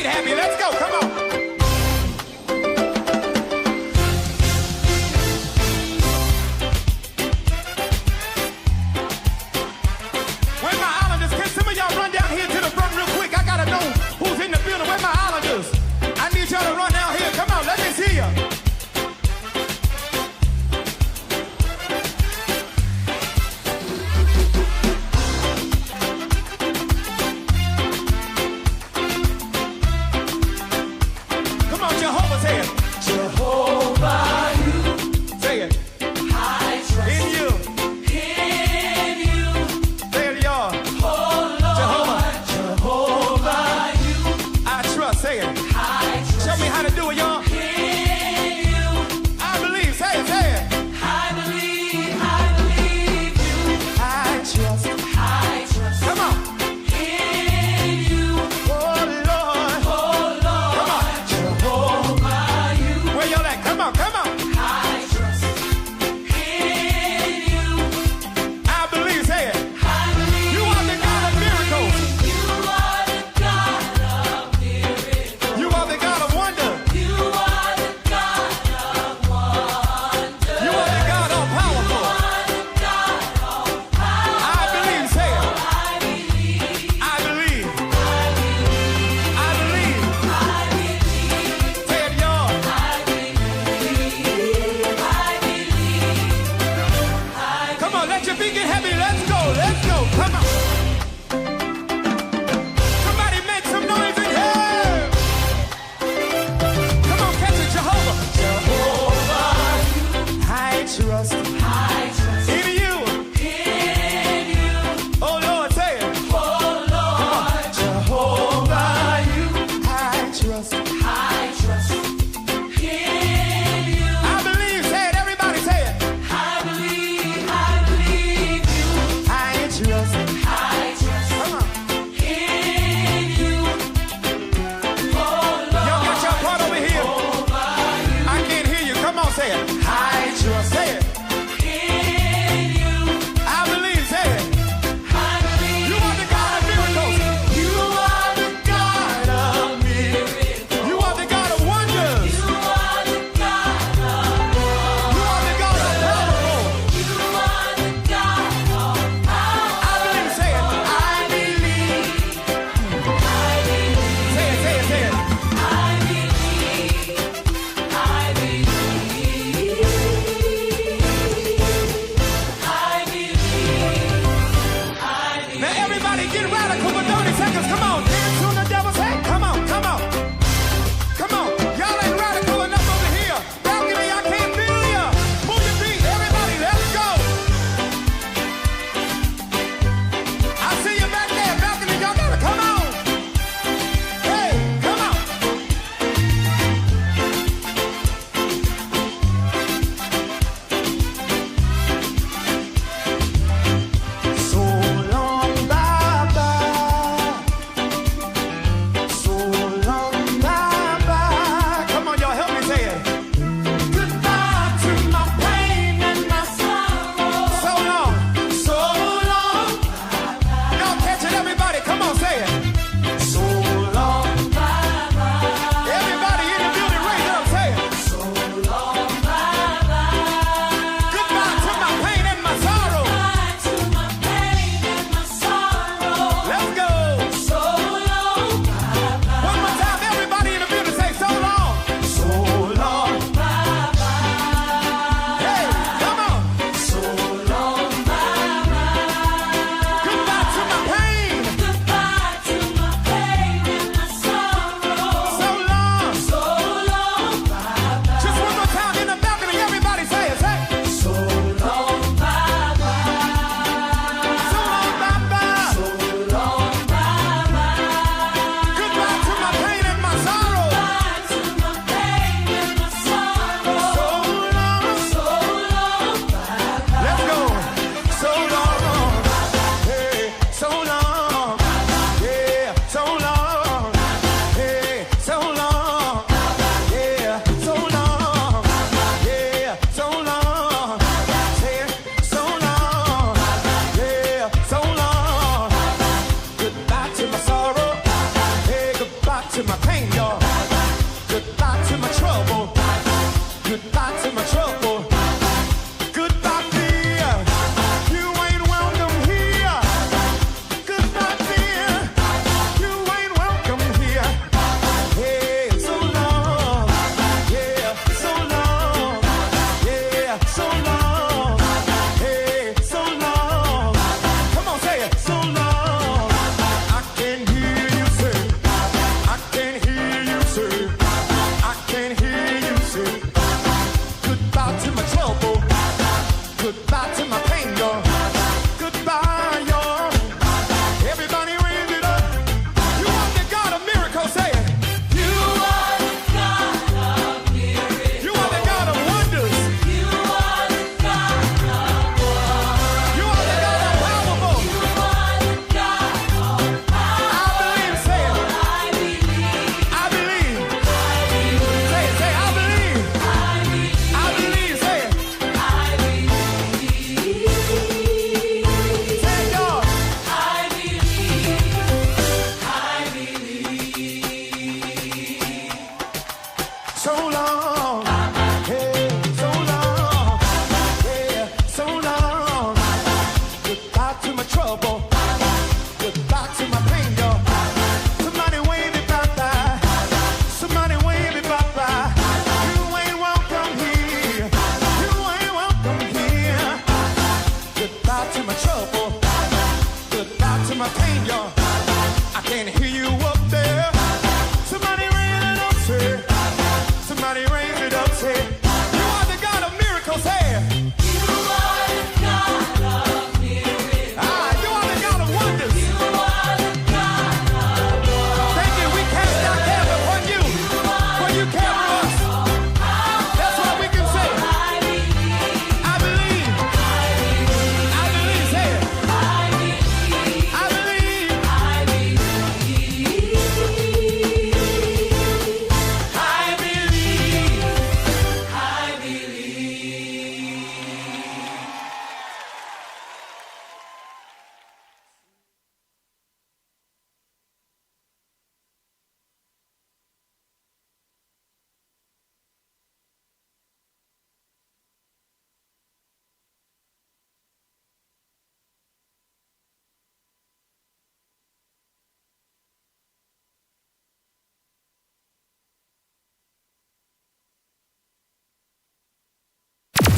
happy. Let's go. Come on. Where my islanders? Can some of y'all run down here to the front real quick? I gotta know who's in the building. Where my islanders? I need y'all to run down here. Come on, let me see ya.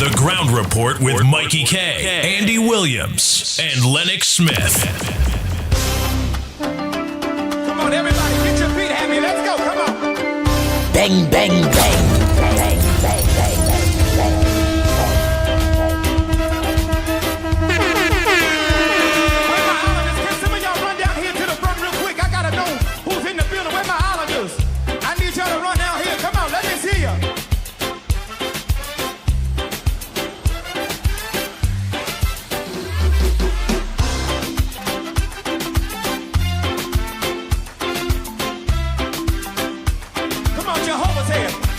The Ground Report with Mikey K, Andy Williams, and Lennox Smith. Come on, everybody, get your feet happy. Let's go. Come on. Bang, bang, bang. Bang, bang, bang, bang, Where my islanders? Can some of y'all run down here to the front real quick? I gotta know who's in the building. Where my islanders? I need y'all to run down here. Come on, let me see ya. Come on, Jehovah's here.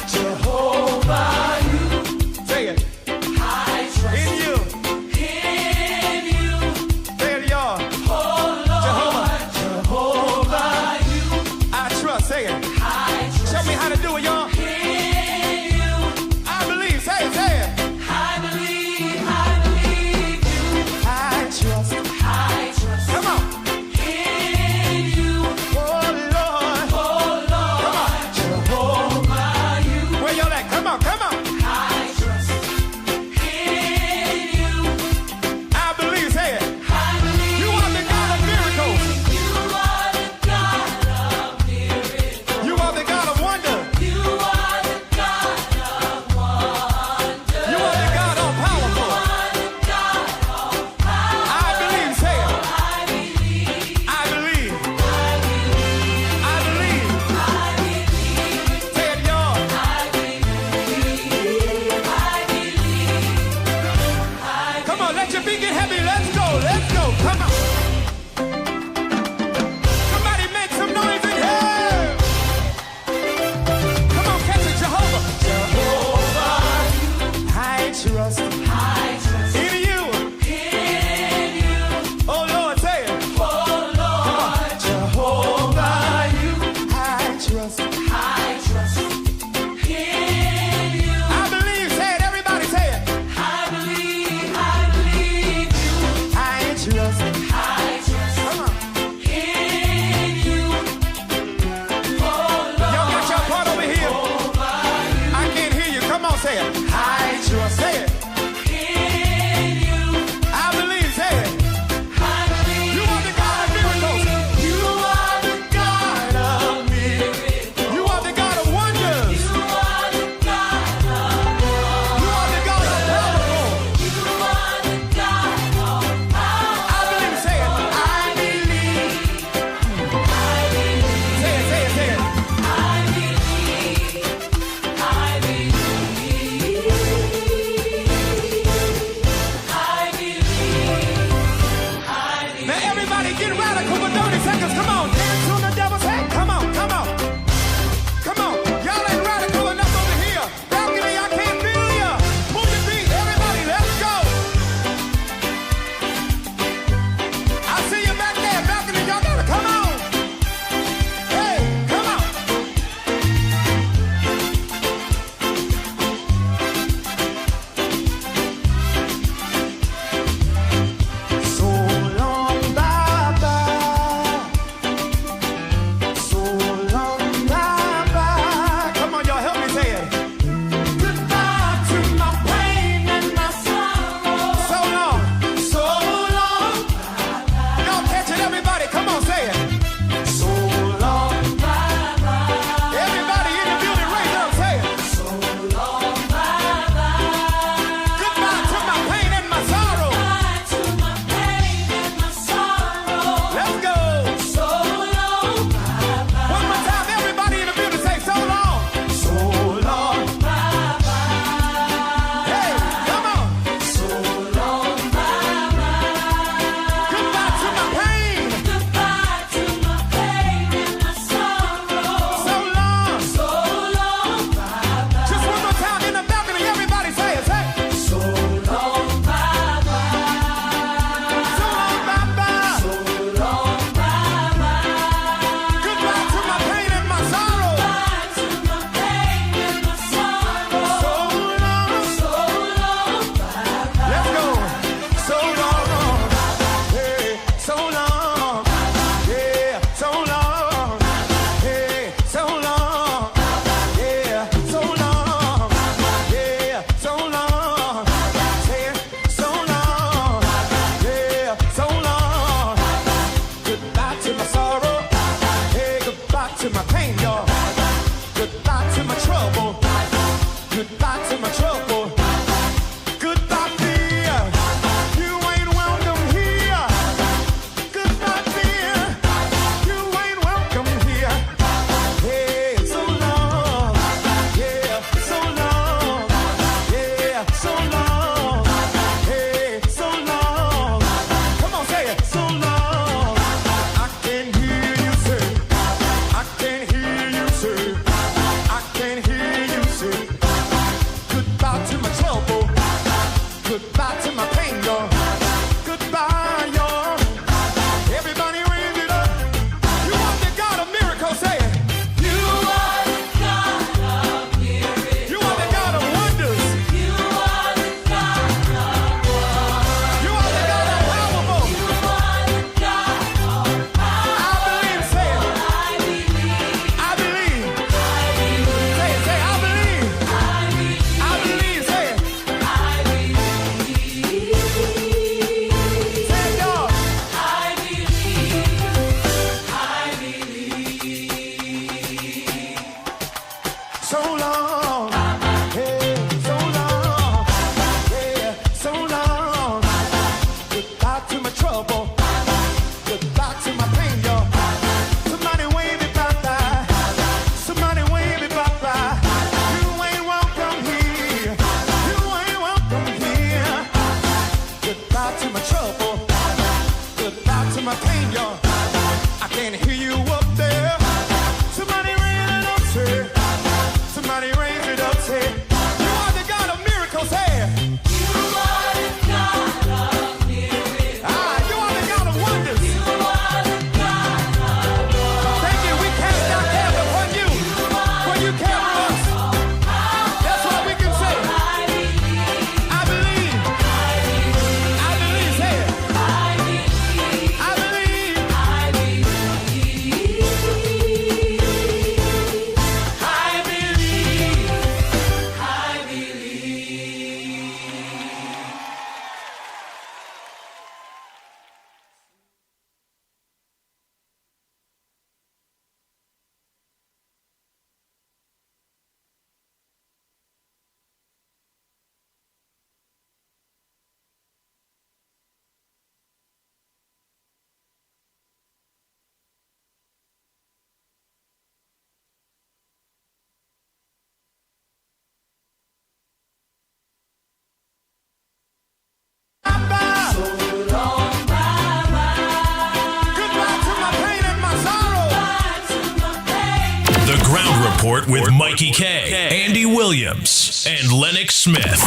Report with Mickie K, Andy Williams, and Lennox Smith.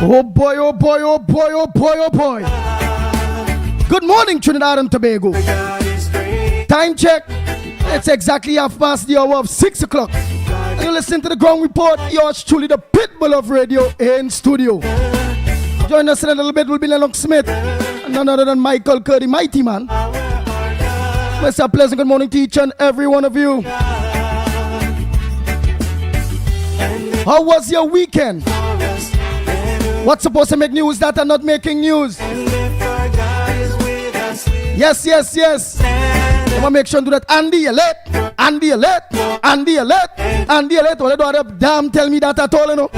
Oh boy, oh boy, oh boy, oh boy, oh boy. Good morning, Trinidad and Tobago. Time check. It's exactly 6 o'clock. And you listen to the ground report. Yours truly, the pitbull of radio in studio. Join us in a little bit will be Lennox Smith. And none other than Michael Curdy, mighty man. It's a pleasant good morning to each and every one of you. How was your weekend? What's supposed to make news that are not making news? Yes. I'm gonna make sure to do that. Andy, you late? Andy alert. Andy alert. Andy alert. Well, don't have damn tell me that at all, you know.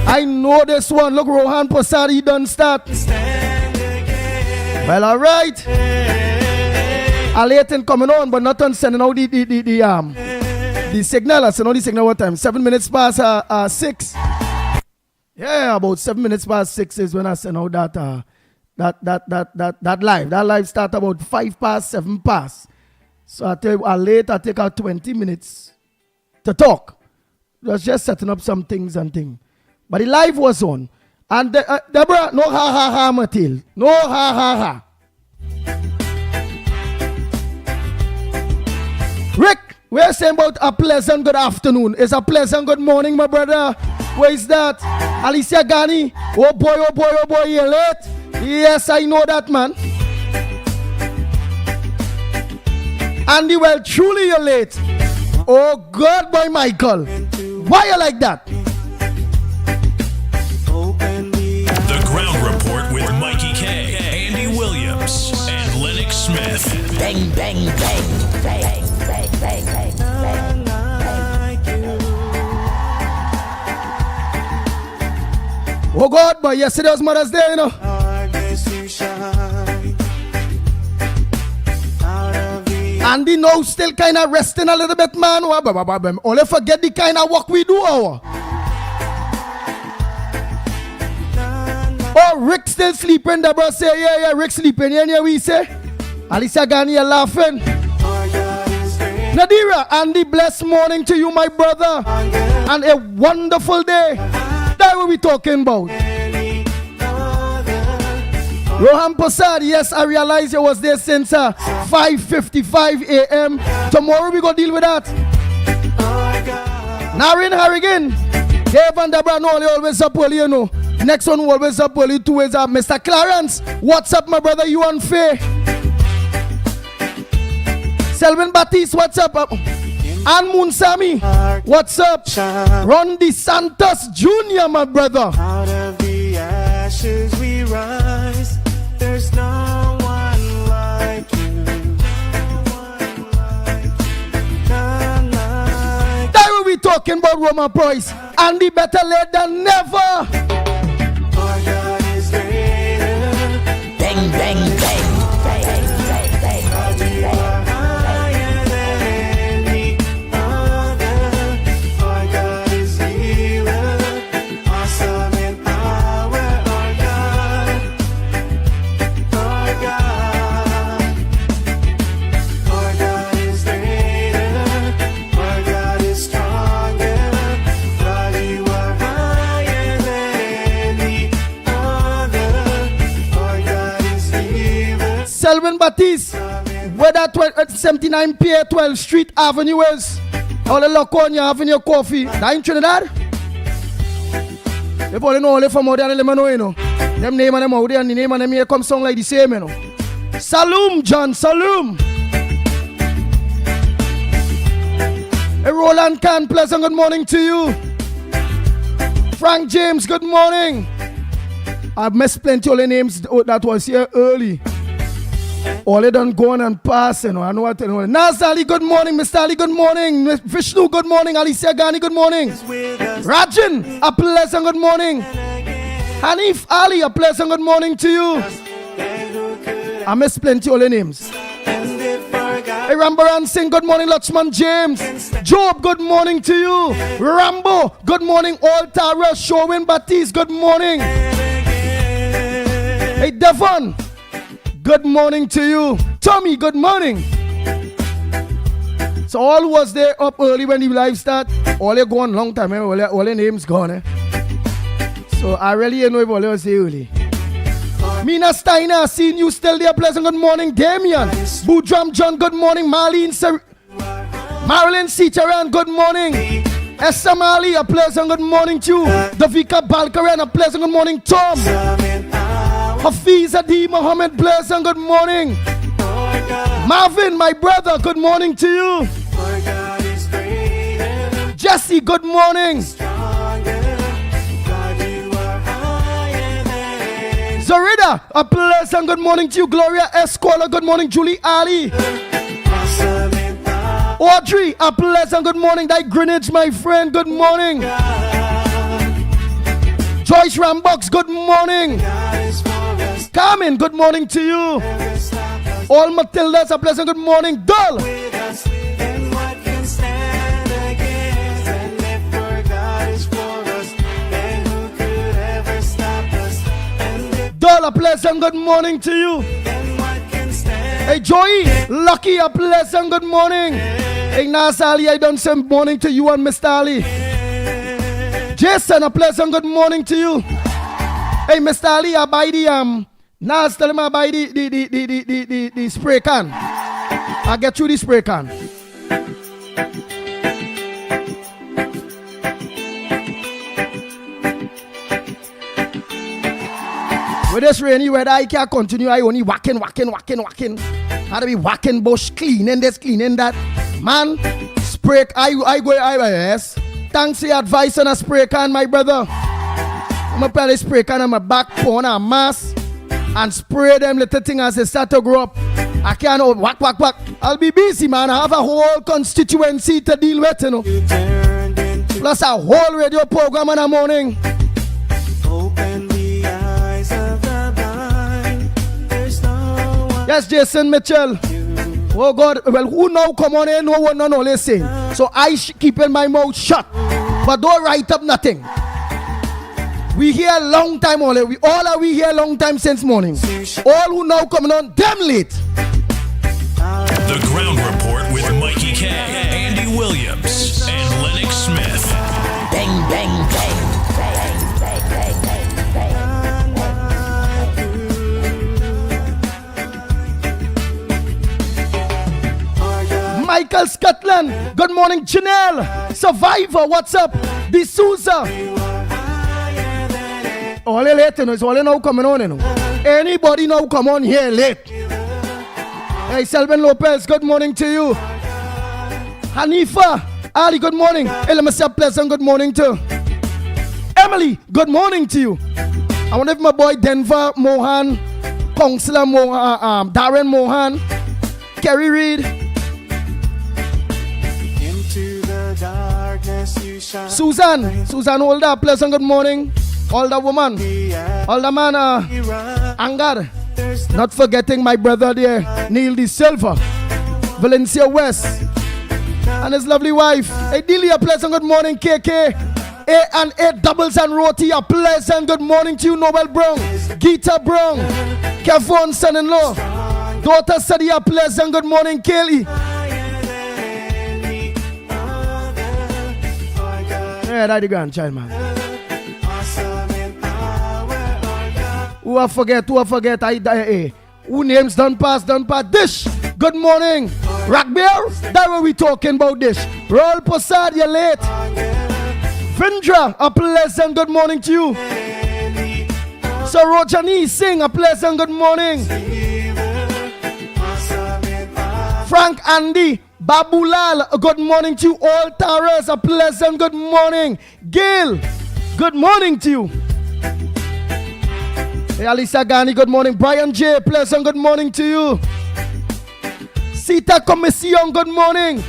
I know this one. Look, Rohan Posad, he done start. Well, all right. Alatin coming on, but not on sending out the signal. I send out the signal what time? 7 minutes past 6. Yeah, about 7 minutes past 6 is when I send out that live. That live start about 5 past, 7 past. So I tell you, I take out 20 minutes to talk. Just setting up some things and things. But the live was on. And Deborah, no ha, Matil. No ha. Rick, we're saying about a pleasant good afternoon. It's a pleasant good morning, my brother. Where is that? Alicia Ghani. Oh boy, you're late. Yes, I know that, man. Andy, well, truly you're late. Oh, God, boy, Michael. Why you like that? The Ground Report with Mikey K, Andy Williams, and Lennox Smith. Bang, bang, bang, bang, bang, bang, bang, bang, bang. Oh, God, boy, yesterday was Mother's Day, you know. Andy now still kind of resting a little bit, man. Only forget the kind of work we do. Oh, Rick still sleeping. The bro say, yeah, Rick sleeping. Yeah, we say. Alicia Ghani, you're laughing. Nadira, Andy, blessed morning to you, my brother. And a wonderful day. That's what we talking about. Rohan Posad, yes, I realize you was there since 5:55 a.m. Tomorrow we go deal with that. Narin Harrigan, Dave and Deborah, no, always up early, you know. Next one always up early too is Mr. Clarence. What's up, my brother? You on Faye? Selvin Batiste, what's up? Ann Munsami, what's up? Ron DeSantos Jr., my brother. Out of the ashes we rise. There's no one like you. That's what we talking about, Roman Price. Andy, better late than never. Our God is greater. Bang, bang, bang, bang, bang, bang, bang, bang. Higher than any other. Our God is healer. Awesome in power. Our God. Our God. Our God is greater. Our God is stronger. God, you are higher than any other. Our God is healer. Selvin Batiste, where that 79 Pier 12 Street Avenue is. All the Laconia having your coffee. That in Trinidad? If only know only from out there, let me know, you know. Them name and them out there and the name and them here come sound like the same, you know. Salum, John, Salum. Hey, Roland Khan, pleasant good morning to you. Frank James, good morning. I've missed plenty of the names that was here early. All they done going and passing. I know what to know. Nazali, good morning. Mr. Ali, good morning. Vishnu, good morning. Alicia Ghani, good morning. Rajan, a pleasant good morning. Hanif Ali, a pleasant good morning to you. I missed plenty of the names. Hey, Rambaran Singh, good morning. Lakshman James. Job, good morning to you. Rambo, good morning. All Tara, Showin Batiste, good morning. Hey, Devon, good morning to you. Tommy, good morning. So all was there up early when the live start. All they gone long time, eh? All their names gone, eh? So I really know if all they was there early. Mina Steiner, seeing you still there. Pleasant good morning. Damian. Boudram John, good morning. Marilyn Sitaran, good morning. Esther Mali, a pleasant good morning to you. Davika Balkaran, a pleasant good morning. Tom. Hafiz Adi Mohammed, pleasant good morning. Marvin, my brother, good morning to you. Jesse, good morning. Zorida, a pleasant good morning to you. Gloria Escola, good morning. Julie Ali. Audrey, a pleasant good morning. That Greenwich, my friend, good morning. Joyce Rambox, good morning. Carmen, good morning to you. All Matildas, a pleasant good morning. Dull. Dull, a pleasant good morning to you. Hey Joey, Lucky, a pleasant good morning. Hey Nasali, I done some morning to you and Mr. Ali. Jason, a pleasant good morning to you. Hey Mr. Ali, I buy the Nas, tell him I buy the spray can. I get you the spray can. With this rainy weather, I can't continue. I only whacking. How to be whacking bush, cleaning this, cleaning that. Man, spray, yes. Thanks for your advice on a spray can, my brother. I'm going to put a spray can on my back, put on a mask, and spray them little things as they start to grow up. I can't whack. I'll be busy, man. I have a whole constituency to deal with, you know. Plus a whole radio program in the morning. Yes, Jason Mitchell. Oh God, well, who now come on here? No one, no, listen. So I keeping my mouth shut, but don't write up nothing. We here a long time only. We here a long time since morning. All who now coming on, damn late. The Ground Report with Mickie K, Andy Williams, and Lennox Smith. Bang, bang, bang. Michael Scotland, good morning. Janelle, Survivor, what's up? D'Souza. All late, you know, it's all now coming on, you know. Anybody now come on here late? Hey, Selvin Lopez, good morning to you. Hanifa, Ali, good morning. Hey, let me say a pleasant good morning to Emily, good morning to you. I wonder if my boy Denver Mohan, Counselor Mohan, Darren Mohan, Kerry Reed, Susan, hold up, pleasant good morning. All the woman, all the man, Angad. Not forgetting my brother there, Neil De Silva, Valencia West, and his lovely wife. Hey, Dilly, a pleasant good morning, KK. A doubles and roti, a pleasant good morning to you, Nobel Brown, Gita Brown, Kevon, son-in-law, daughter Sadi, a pleasant good morning, Kelly. Yeah, that's the grandchild, man. Who I forget? Who names done pass? Dish, good morning. Rockbear, that's what we talking about, Dish. Roll Posad, you're late. Vindra, a pleasant good morning to you. Sarojani Singh, a pleasant good morning. Frank Andy, Babulal, a good morning to you. All Taras, a pleasant good morning. Gail, good morning to you. Hey, Alisa Gani, good morning. Brian J, pleasant good morning to you. Sita Commission, good morning.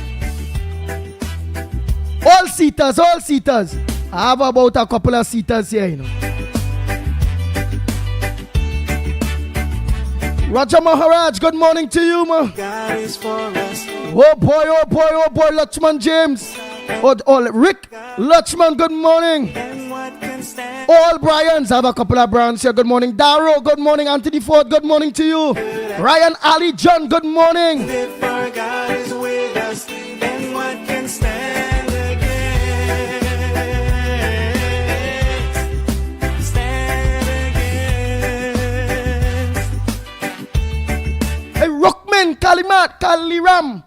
All seaters. I have about a couple of seaters here, you know. Raja Maharaj, good morning to you, ma. Oh boy, Lachman James. Rick Lachman, good morning. All Bryans, I have a couple of Bryans here, good morning. Darrow, good morning. Anthony Ford, good morning to you. Ryan Ali John, good morning. If our God is with us, then what can stand against? Stand against. Hey, Rockman, Kalimat, Kaliram.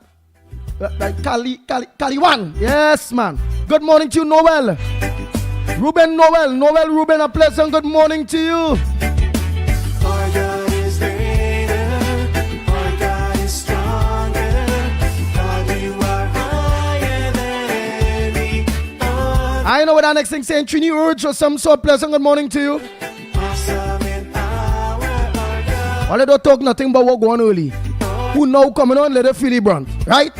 Kaliwan. Yes, man. Good morning to you, Noel. Ruben, a pleasant good morning to you. Our God is greater, our God is stronger, God, you are higher than any other. I know what our next thing saying, Trini Urge or some sort. Pleasant good morning to you. Awesome in power, our God. All I don't talk nothing but what go on early. Who now coming on, let it feel it brand, right?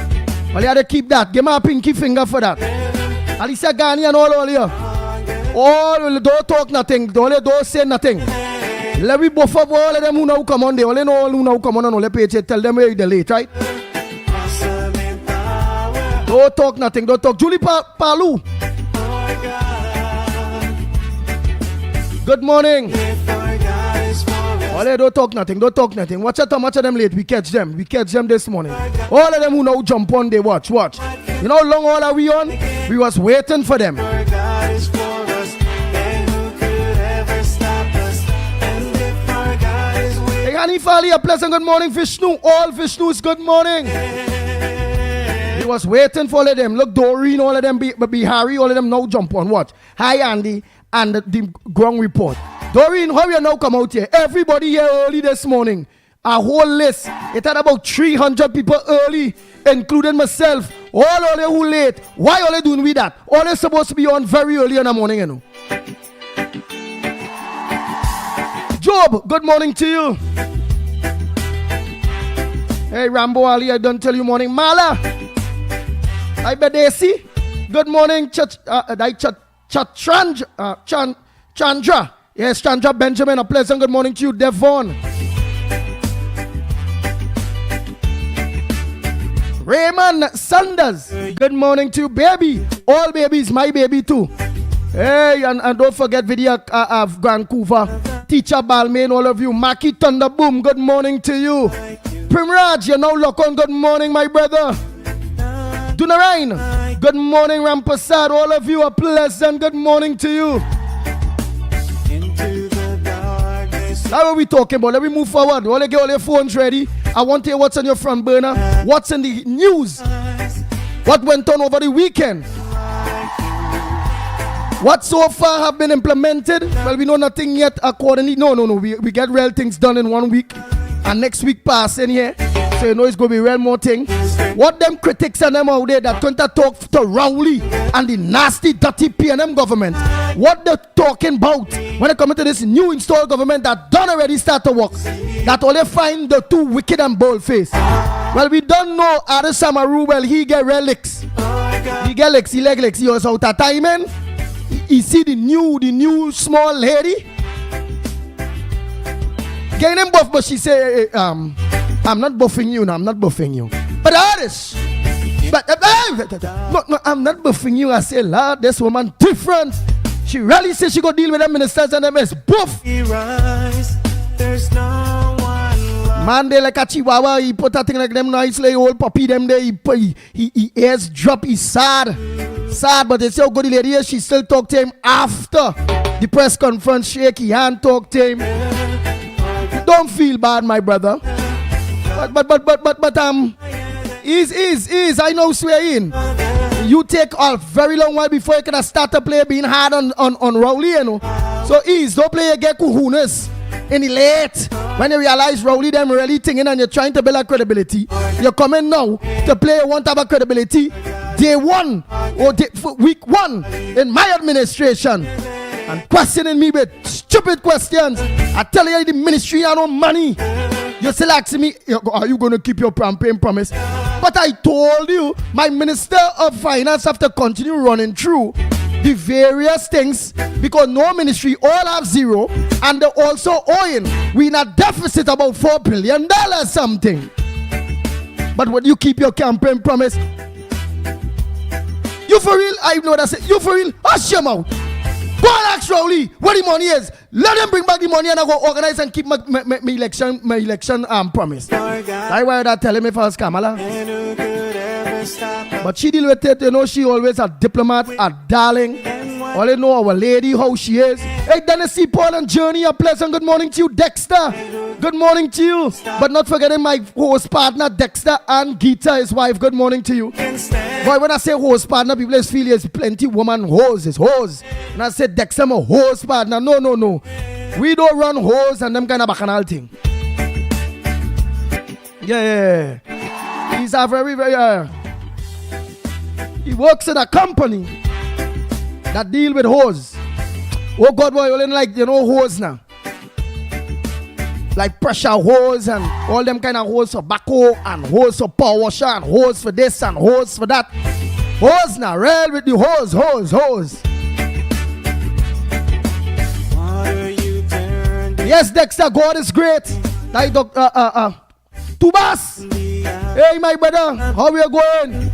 Well, you have to keep that. Give me a pinky finger for that. At least a Ghanaian all here. All don't talk nothing. Don't say nothing. Let me both of all of them who now come on. They only know all who now come on and only pay. Tell them where they're late, right? Don't talk nothing. Don't talk. Julie Palu. Good morning. All don't talk nothing. Don't talk nothing. Watch out how much of them late. We catch them. We catch them this morning. All of them who now jump on, they watch. Watch. You know how long all are we on? We was waiting for them. Hey, Honey Fali, a pleasant good morning, Vishnu. All Vishnus, good morning. We was waiting for all of them. Look, Doreen, all of them, be Harry, all of them now jump on. Watch. Hi, Andy, and the ground report. Doreen, how you now come out here? Everybody here early this morning. A whole list. It had about 300 people early, including myself. All of them who late. Why are they doing with that? All they supposed to be on very early in the morning, you know. Job, good morning to you. Hey, Rambo Ali, I don't tell you morning. Mala, I bet they see. Good morning, Chandra. Yes, Chandra Benjamin, a pleasant good morning to you. Devon. Raymond Sanders, good morning to you, baby. All babies, my baby too. Hey, and don't forget video of Vancouver. Teacher Balmain, all of you. Mickie Thunderboom, good morning to you. Primraj, you now lock on, good morning, my brother. Dunarain, good morning, Rampasad, all of you. A pleasant good morning to you. That's what we talking about. Let me move forward. All get all your phones ready. I want to hear what's on your front burner. What's in the news? What went on over the weekend? What so far have been implemented? Well, we know nothing yet accordingly. No. We get real things done in 1 week. And next week pass in here. So you know it's going to be real more thing. What them critics and them out there that going to talk to Rowley and the nasty, dirty PNM government. What they're talking about when it comes to this new installed government that done already start to work. That only find the two wicked and bold face. Well, we don't know Ada Samaru. Well, he get relics. He get licks. He leg licks. He was out of timing. He see the new small lady. Getting him buff, but she say, I'm not buffing you. No, I'm not buffing you. But artist. But no, I'm not buffing you. I say, Lord, this woman different. She really says she go deal with them ministers and them is buff. There's no one man, they like a chihuahua. He put that thing like them nice, like old puppy. Them there, he ears drop. He's sad, but they say how good the lady is. She still talk to him after the press conference. Shake his hand, talk to him. Don't feel bad, my brother. But ease. I know swear in. You take a very long while before you can start to play being hard on Rowley, you know. So ease, don't play get kuhunas in the late. When you realize Rowley them really thinking and you're trying to build a credibility. You're coming now to play one type of credibility. Day one or week one in my administration. And questioning me with stupid questions. I tell you the ministry I no money. You still asking me, are you going to keep your campaign promise? But I told you, my Minister of Finance have to continue running through the various things because no ministry all have zero and they're also owing. We in a deficit about $4 billion something. But when you keep your campaign promise, you for real? I know that's it. You for real? Hush your mouth. Go and ask Rowley where the money is. Let them bring back the money and I go organize and keep my election promise. I why that tell him if I was Kamala. But she deal with it, you know, she always a diplomat, a darling. All you know our lady, how she is. Hey, Dennis C. Paul and Journey, a pleasant good morning to you, Dexter. Good morning to you. But not forgetting my host partner, Dexter, and Geeta, his wife. Good morning to you. Boy, when I say host partner, people just feel there's plenty woman hoes. It's hoes. And I said Dexter, I'm a host partner. No. We don't run hoes and them kind of bacchanal thing. Yeah. He's a very, he works in a company that deal with hoes. Oh God, boy, you only like, you know, hoes now. like pressure hose and all them kind of hose for backhoe and hose for power washer and hose for this and hose for that. Hose now, real with the hose. Yes, Dexter, God is great. Like Tubas. Hey, my brother, how we going?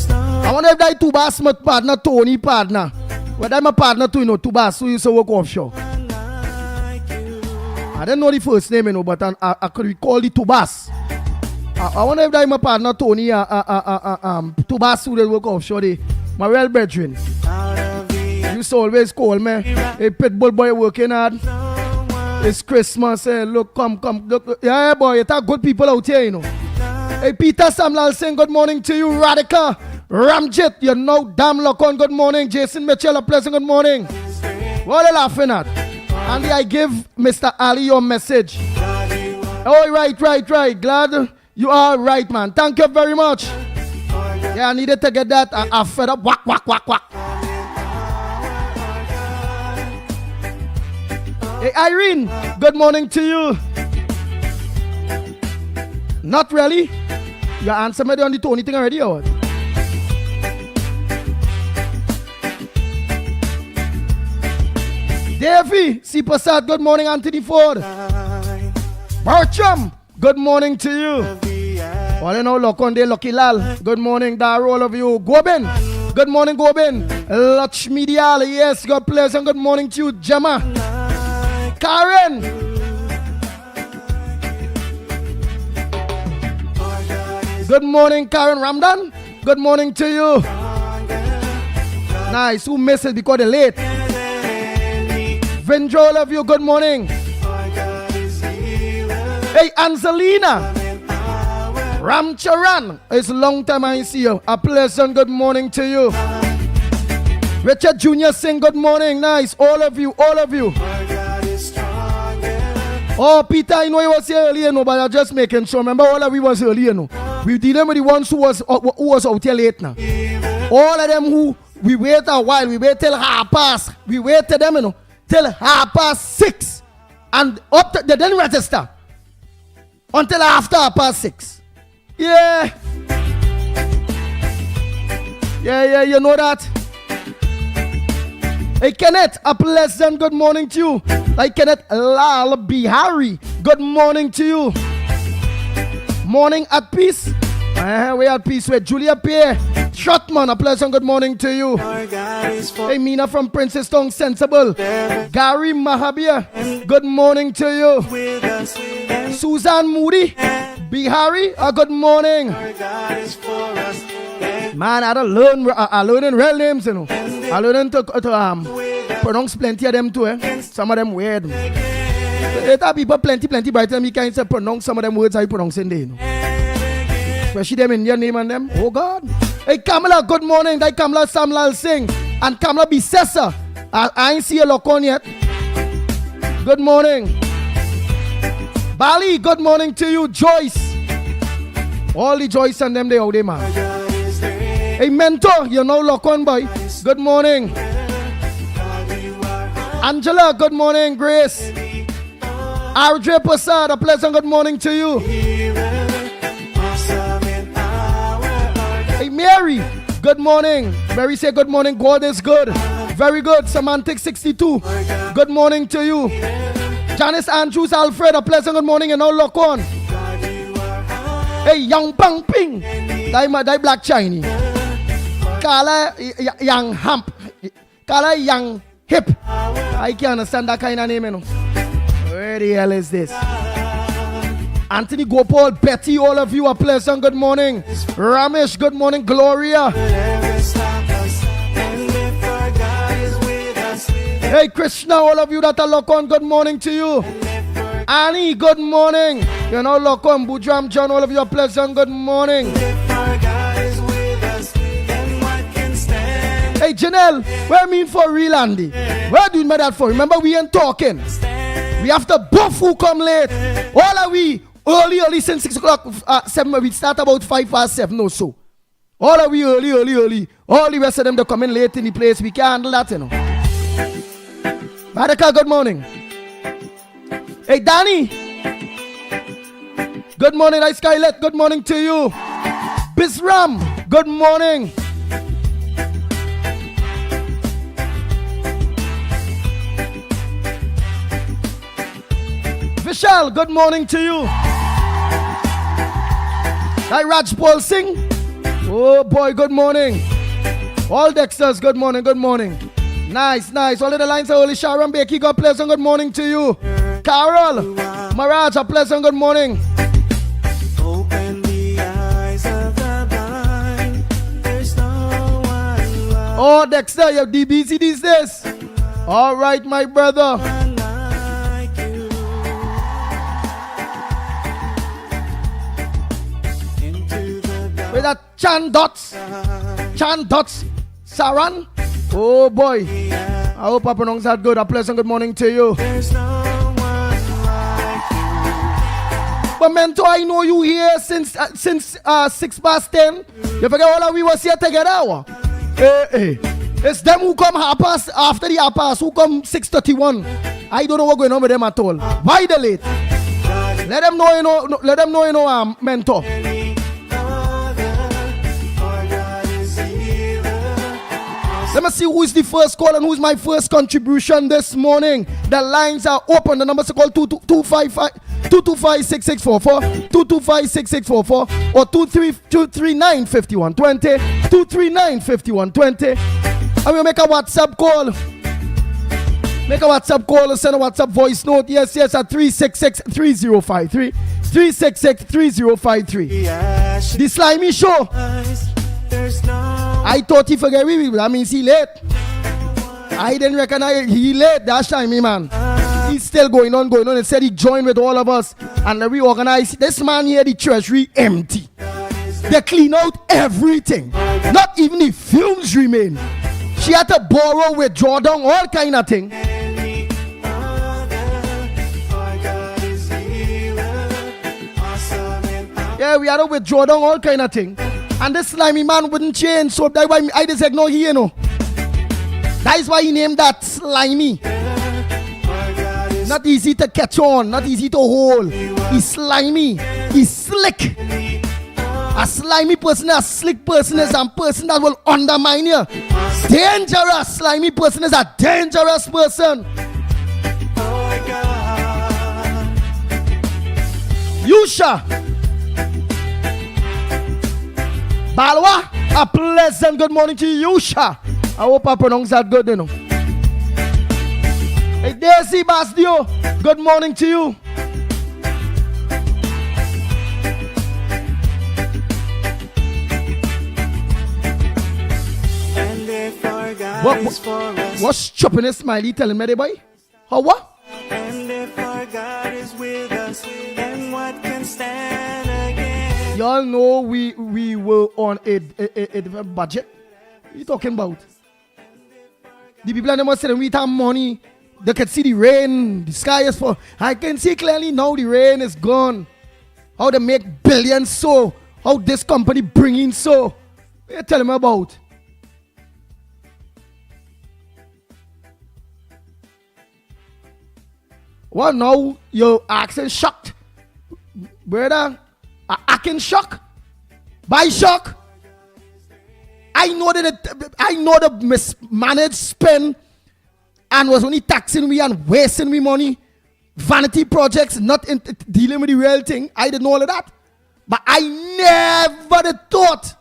I wonder if that Tubas my partner, Tony partner. But I'm a partner too, Tubas, who used to work offshore. I don't know the first name, but I could recall the Tubas. I wonder if that my partner, Tony, Tubas, who they work offshore, my real brethren. You used to always call me, hey, pitbull boy working hard. It's Christmas, look, come, look. Yeah, boy, it's good people out here, Hey, Peter Samlal saying good morning to you, Radica. Ramjit, you know, damn lock on, good morning. Jason Mitchell, a pleasant good morning. What are you laughing at? Andy, I give Mr. Ali your message. Oh, right. Glad you are right, man. Thank you very much. Yeah, I needed to get that. I fed up. Whack. Hey, Irene, good morning to you. Not really. You answer me on the Tony thing already, or what? Davey, C. Passat, good morning. Anthony Ford. Barcham, good morning to you. All in all, Lokonde, Lucky Lal, good morning, Daro, all of you. Gobin, good morning, Gobin. Lakshmi Dial, yes, God bless, and good morning to you, Gemma. Karen. Good morning, Karen Ramdan. Good morning to you. Nice, who missed it because they're late? Vendro, all of you, good morning. Hey, Angelina. Ramcharan, it's a long time I see you. A pleasant good morning to you. Richard Jr. saying good morning. Nice, all of you. Oh, Peter, I know he was here earlier, but I'm just making sure. Remember, all of we was earlier, we dealing with the ones who was out here late now. All of them who we wait a while, we wait till 6:30. We wait till them, till 6:30, and up to, they didn't register until after 6:30. Yeah, you know that. Hey, Kenneth, a pleasant good morning to you. Like Kenneth Lal Bihari, good morning to you. Morning at peace. We at peace with Julia Pierre. Shotman, a pleasant good morning to you. Hey, Mina from Princess Tongue, sensible. Gary Mahabir, good morning to you. Susan Moody, Bihari, a good morning. Man, I don't learn. I learning real names, I learning to pronounce plenty of them too. Some of them weird. There are people plenty brighter than me can't say pronounce some of them words I pronounce in there. Especially them Indian name and them. Oh God. Hey, Kamala, good morning. That Kamala Samlal Singh and Kamala Bisessa. I ain't see a lock on yet. Good morning. Bali, good morning to you. Joyce. All the Joyce and them, they out there, man. Hey, Mentor, you know lock on, boy. Good morning. Angela, good morning. Grace. Ardre Passad, a pleasant good morning to you. Hey, Mary, good morning. Mary say good morning. God is good. Very good. Semantic 62. Good morning to you. Janice Andrews Alfred, a pleasant good morning and all lock on. Hey, Young Pang Ping. Die Black Chinese. Kala Young Hump. Kala Young Hip. I can't understand that kind of name, Where the hell is this? Anthony Gopal, Betty, all of you, a pleasant good morning. Ramesh, good morning. Gloria. Hey, Krishna, all of you that are lock on, good morning to you. Annie, good morning. You know, lock on. Bujram John, all of you, a pleasant good morning. Hey, Janelle, what I mean for real, Andy? What do you mean that for? Remember, we ain't talking. We have to buff who come late. All are we early since 6 o'clock, 7. We start about 7:05 or so. All are we early. All the rest of them, they come in late in the place. We can't handle that, Baraka, good morning. Hey, Danny. Good morning, Ice Skylet. Good morning to you. Bisram, good morning. Vishal, good morning to you. Hi, Raj Paul Singh. Oh boy, good morning. All Dexters, good morning, good morning. Nice, nice. All of the lines are Holy Sharon Becky, God pleasant good morning to you. Carol, Maraj, a pleasant good morning. Open the eyes of the blind. There's no one like Oh, Dexter, you're DBC these days. All right, my brother. you. Into the dark. With that Chan Dots. Saran. Oh boy. I hope I pronounced that good. A pleasant good morning to you. There's no one like you. But Mento, I know you here since 10:06. You forget all that we was here together. Hey. It's them who come after the half past, who come 6:31. I don't know what's going on with them at all. Why the late? Let them know, Mento. Let me see who is the first call and who is my first contribution this morning. The lines are open. The numbers are called 225-6644, 225-6644, or 239-5120, 239-5120. And we'll make a WhatsApp call. Make a WhatsApp call or send a WhatsApp voice note. Yes, at 366-3053. 366-3053. The Slimy Show. There's no I thought he forget me. That means he late. I didn't recognize he late. That's time, man. He's still going on. He said he joined with all of us and reorganize. This man here, the treasury empty. They clean out everything. Not even the fumes remain. She had to borrow, withdraw down, all kind of thing. Yeah, we had to withdraw down, all kind of thing. And this slimy man wouldn't change, so that's why I just ignore he, That is why he named that Slimy. Not easy to catch on, not easy to hold. He's slimy, he's slick. A slimy person, a slick person is a person that will undermine you. Dangerous, slimy person is a dangerous person. Yusha. Balwa, a pleasant good morning to you, Yusha. I hope I pronounced that good, Hey, Daisy Basdio, good morning to you. And if our God is for us, What's chopping a smiley telling me, boy? How what? and if our God is with us, then what can stand against? Y'all know we were on a budget. What are you talking about? The people that must say we have money. They can see the rain. The sky is full. I can see clearly now the rain is gone. How they make billions so. How this company bring in so. What are you telling me about? Well, now you're acting shocked. Brother, acting shock? By shock? I know the mismanaged spend and was only taxing me and wasting me money. Vanity projects, not dealing with the real thing. I didn't know all of that. But I never thought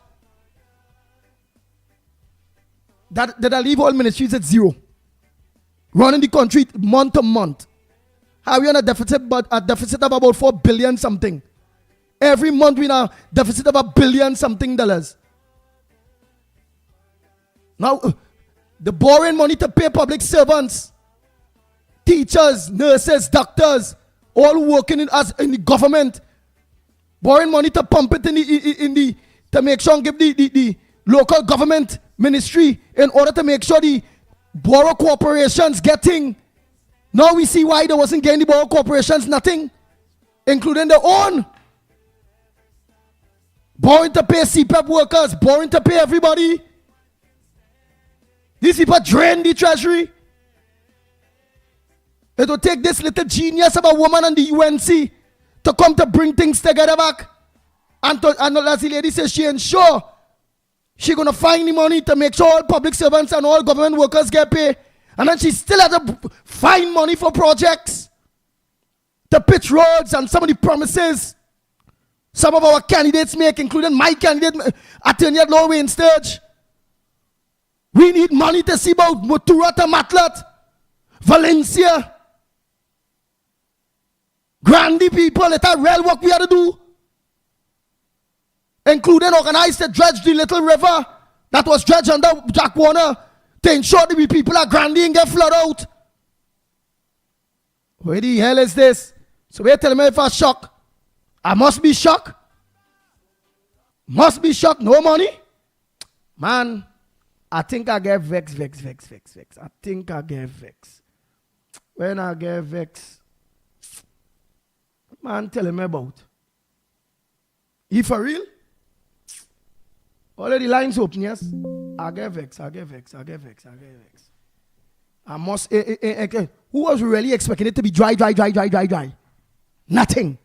that I leave all ministries at zero. Running the country month to month. How we on a deficit, but a deficit of about 4 billion something. Every month we now deficit of $1 billion something dollars. Now, the borrowing money to pay public servants, teachers, nurses, doctors, all working in the government, borrowing money to pump it to make sure and give the local government ministry in order to make sure the borough corporations getting. Now we see why they wasn't getting the borough corporations nothing, including their own. Borrowing to pay CPAP workers, borrowing to pay everybody. These people drain the treasury. It will take this little genius of a woman on the UNC to come to bring things together back. And as the lady says, she ensure she gonna find the money to make sure all public servants and all government workers get paid. And then she still has to find money for projects to pitch roads and some of the promises some of our candidates make, including my candidate, Attorney at Law Wayne Sturge. We need money to see about Motura to Matlat, Valencia, Grandy people. It's a real work we have to do, including organize to dredge the little river that was dredged under Jack Warner to ensure that we people are Grandy and get flood out. Where the hell is this? So we're telling me if I shock. I must be shocked. Must be shocked. No money? Man, I think I get vex. I think I get vex. When I get vex, man, tell me about. You for real? All of the lines open, yes? I get vex. I must. Who was really expecting it to be dry? Nothing.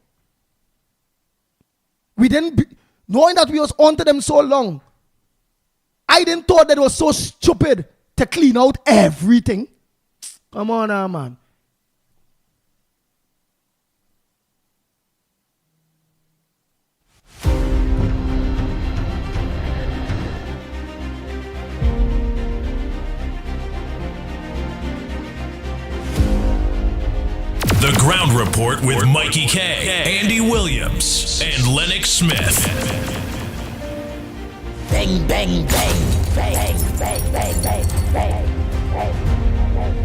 We didn't, knowing that we was onto them so long, I didn't thought that it was so stupid to clean out everything. Come on now, man. The Ground Report with Mickie K, Andy Williams, and Lennox Smith. Bang, bang, bang, bang, bang, bang, bang, bang, bang.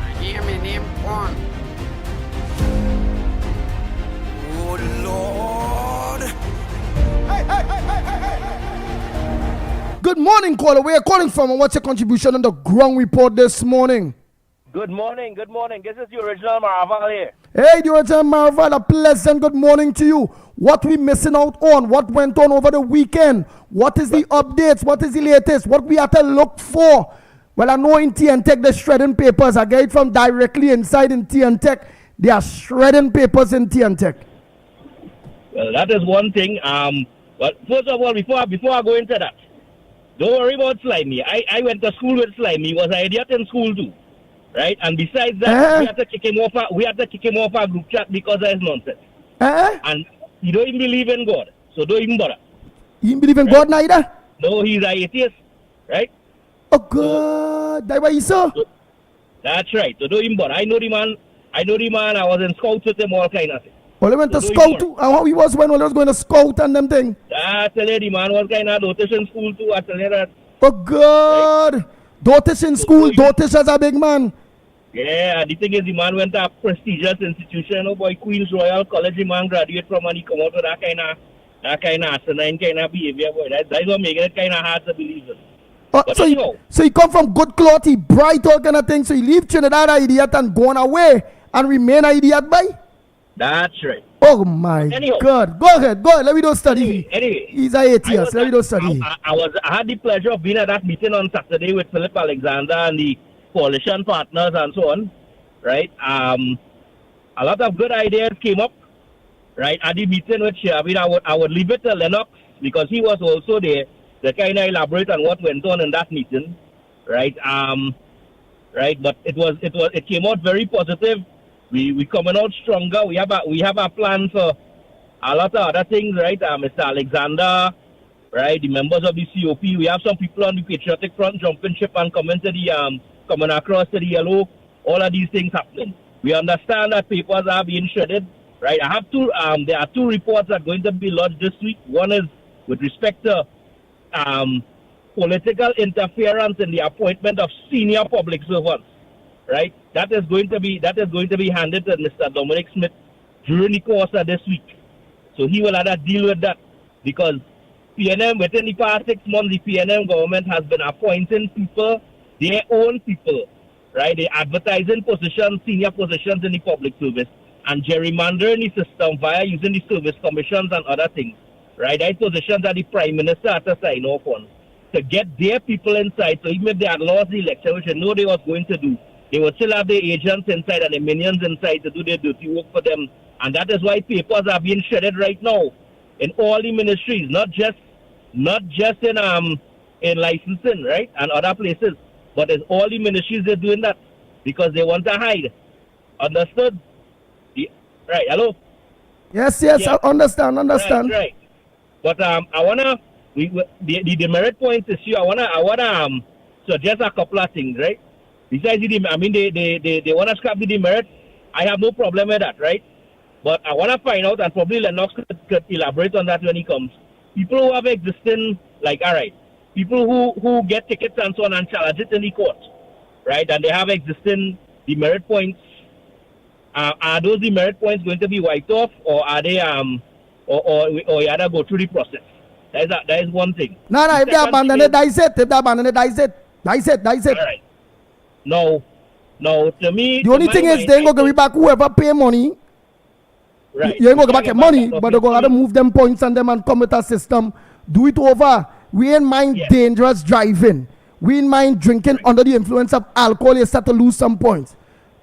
I hear me name one. Oh Lord. Good morning, caller. Where are you calling from and what's your contribution on the Ground Report this morning? Good morning. This is the original Marvel here. Hey, the original Marvel, a pleasant good morning to you. What we missing out on? What went on over the weekend? What is the updates? What is the latest? What we have to look for? Well, I know in TN-Tech, they're shredding papers. I get it from directly inside in TN-Tech. They are shredding papers in TN-Tech. Well, that is one thing. But first of all, before I go into that, don't worry about Slimy. I went to school with Slimy. He was an idiot in school too. Right, and besides that, we had to kick him off our group chat because of his nonsense. And he don't even believe in God, so don't even bother. You didn't believe in God neither? No, he's an atheist, right? Oh God, that's what he saw. That's right. So don't even bother. I know the man. I was in scouts with him, all kind of things. Well, he went to scout too. And how he was when he was going to scout and them thing. I tell you, the man was kind of noticed in school too. I tell you that. Oh God. Right? Dotish in school, Dotish as a big man. Yeah, the thing is, the man went to a prestigious institution, Queen's Royal College. The man graduated from, and he come out with that kind of asinine kind of behavior, boy. That's what making it kind of hard to believe in. So he come from good cloth, he bright, all kind of thing. So he leave Trinidad an idiot and gone away and remain an idiot, boy. That's right. Oh my God! Go ahead. Let me don't study. Anyway, he's an atheist. Let me don't study. I had the pleasure of being at that meeting on Saturday with Philip Alexander and the coalition partners and so on. Right. A lot of good ideas came up. Right at the meeting, which I would leave it to Lennox because he was also there to kind of elaborate on what went on in that meeting. Right. Right. But it came out very positive. We coming out stronger. We have a plan for a lot of other things, right? Mr. Alexander, right? The members of the COP. We have some people on the Patriotic Front jumping ship and coming across to the yellow. All of these things happening. We understand that papers are being shredded, right? There are two reports that are going to be lodged this week. One is with respect to political interference in the appointment of senior public servants. Right, that is going to be handed to Mr. Dominic Smith during the course of this week. So he will have to deal with that because PNM within the past 6 months, the PNM government has been appointing people, their own people, right? They're advertising positions, senior positions in the public service, and gerrymandering the system via using the service commissions and other things, right? Those positions that the Prime Minister had to sign off on to get their people inside. So even if they had lost the election, which they know they was going to do, they will still have their agents inside and their minions inside to do their dirty work for them And that is why papers are being shredded right now in all the ministries, not just in licensing, right, and other places, but in all the ministries they're doing that because they want to hide. Understood? Right, hello? Yes, I understand. Right. But I wanna the demerit points issue. I wanna suggest a couple of things, right? Besides they wanna scrap the demerit. I have no problem with that, right? But I wanna find out, and probably Lennox could elaborate on that when he comes. People who have existing, like, all right, people who get tickets and so on and challenge it in the court, right? And they have existing demerit points. Are those demerit points going to be wiped off, or are they or you have to go through the process? That is one thing. No, if they abandon it, dice it. If they abandon it, dice it. All right. No, to me... The only thing is they ain't going to give back whoever pay money. Right. You ain't going to get money, but they're going to move them points and them and come with a system. Do it over. We ain't mind dangerous driving. We ain't mind drinking under the influence of alcohol. You start to lose some points.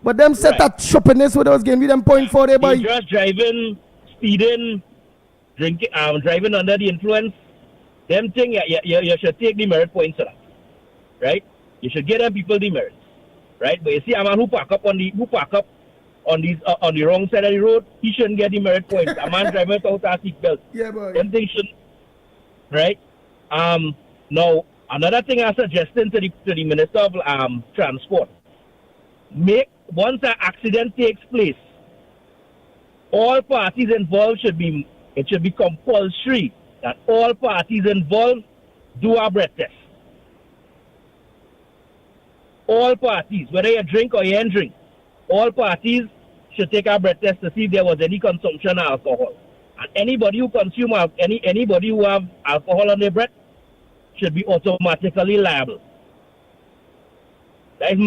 But them set that shoppiness where they was giving them point for their boy. Dangerous driving, speeding, drinking, driving under the influence, them thing, you should take the merit points for that, right? You should get them people the merits, right? But you see a man who park up on the wrong side of the road, he shouldn't get the merit points. A man driving without a seatbelt, them things shouldn't, right? Now another thing I'm suggesting to the Minister of Transport, once an accident takes place, all parties involved should be compulsory that all parties involved do a breath test. All parties, whether you drink or you ain't drink, all parties should take a breath test to see if there was any consumption of alcohol. And anybody who consume anybody who have alcohol on their breath should be automatically liable. That is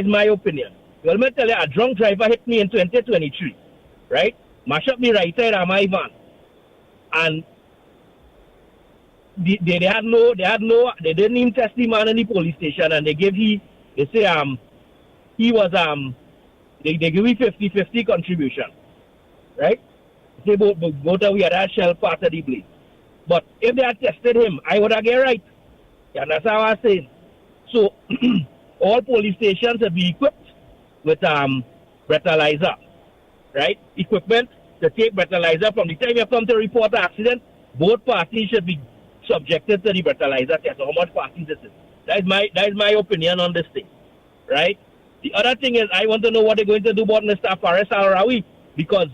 my opinion. Well, let me tell you, a drunk driver hit me in 2023, right? Mash up the right side of my van, and they didn't even test the man in the police station, and they give he say they give me 50-50 contribution, right? They both we had that shell part of the blade. But if they had tested him, I would have get right. Yeah, that's how I say. So all police stations should be equipped with breathalyzer, right? Equipment to take breathalyzer. From the time you come to report an accident, both parties should be subjected to the breathalyzer test. How much parties this is? That is my opinion on this thing, right? The other thing is I want to know what they're going to do about Mr. Faris Al-Rawi, because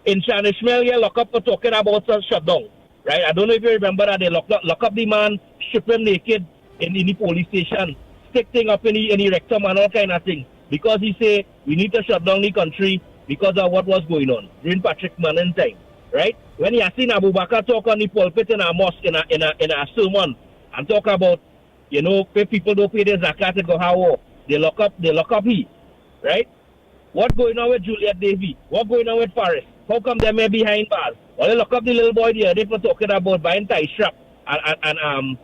in Shanishmel, you lock up for talking about a shutdown, right? I don't know if you remember that they lock up the man, strip him naked in the police station, stick thing up in the rectum and all kind of thing, because he say we need to shut down the country because of what was going on during Patrick Manning time, right? When you seen Abu Bakr talk on the pulpit in a mosque in a sermon and talk about, if people don't pay their zakat, they go how they lock up he, right? What's going on with Juliet Davy? What's going on with Faris? How come they may behind bars? Well, they lock up the little boy the other day for talking about buying tie strap and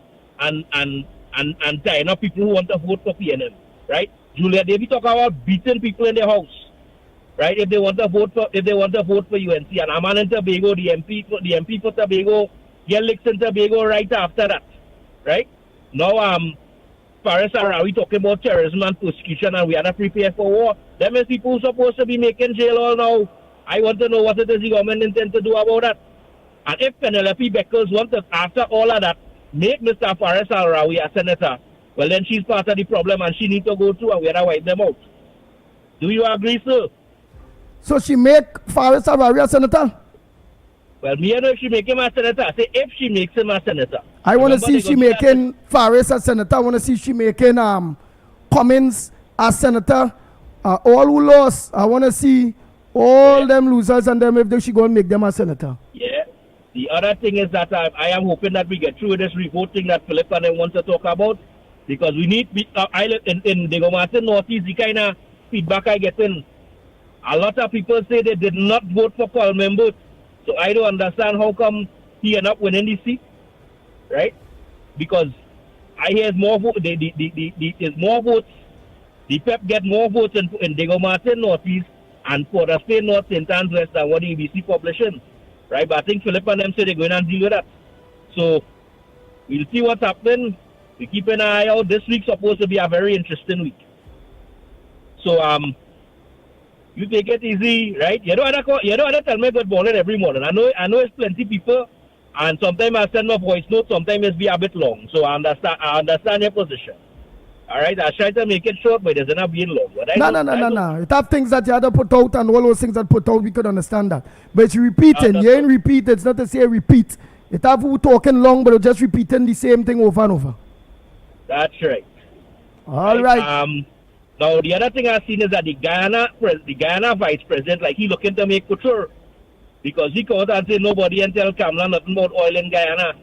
tying up people who want to vote for PNM, right? Juliet Davy talk about beating people in their house, right? If they want to vote for UNC, and a man in Tobago, the MP for Tobago, get licks in Tobago right after that, right? Now Faris Al-Rawi talking about terrorism and persecution, and we are not prepared for war. Them is people who supposed to be making jail all now. I want to know what it is the government intend to do about that. And if Penelope Beckles want to, after all of that, make Mr. Faris Al-Rawi a senator, well then she's part of the problem and she needs to go through and we have to wipe them out. Do you agree, sir? So she make Faris Al-Rawi a senator? Well, me don't know if she make him a senator. I say if she makes him a senator. I want to see she making Faris a senator. I want to see she making Cummins a senator. All who lost, I want to see all them losers and them if she going to make them a senator. Yeah. The other thing is that I am hoping that we get through this revoting that Philip and I want to talk about, because we need in Diego Martin Northeast, the kind of feedback I get in. A lot of people say they did not vote for Coleman Booth. So I don't understand how come he ended up winning the seat, right? Because I hear more votes. There's more votes. The PEP get more votes in Diego Martin Northeast and for the state North St. Anne's West than what the EBC publishing, right? But I think Philip and them say they're going and deal with that. So we'll see what's happening. We keep an eye out. This week's supposed to be a very interesting week. So you take it easy, right? You don't have to tell me good morning every morning. I know it's plenty people, and sometimes I send my voice note. Sometimes it's be a bit long. So I understand your position. All right, I try to make it short, but it doesn't have been long. No. It have things that you had to put out, and all those things that put out, we could understand that. But you repeating, you ain't repeat. It's not to say repeat. It have who talking long, but you're just repeating the same thing over and over. That's right. All right. Now the other thing I've seen is that the Guyana vice president, like he looking to make couture, because he come out and say nobody and tell Kamala nothing about oil in Guyana,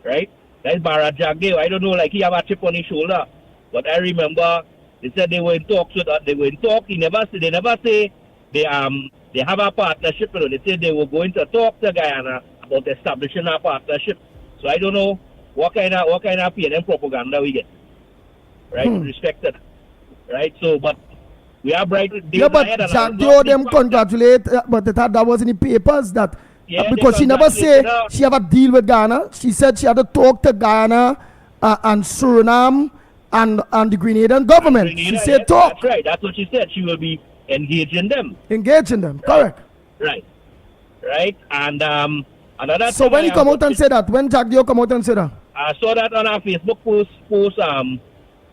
right? That's Barra Jagdeo. I don't know, like he have a chip on his shoulder. But I remember they said they were in talks with they were in talk. They never say they have a partnership. You know, they said they were going to talk to Guyana about establishing a partnership. So I don't know what kind of PNM propaganda we get. Right? Respected. Right? So but we are bright. Yeah, but Jagdeo them congratulate, but that was in the papers that because she never say she have a deal with Ghana. She said she had to talk to Ghana and Suriname and the Grenadian government. She said talk. That's right. That's what she said. She will be engaging them. Correct. Right. And another. So when he come out and say that, when Jagdeo come out and say that, I saw that on our Facebook post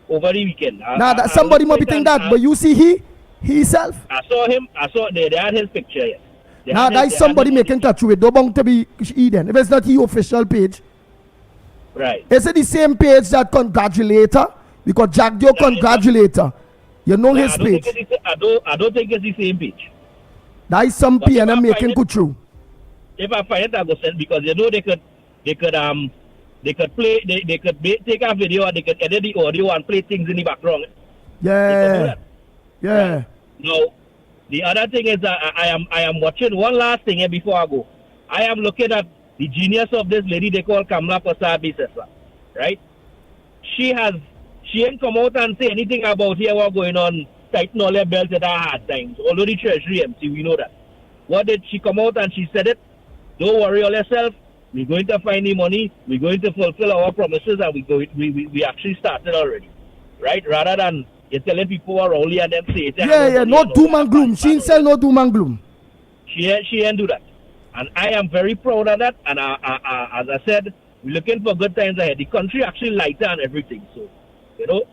over the weekend. Somebody might be thinking that, but you see he himself. I saw him. They had his picture. Yes. Now that's somebody making touch with. Don't want to be Eden. If it's not his official page. Right. Is it the same page that congratulate her? Because Jagdeo congratulate her. You know his page. I don't think it's the same page. That is some PNM making good true. If I find it, I go send, because you know they could play, they could take a video and they could edit the audio and play things in the background. Yeah. Right? Now, the other thing is that I am watching one last thing here before I go. I am looking at the genius of this lady they call Kamala Prasad Bisesla, right? She ain't come out and say anything about here what's going on, tighten all their belts at our hard times. Although the Treasury empty, we know that. What did she come out and she said it? Don't worry all yourself. We're going to find the money. We're going to fulfill our promises, and we actually started already, right? Rather than you're telling people are only and them say it. No doom and gloom. She ain't sell no doom and gloom. She ain't do that, and I am very proud of that. And as I said, we're looking for good times ahead. The country actually lighter and everything, so you know.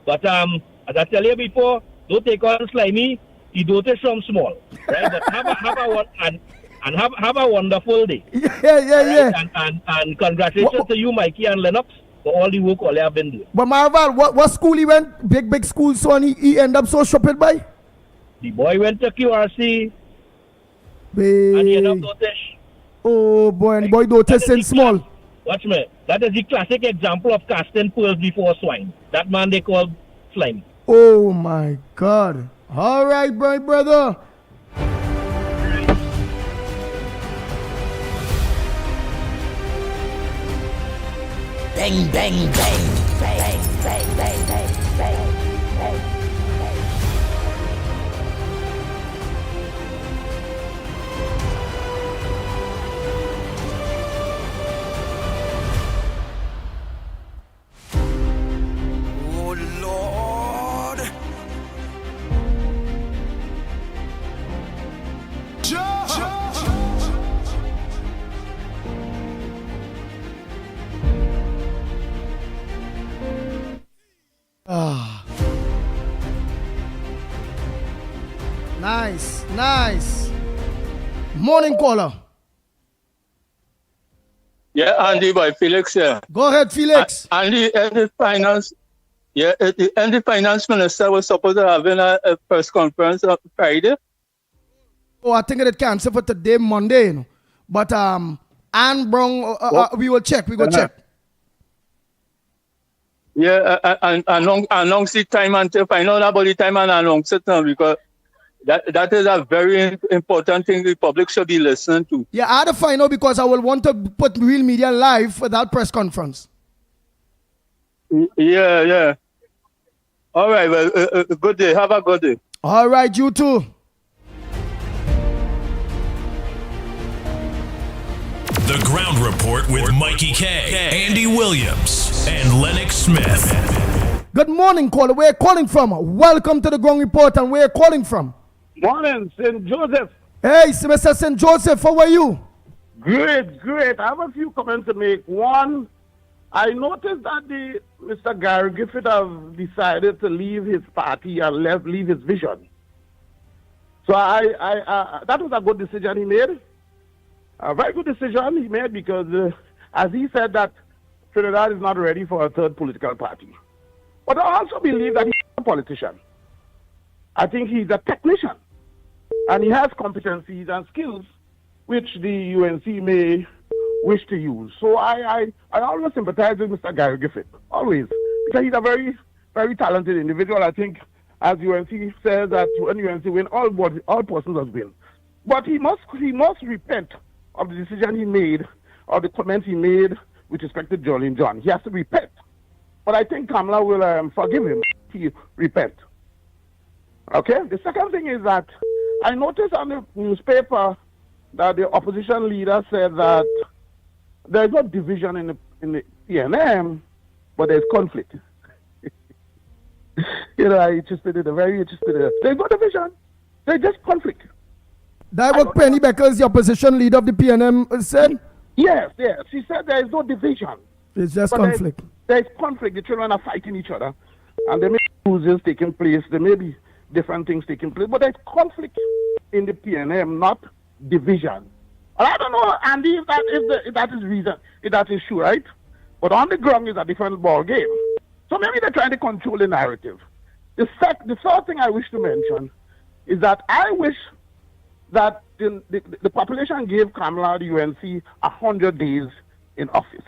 But as I tell you before, don't take on slimy. You don't take some small, right? But have a wonderful day. Yeah. And congratulations to you, Mickie and Lennox, for all the work all you have been doing. But Marval, what school he went? Big school, so and he end up so shopping by? The boy went to QRC. And he ended up Dotish. Oh boy, and the boy Dotish in small. Watch me. That is the classic example of casting pearls before swine. That man they call slime. Oh my God. All right, my brother. Bang, bang, bang, bang, bang, bang, bang, bang, bang. Oh Lord. Nice. Morning caller. Yeah, Andy by Felix here. Go ahead, Felix. Andy, the finance minister was supposed to have a press conference on Friday. Oh, I think it canceled for today, Monday. You know. But Anne Brown, we will check. We will check. Yeah, and announce the time and find out about the time and announce it now, because that is a very important thing the public should be listening to. Yeah, I had to find out because I will want to put Real Media live for that press conference. Yeah. All right, well, good day. Have a good day. All right, you too. The Ground Report with Mikey K, Andy Williams, and Lennox Smith. Good morning, caller. Where are you calling from? Welcome to the Ground Report, and where are you calling from? Morning, St. Joseph. Hey, Mr. St. Joseph, how are you? Great. I have a few comments to make. One, I noticed that Mr. Gary Griffith have decided to leave his party and leave his vision. So that was a good decision he made. A very good decision he made because, as he said, that Trinidad is not ready for a third political party. But I also believe that he's a politician. I think he's a technician. And he has competencies and skills which the UNC may wish to use. So I always sympathize with Mr. Gary Griffith, always, because he's a very, very talented individual. I think, as UNC says, that when UNC win, all persons must win. But he must repent of the decision he made, or the comments he made with respect to Jolene John. He has to repent. But I think Kamala will forgive him if he repent. Okay? The second thing is that I noticed on the newspaper that the opposition leader said that there's no division in the PNM, but there's conflict. You know, very interested. There's no division. There's just conflict. That what Penny Beckers, the opposition leader of the PNM, said? Yes. She said there is no division. It's just conflict. There's conflict. The children are fighting each other. And there may be losses taking place. There may be different things taking place. But there's conflict in the PNM, not division. And I don't know, Andy, if that is reason, if that is true, right? But on the ground is a different ball game. So maybe they're trying to control the narrative. The third thing I wish to mention is that I wish that the population gave Kamala the UNC 100 days in office.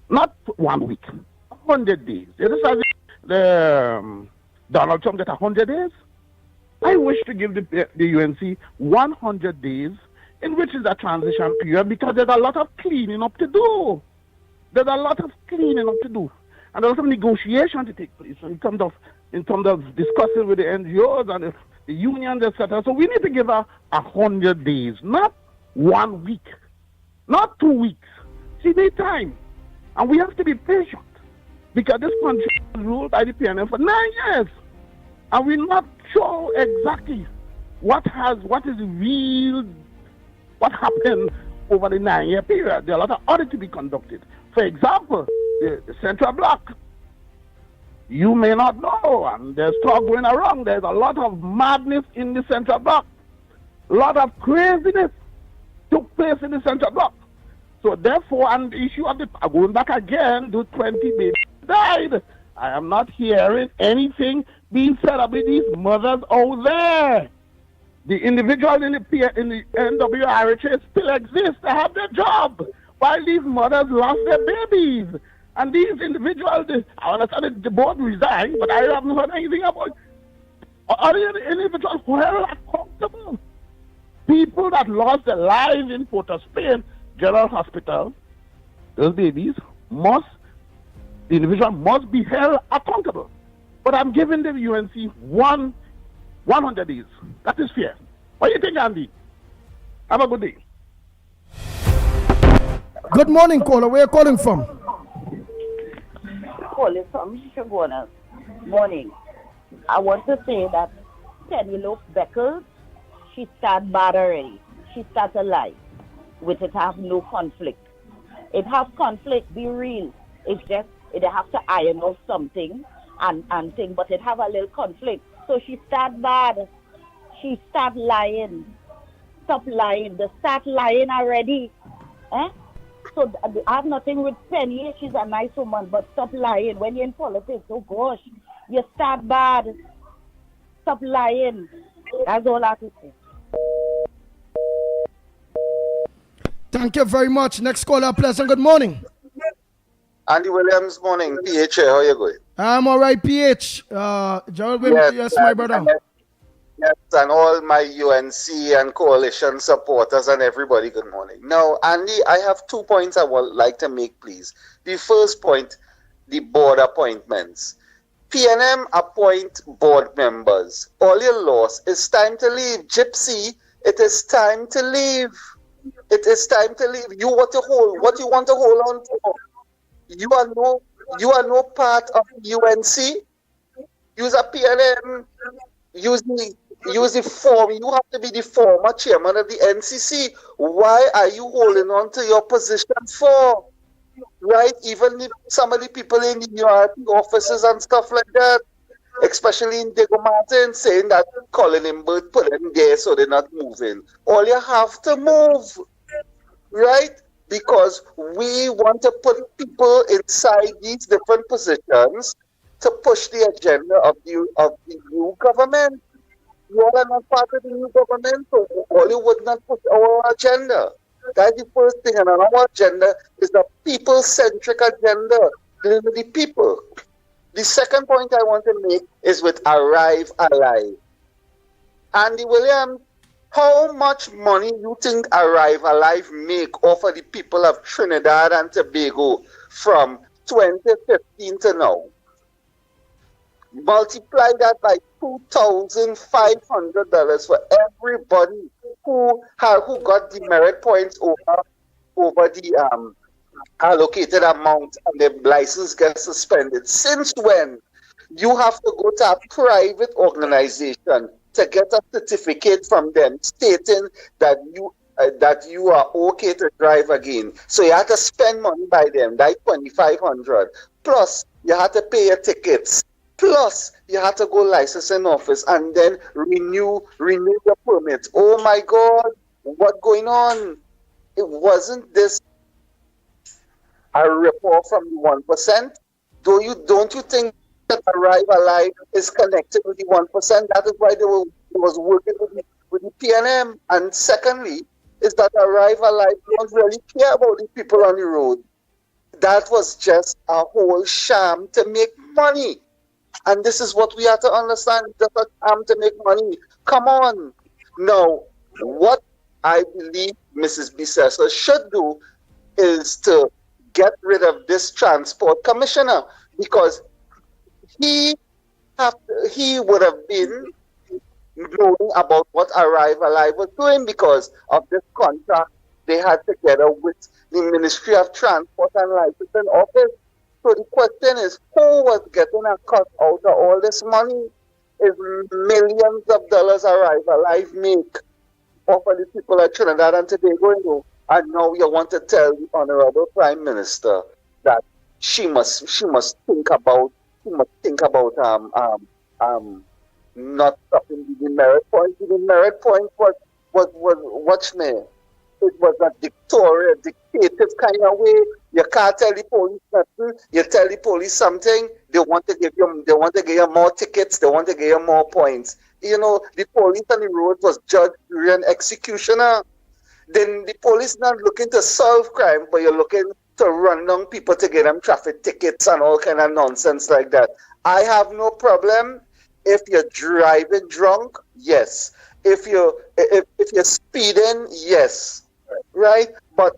Not 1 week, 100 days. This is as Donald Trump get 100 days. I wish to give the UNC 100 days in which is a transition period because there's a lot of cleaning up to do. And there's some negotiation to take place in terms of discussing with the NGOs and the unions, etc. So we need to give her 100 days, not 1 week, not 2 weeks. She needs time. And we have to be patient because this country is ruled by the PNM for 9 years. And we're not sure exactly what happened over the 9-year period. There are a lot of audits to be conducted. For example, the Central Block. You may not know, and there's talk going around. There's a lot of madness in the Central Block. A lot of craziness took place in the Central Block. So therefore, and the issue of going back again, the 20 babies died. I am not hearing anything being said about these mothers out there. The individuals in the NWRHA still exist. They have their job. While these mothers lost their babies. And these individuals, I understand that the board resigned, but I haven't heard anything about other individuals who are accountable. People that lost their lives in Port of Spain General Hospital, those babies the individual must be held accountable. But I'm giving the UNC 100 days. That is fair. What do you think, Andy? Have a good day. Good morning, caller. Where are you calling from? Calling from Shagona. Morning. I want to say that Penelope Beckles, she started bad already. She started lie. With it have no conflict. It has conflict, be real. It's just, it have to iron out something and thing, but it have a little conflict. So she start bad. She start lying. Stop lying. They start lying already. So I have nothing with Penny. She's a nice woman, but stop lying. When you're in politics, oh gosh, you start bad. Stop lying. That's all I have to say. Thank you very much. Next caller, pleasant good morning. Andy Williams, morning. PH, how are you going? I'm all right, PH. Gerald, yes, my brother. Yes, and all my UNC and coalition supporters and everybody, good morning. Now, Andy, I have 2 points I would like to make, please. The first point, the board appointments. PNM appoint board members. All you lost. It's time to leave. Gypsy, it is time to leave. It is time to leave. You want to hold what you want to hold on to. You are no part of UNC. Use a PLM. Use the form. You have to be the former chairman of the NCC. Why are you holding on to your position for? Right? Even if some of the people in the URP offices and stuff like that, especially in Diego Martin, saying that Colin Imbert put them there so they're not moving. All you have to move, right? Because we want to put people inside these different positions to push the agenda of the new government. You are not part of the new government, so all you would not push our agenda. That's the first thing, and our agenda is a people-centric agenda, dealing with the people. The second point I want to make is with Arrive Alive. Andy Williams, how much money you think Arrive Alive make off of the people of Trinidad and Tobago from 2015 to now? Multiply that by $2,500 for everybody who got the merit points over the allocated amount and the license gets suspended. Since when? You have to go to a private organization to get a certificate from them stating that you are okay to drive again. So you have to spend money by them, like $2,500. Plus, you have to pay your tickets. Plus, you have to go licensing office and then renew your permit. Oh my God, what's going on? It wasn't this a report from the 1%? Don't you think that Arrive Alive is connected with the 1%? That is why they was working with the PNM. And secondly, is that Arrive Alive don't really care about the people on the road. That was just a whole sham to make money. And this is what we have to understand, just a sham to make money. Come on. Now, what I believe Mrs. Bissessa should do is to get rid of this transport commissioner, because he would have been knowing about what Arrive Alive was doing because of this contract they had together with the Ministry of Transport and Licensing Office. So the question is, who was getting a cut out of all this money? Is millions of dollars Arrive Alive make off of the people of Trinidad and Tobago? And now you want to tell the Honorable Prime Minister that she must think about not stopping the merit point. The merit point was watch me. It was a dictative kind of way. You can't tell the police nothing. You tell the police something, they want to give you more tickets, they want to give you more points. You know, the police on the road was judge, jury, and executioner. Then the police not looking to solve crime, but you're looking to run down people to get them traffic tickets and all kind of nonsense like that. I have no problem if you're driving drunk, yes. If you're speeding, yes. Right? But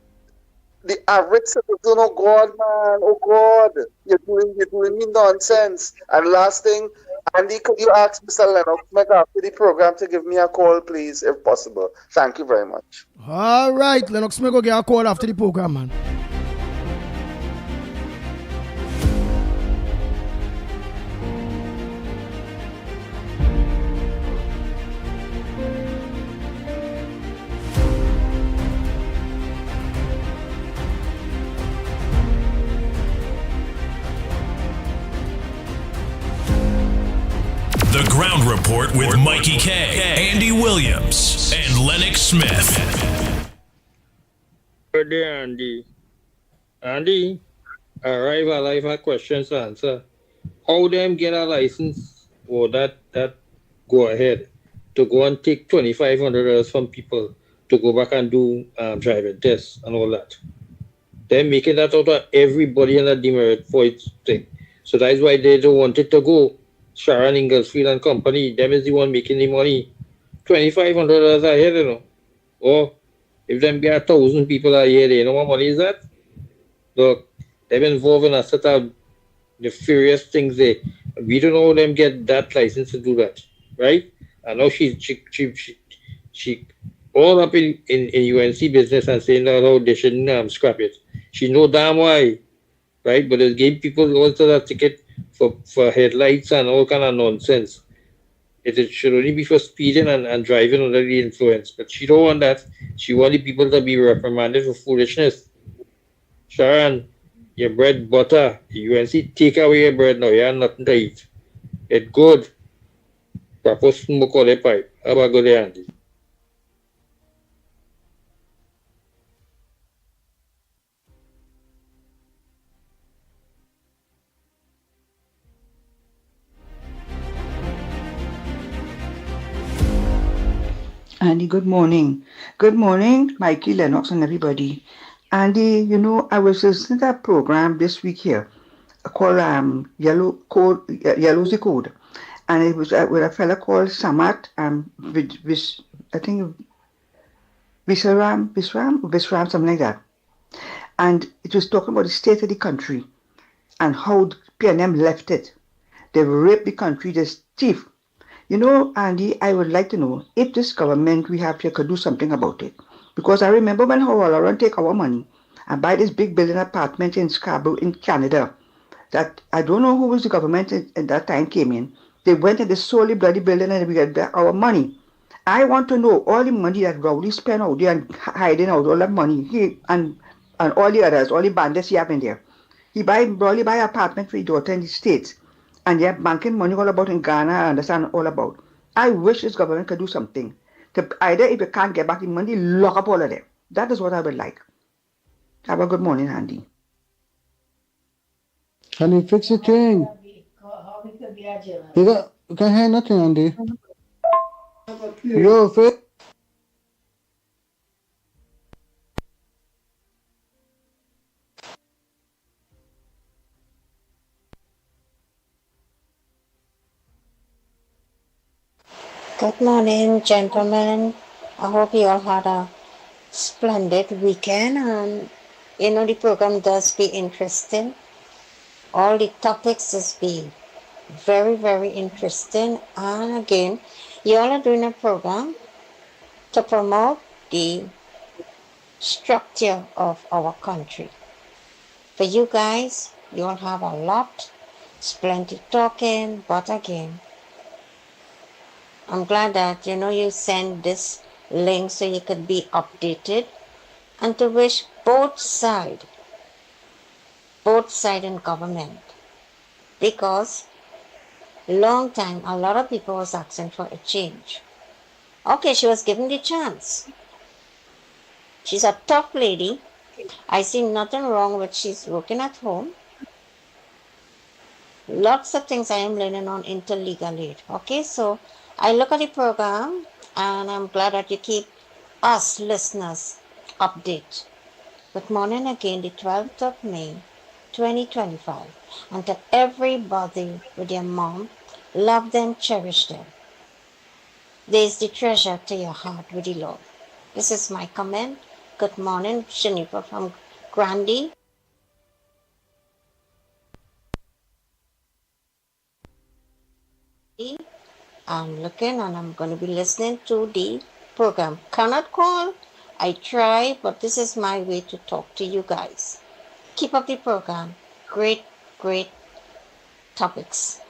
the average citizen, oh God, man, oh God, you're doing me nonsense. And last thing, Andy, could you ask Mr. Lennox after the program to give me a call, please, if possible? Thank you very much. All right, Lennox, me go get a call after the program, man. The Ground Report with Mickie K, Andy Williams, and Lennox Smith. Good day, Andy. Andy, Arrive Alive had questions to answer. How them get a license or that go ahead to go and take $2,500 from people to go back and do driving tests and all that? They're making that out of everybody in the demerit points thing. So that's why they don't want it to go. Sharon Inglesfield and company, them is the one making the money. $2,500 a year, you know. Or if them get 1,000 people a year, you know what money is that? Look, they've been involved in a set of nefarious things there. We don't know how them get that license to do that, right? I know she all up in UNC business and saying that how they shouldn't scrap it. She know damn why, right? But it gave people also a ticket for headlights and all kind of nonsense. It should only be for speeding and driving under the influence. But she don't want that. She want the people to be reprimanded for foolishness. Sharon, your bread butter. UNC take away your bread now. You have nothing to eat. It good. Propose smoke all the pipe. How about go there, Andy? Andy, good morning. Good morning, Mikey, Lennox, and everybody. Andy, you know, I was listening to a program this week here called Yellow's the Code. And it was with a fella called Samat, I think Visram, something like that. And it was talking about the state of the country and how PNM left it. They raped the country, they thief. You know, Andy, I would like to know if this government we have here could do something about it. Because I remember when Howard Lauren take our money and buy this big building apartment in Scarborough in Canada, that I don't know who was the government at that time came in. They went and they sold the bloody building and we got back our money. I want to know all the money that Rowley spent out there and hiding out all that money, and all the others, all the bandits he have in there. He probably buy apartment for his daughter in the States. And they're banking money all about in Ghana, I understand all about. I wish this government could do something. To either if you can't get back the money, lock up all of them. That is what I would like. Have a good morning, Andy. Can you fix the thing? You can't hear nothing, Andy. Yo, fix. Good morning, gentlemen. I hope you all had a splendid weekend. And you know, the program does be interesting. All the topics is be very, very interesting. And again, you all are doing a program to promote the structure of our country. For you guys, you all have a lot. It's plenty talking, but again, I'm glad that, you know, you send this link so you could be updated, and to wish both sides in government, because long time a lot of people was asking for a change. Okay, she was given the chance. She's a tough lady. I see nothing wrong with she's working at home. Lots of things I am learning on interlegal aid. Okay, so I look at the program and I'm glad that you keep us listeners update. Good morning again, the 12th of May, 2025. And to everybody with their mom, love them, cherish them. There's the treasure to your heart with the Lord. This is my comment. Good morning, Shanipa from Grandy. I'm looking and I'm going to be listening to the program. Cannot call. I try, but this is my way to talk to you guys. Keep up the program. Great, great topics.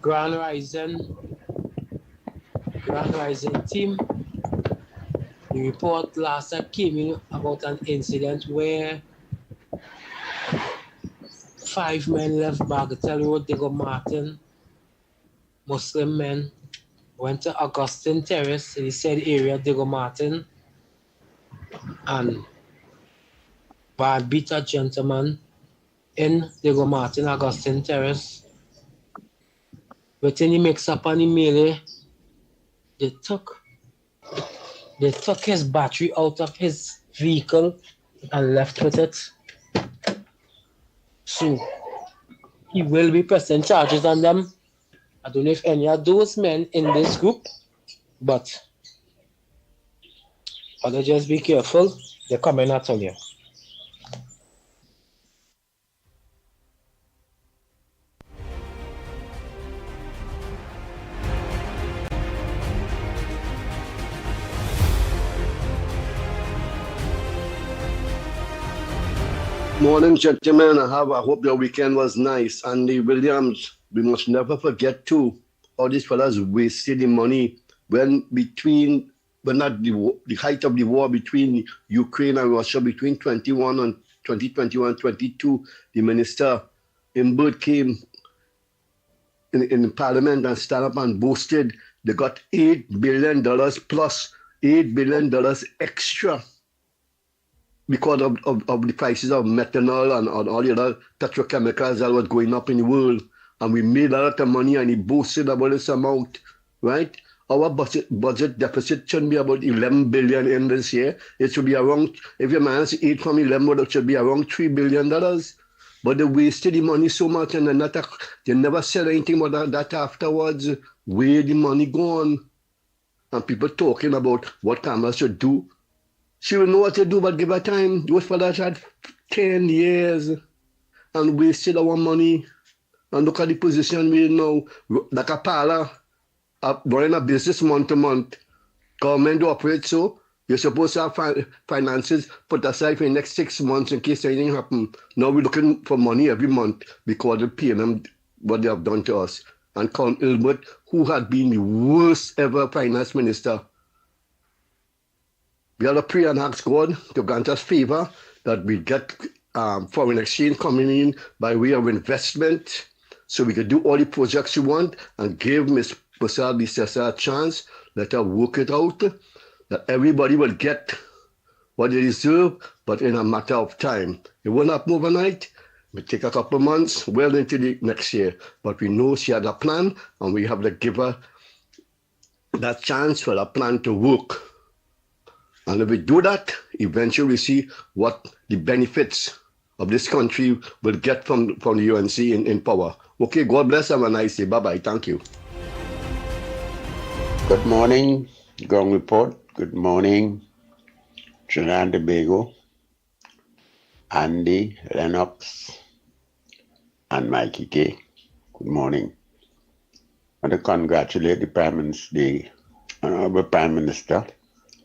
Grand Rising team. The report last night came in about an incident where 5 men left Bagatelle Road, Diego Martin, Muslim men, went to Augustine Terrace in the said area, Diego Martin, and beat a gentleman in Diego Martin, Augustine Terrace. Within the mix-up and the melee, they took his battery out of his vehicle and left with it. So he will be pressing charges on them. I don't know if any of those men in this group, but I'll just be careful. They're coming at you. Morning, gentlemen. I hope your weekend was nice. Andy Williams, we must never forget too, all these fellas wasted the money when at the height of the war between Ukraine and Russia, between 2021, 22, the minister Imbert came in Parliament and stand up and boasted they got $8 billion plus $8 billion extra because of the prices of methanol and all the other petrochemicals that was going up in the world. And we made a lot of money and he boasted about this amount, right? Our budget deficit shouldn't be about 11 billion in this year. It should be around, if you minus 8 from 11, it should be around $3 billion. But they wasted the money so much and they never said anything about that afterwards. Where the money gone? And people talking about what Kamala should do. She will know what to do, but give her time. Those fellas had 10 years and wasted our money. And look at the position we're in now. Like a parlor, running a business month to month. Government operates so. You're supposed to have finances put aside for the next 6 months in case anything happens. Now we're looking for money every month because they're paying them what they have done to us. And Colin Ilbert, who had been the worst ever finance minister. We have to pray and ask God to grant us favor that we get foreign exchange coming in by way of investment so we can do all the projects we want and give Ms. Prasad Bissessa a chance. Let her work it out. That everybody will get what they deserve, but in a matter of time. It won't happen overnight. It will take a couple of months, well into the next year. But we know she had a plan, and we have to give her that chance for the plan to work. And if we do that, eventually we see what the benefits of this country will get from the UNC in power. Okay, God bless. Have a nice day. Bye-bye. Thank you. Good morning, Ground Report. Good morning, Trinidad and Tobago, Andy, Lennox, and Mickie K. Good morning. I want to congratulate the Honorable Prime Minister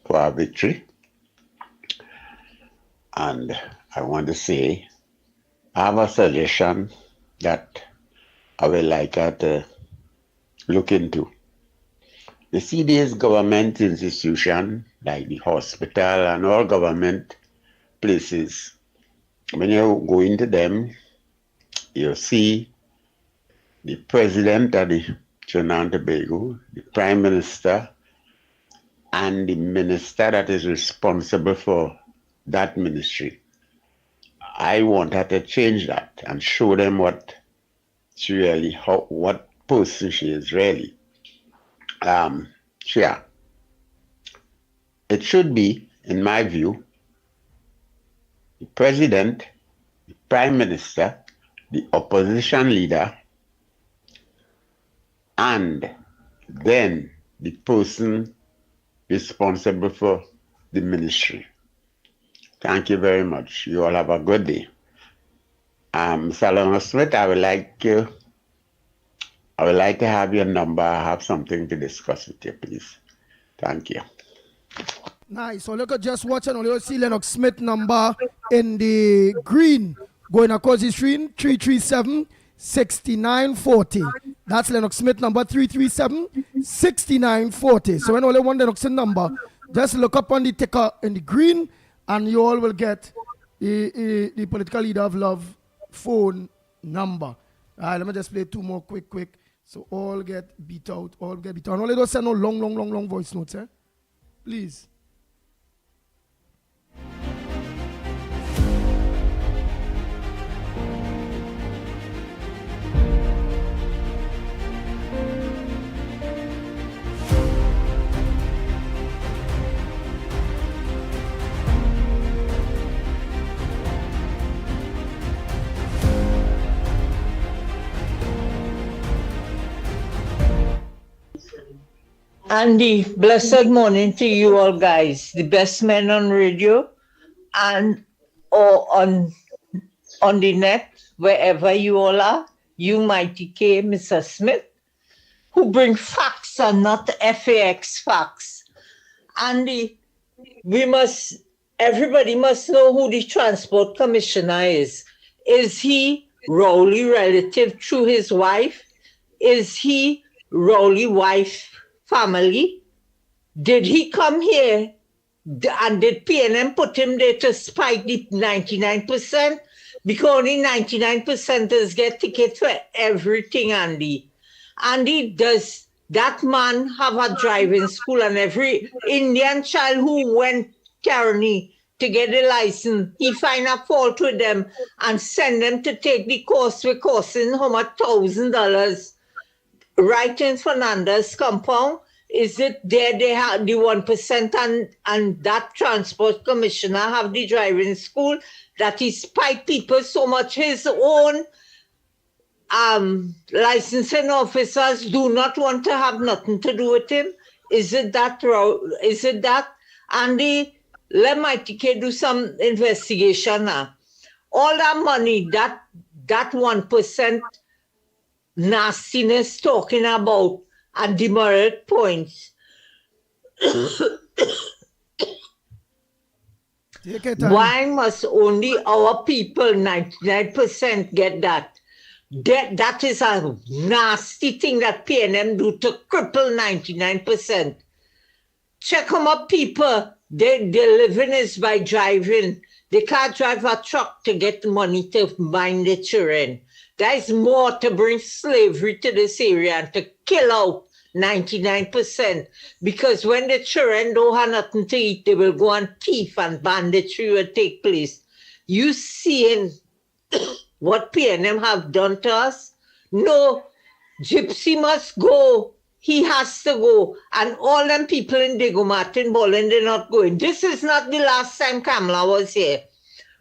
for our victory. And I want to say, I have a suggestion that I would like her to look into. You see these government institutions, like the hospital and all government places, when you go into them, you see the president of the Trinidad and Tobago, the prime minister, and the minister that is responsible for that ministry. I want her to change that and show them what person she is really. Yeah. It should be, in my view, the president, the prime minister, the opposition leader, and then the person responsible for the ministry. Thank you very much. You all have a good day. Mr. Lennox Smith, I would like to have your number. I have something to discuss with you, please. Thank you. Nice. So look at just watching. Only see Lennox Smith number in the green going across the screen 337-6940. That's Lennox Smith number 337-6940. So when only one Lennox number, just look up on the ticker in the green, and you all will get the political leader of love phone number. All right, let me just play two more quick. So all get beat out. And only don't send no long voice notes, eh? Please. Andy, blessed morning to you all guys, the best men on radio and or on the net, wherever you all are, you Mickie K, Mr. Smith, who bring facts and not FAX facts. Andy, we must everybody must know who the transport commissioner is. Is he Rowley relative through his wife? Is he Rowley wife family? Did he come here and did PNM put him there to spike the 99%? Because only 99%ers get tickets for everything, Andy. Andy, does that man have a driving school? And every Indian child who went Carney to get a license, he find a fault with them and send them to take the course we're costing home $1,000 right in Fernandez compound. Is it there they have the 1% and that transport commissioner have the driving school that he spike people so much his own licensing officers do not want to have nothing to do with him? Is it that? Andy, let Mickie do some investigation now. All that money, that 1% nastiness talking about and demerit points. Why must only our people, 99%, get that? That is a nasty thing that PNM do to cripple 99%. Check them up, people. Their living is by driving. They can't drive a truck to get money to mind the children. There is more to bring slavery to this area and to kill out 99%. Because when the children don't have nothing to eat, they will go on thief and banditry will take place. You seeing what PNM have done to us? No, Gypsy must go. He has to go. And all them people in Diego Martin Bolin, they're not going. This is not the last time Kamala was here.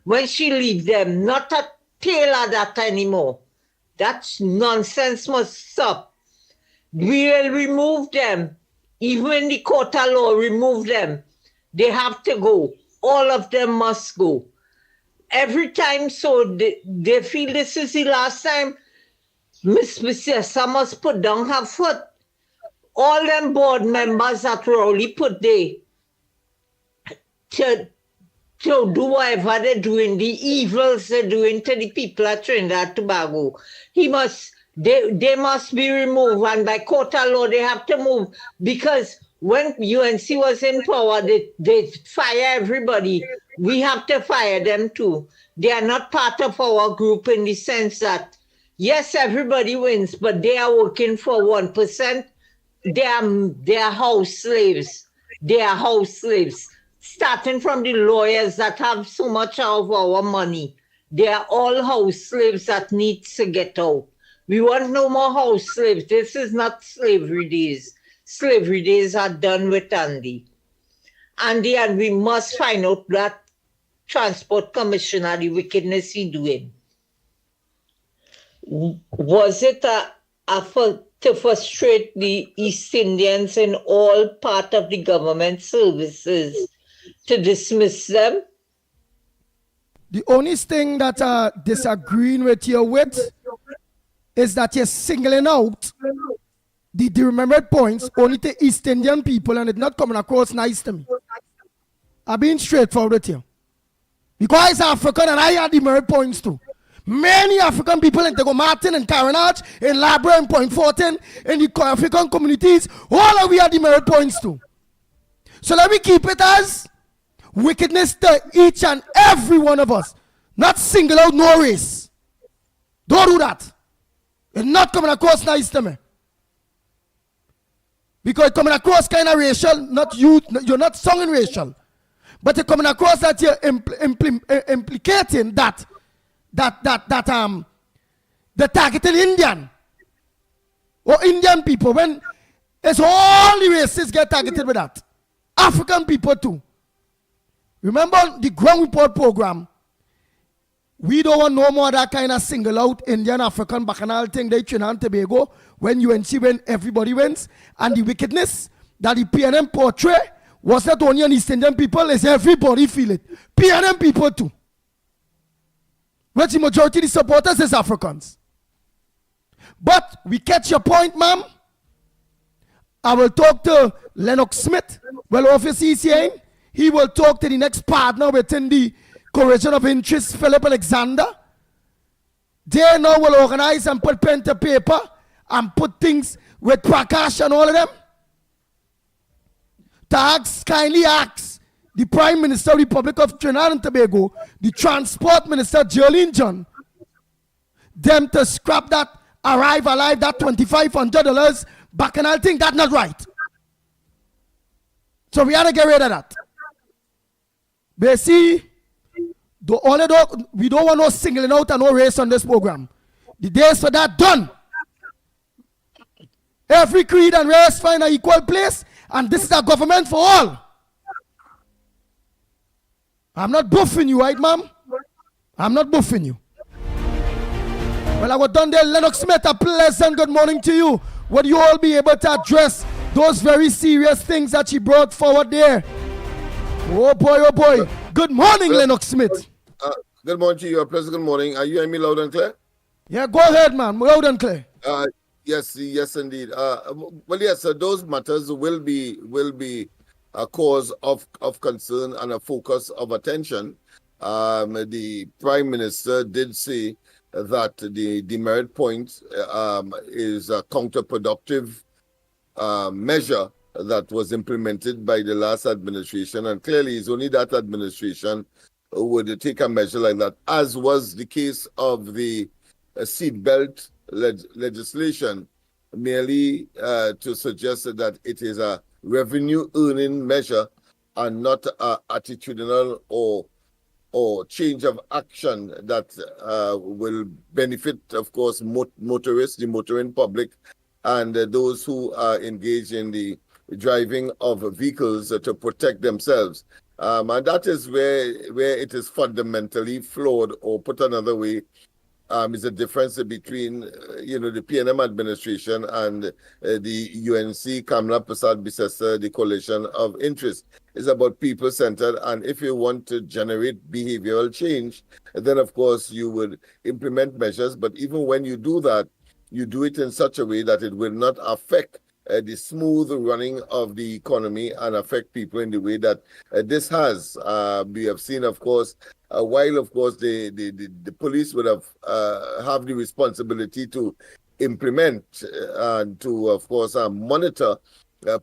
When she leave them, not a tail of that anymore. That nonsense must stop. We will remove them. Even the court of law remove them. They have to go. All of them must go. Every time so they feel this is the last time, Miss Bissessa must put down her foot. All them board members that Rowley put there to do whatever they're doing, the evils they're doing to the people at Trinidad and Tobago. They must be removed, and by court of law they have to move, because when UNC was in power, they fire everybody. We have to fire them too. They are not part of our group in the sense that, yes, everybody wins, but they are working for 1%. They are house slaves. They are house slaves. Starting from the lawyers that have so much of our money. They are all house slaves that need to get out. We want no more house slaves. This is not slavery days. Slavery days are done with Andy. Andy, and we must find out that transport commissioner, the wickedness he doing. Was it to frustrate the East Indians in all part of the government services, to dismiss them? The only thing that disagreeing with you with is that you're singling out the remembered points only to East Indian people, and it's not coming across nice to me. I'm being straightforward with you. Because I'm African and I had the merit points too. Many African people in Tego Martin and Carenage, in Labra and Point Fortin, in the African communities, all of we had the merit points too. So let me keep it as wickedness to each and every one of us. Not single out no race. Don't do that. It's not coming across nice to me. Because it's coming across kind of racial, not you, you're not sounding racial. But it's coming across that you're implicating that the targeted Indian or Indian people, when it's all the races get targeted with that. African people too. Remember the Ground Report program? We don't want no more that kind of single out Indian African bacchanal thing they Trinidad and Tobago when UNC win, everybody wins. And the wickedness that the PNM portray was not only an East Indian people, it's everybody feel it. PNM people too. But the majority of the supporters is Africans. But we catch your point, ma'am. I will talk to Lennox Smith. Well, obviously he's saying he will talk to the next partner within the coalition of interest, Philip Alexander. They now will organize and put pen to paper and put things with Prakash and all of them. Kindly ask the Prime Minister of the Republic of Trinidad and Tobago, the Transport Minister, Jolene John, them to scrap that arrive alive, that $2,500 back, and I think that's not right. So we gotta get rid of that. But see, we don't want no singling out and no race on this program. The days for that done. Every creed and race find an equal place, and this is a government for all. I'm not buffing you, right, ma'am? I'm not buffing you. Well, I was done there. Lennox Smith, a pleasant good morning to you. Would you all be able to address those very serious things that she brought forward there? Oh boy, oh boy. Good morning, Lennox Smith. Good morning to you. A pleasant good morning. Are you hearing me loud and clear? Yeah, go ahead, man. Loud and clear. Yes, indeed. Well, yes, those matters will be a cause of concern and a focus of attention. The Prime Minister did say that the demerit point is a counterproductive measure that was implemented by the last administration, and clearly it's only that administration who would take a measure like that, as was the case of the seatbelt legislation, merely to suggest that it is a revenue earning measure and not a attitudinal or change of action that will benefit, of course, motorists, the motoring public, and those who are engaged in the driving of vehicles to protect themselves. And that is where it is fundamentally flawed, or put another way, is a difference between, the PNM administration and the UNC, Kamla Prasad Bisesa, the coalition of interest. It's about people-centered, and if you want to generate behavioral change, then of course you would implement measures. But even when you do that, you do it in such a way that it will not affect the smooth running of the economy and affect people in the way that this has. We have seen, of course, while, of course, the police would have the responsibility to implement and to, of course, monitor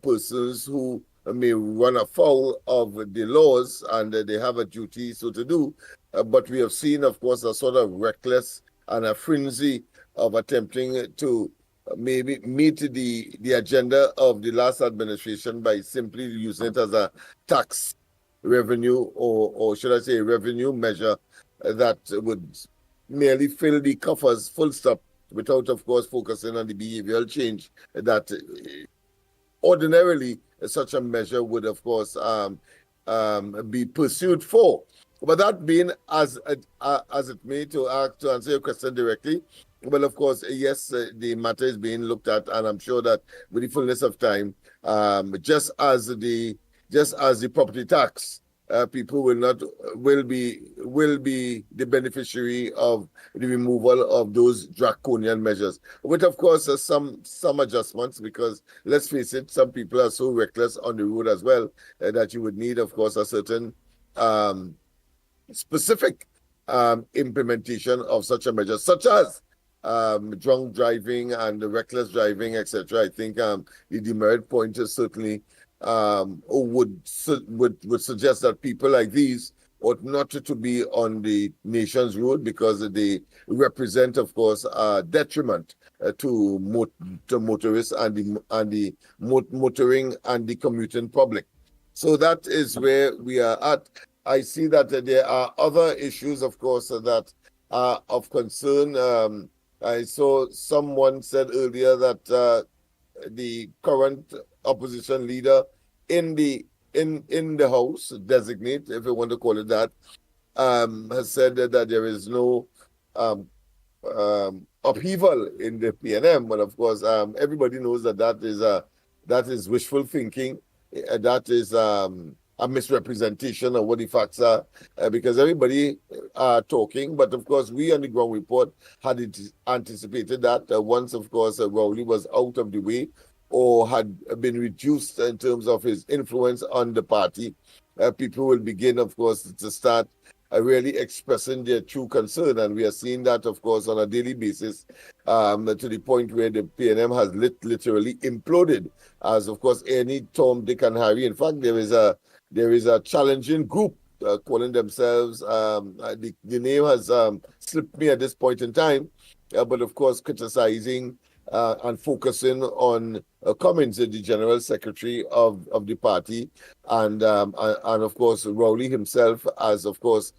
persons who may run afoul of the laws, and they have a duty so to do. But we have seen, of course, a sort of reckless and a frenzy of attempting to maybe meet the agenda of the last administration by simply using it as a tax revenue, or should I say revenue measure that would merely fill the coffers full stop, without, of course, focusing on the behavioral change that ordinarily such a measure would, of course, be pursued for. But that being as it may, to answer your question directly, well, of course, yes, the matter is being looked at, and I'm sure that with the fullness of time, just as the property tax, people will be the beneficiary of the removal of those draconian measures, with, of course, some adjustments, because let's face it, some people are so reckless on the road as well that you would need, of course, a certain specific implementation of such a measure, such as drunk driving and reckless driving, etc. I think the demerit point is certainly would suggest that people like these ought not to be on the nation's road, because they represent, of course, a detriment to motorists and the motoring and the commuting public. So that is where we are at. I see that there are other issues, of course, that are of concern. I saw someone said earlier that the current opposition leader in the House, designate, if you want to call it that, has said that there is no upheaval in the PNM. But of course, everybody knows that is wishful thinking. That is a misrepresentation of what the facts are, because everybody are talking. But of course, we on the ground report had anticipated that once, of course, Rowley was out of the way or had been reduced in terms of his influence on the party, people will begin, of course, to start really expressing their true concern. And we are seeing that, of course, on a daily basis, to the point where the PNM has literally imploded, as, of course, any Tom, Dick, and Harry. In fact, there is a challenging group calling themselves, the name has slipped me at this point in time, but of course criticizing and focusing on Cummins, the general secretary of the party, and of course Rowley himself as, of course,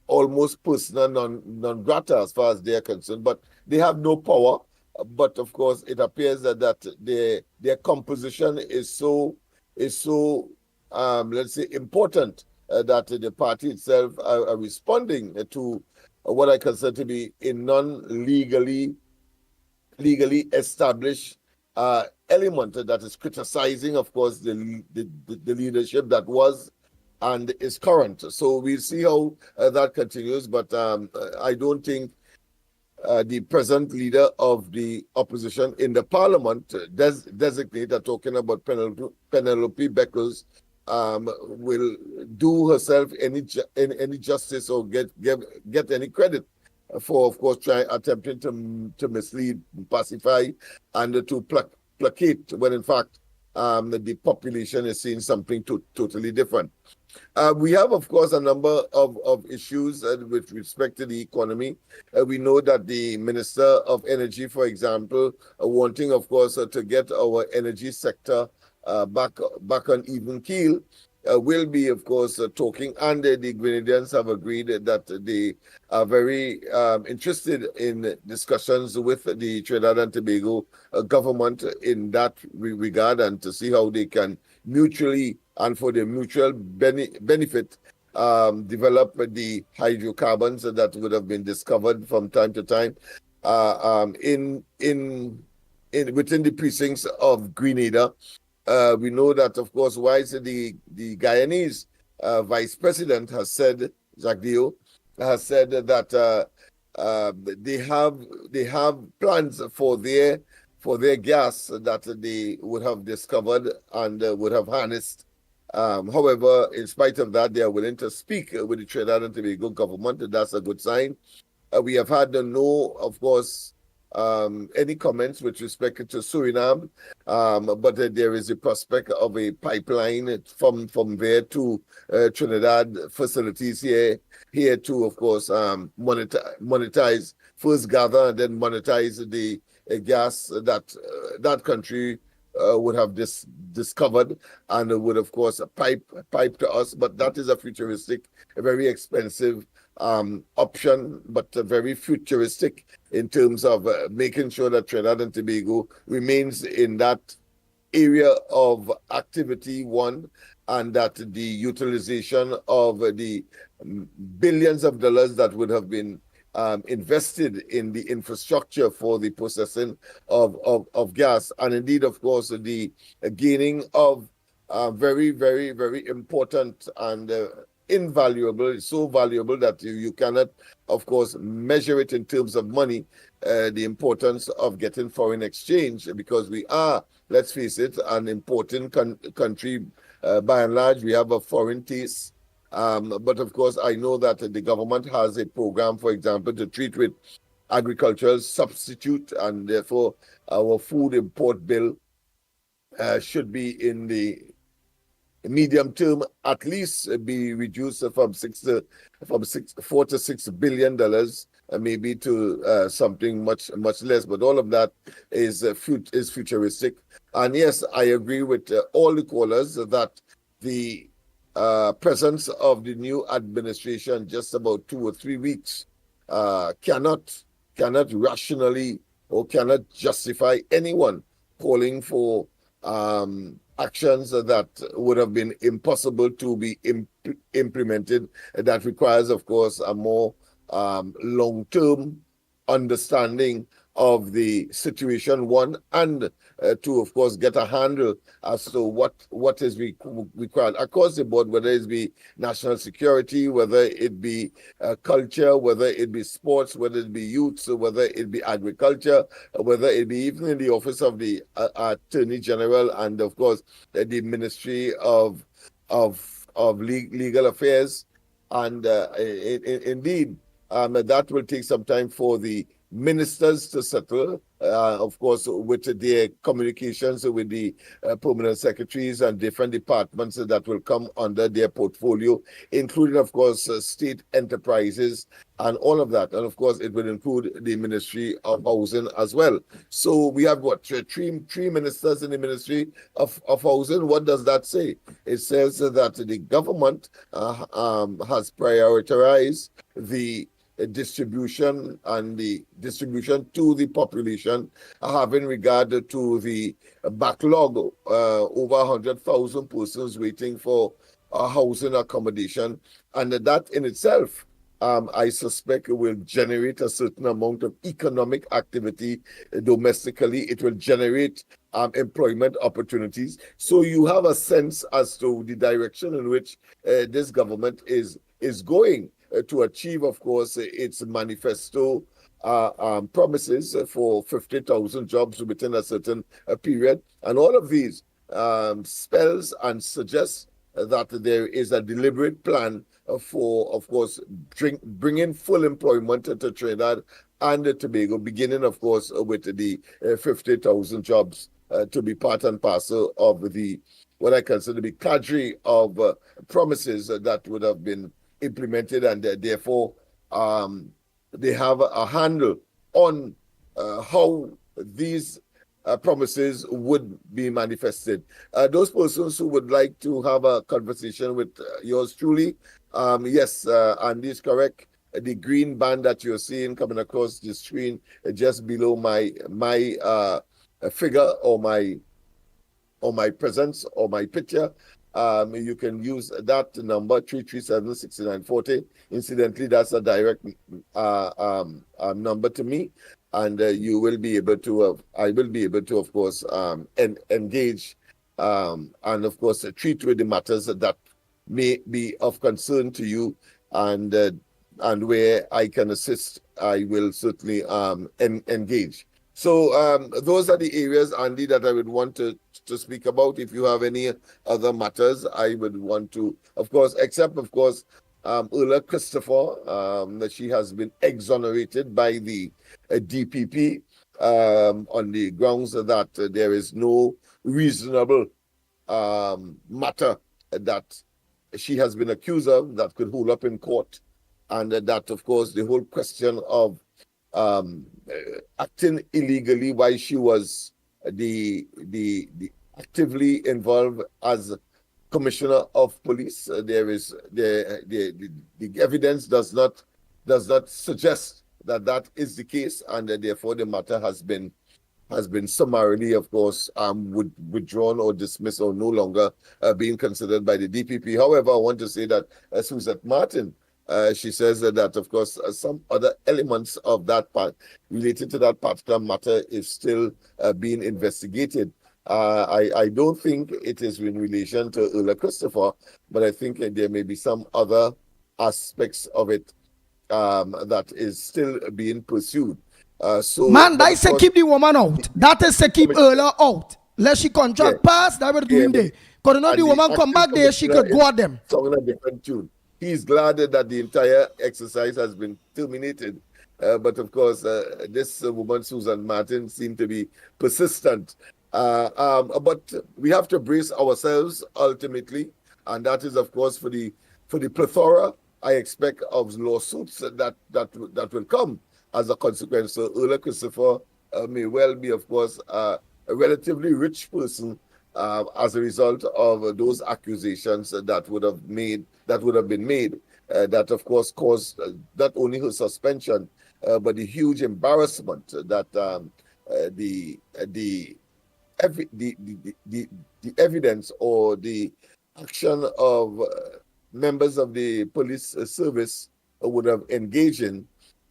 almost persona non grata as far as they are concerned. But they have no power. But of course, it appears that their composition is so let's say important, that the party itself are responding to what I consider to be a non-legally established element that is criticizing, of course, the leadership that was and is current. So we'll see how that continues. But I don't think the present leader of the opposition in the parliament, designated, talking about Penelope Beckles, will do herself any justice or get any credit for, of course, attempting to mislead, pacify, and to placate, when in fact the population is seeing something totally different. We have, of course, a number of issues with respect to the economy. We know that the Minister of Energy, for example, wanting, of course, to get our energy sector back on even keel, will be, of course, talking, and the Grenadians have agreed that they are very interested in discussions with the Trinidad and Tobago government in that regard, and to see how they can mutually and for the mutual benefit develop the hydrocarbons that would have been discovered from time to time within the precincts of Grenada. We know that, of course, the Guyanese vice president has said, Jacques Dio, has said that they have plans for their gas that they would have discovered and would have harnessed. However, in spite of that, they are willing to speak with the Trinidad and Tobago government. That's a good sign. We have had of course, any comments with respect to Suriname, but there is a prospect of a pipeline from there to Trinidad facilities here to, of course, monetize, first gather and then monetize the gas that country would have discovered, and would, of course, pipe to us. But that is a futuristic, a very expensive option, but very futuristic in terms of making sure that Trinidad and Tobago remains in that area of activity, one, and that the utilization of the billions of dollars that would have been invested in the infrastructure for the processing of gas, and indeed, of course, the gaining of very, very, very important and invaluable, so valuable that you cannot, of course, measure it in terms of money, the importance of getting foreign exchange, because we are, let's face it, an important country. By and large, we have a foreign taste. But of course, I know that the government has a program, for example, to treat with agricultural substitute, and therefore our food import bill should be in the medium term at least be reduced from $4 to $6 billion, maybe to something much less. But all of that is futuristic. And yes, I agree with all the callers that the presence of the new administration, just about 2 or 3 weeks, cannot rationally or cannot justify anyone calling for actions that would have been impossible to be implemented. That requires, of course, a more long-term understanding of the situation, one, and to, of course, get a handle as to what is required across the board, whether it be national security, whether it be culture, whether it be sports, whether it be youth, whether it be agriculture, whether it be even in the office of the Attorney General, and of course the Ministry of of Legal Affairs, and indeed, that will take some time for the ministers to settle, of course, with their communications with the permanent secretaries and different departments that will come under their portfolio, including, of course, state enterprises and all of that. And of course, it will include the Ministry of Housing as well. So we have what, three ministers in the Ministry of Housing. What does that say? It says that the government has prioritized the distribution and the distribution to the population, having regard to the backlog, over 100,000 persons waiting for housing accommodation, and that in itself, I suspect, will generate a certain amount of economic activity domestically. It will generate employment opportunities. So you have a sense as to the direction in which this government is going to achieve, of course, its manifesto promises for 50,000 jobs within a certain period. And all of these spells and suggests that there is a deliberate plan for, of course, bringing full employment to Trinidad and Tobago, beginning, of course, with the 50,000 jobs to be part and parcel of the, what I consider to be cadre of promises that would have been implemented, and therefore they have a handle on how these promises would be manifested. Those persons who would like to have a conversation with yours truly, yes, Andy is correct. The green band that you're seeing coming across the screen just below my figure or my presence or my picture, you can use that number 337-6940. Incidentally, that's a direct number to me, and you will be able to. I will be able to, of course, engage and, of course, treat with the matters that may be of concern to you, and where I can assist, I will certainly engage. So those are the areas, Andy, that I would want to speak about. If you have any other matters, I would want to, of course, except, of course, Erla Christopher, that she has been exonerated by the DPP on the grounds that there is no reasonable matter that she has been accused of that could hold up in court. And that, of course, the whole question of acting illegally while she was the actively involved as commissioner of police. There is the evidence does not suggest that is the case, and therefore the matter has been summarily, of course, withdrawn or dismissed or no longer being considered by the DPP. However, I want to say that Suzette Martin, she says that, of course, some other elements of that part related to that particular matter is still being investigated. I don't think it is in relation to Erla Christopher, but I think there may be some other aspects of it that is still being pursued. So, man, that is to keep the woman out. That is to keep Erla out. Let she contract pass, that will do him there. Because not the woman come back there, she could go at them. Song a different tune. He's glad that the entire exercise has been terminated. But of course, this woman, Susan Martin, seemed to be persistent. But we have to brace ourselves ultimately. And that is, of course, for the plethora, I expect, of lawsuits that will come as a consequence. So Erla Christopher may well be, of course, a relatively rich person as a result of those accusations that would have been made, that of course caused not only her suspension, but the huge embarrassment that the evidence or the action of members of the police service would have engaged in,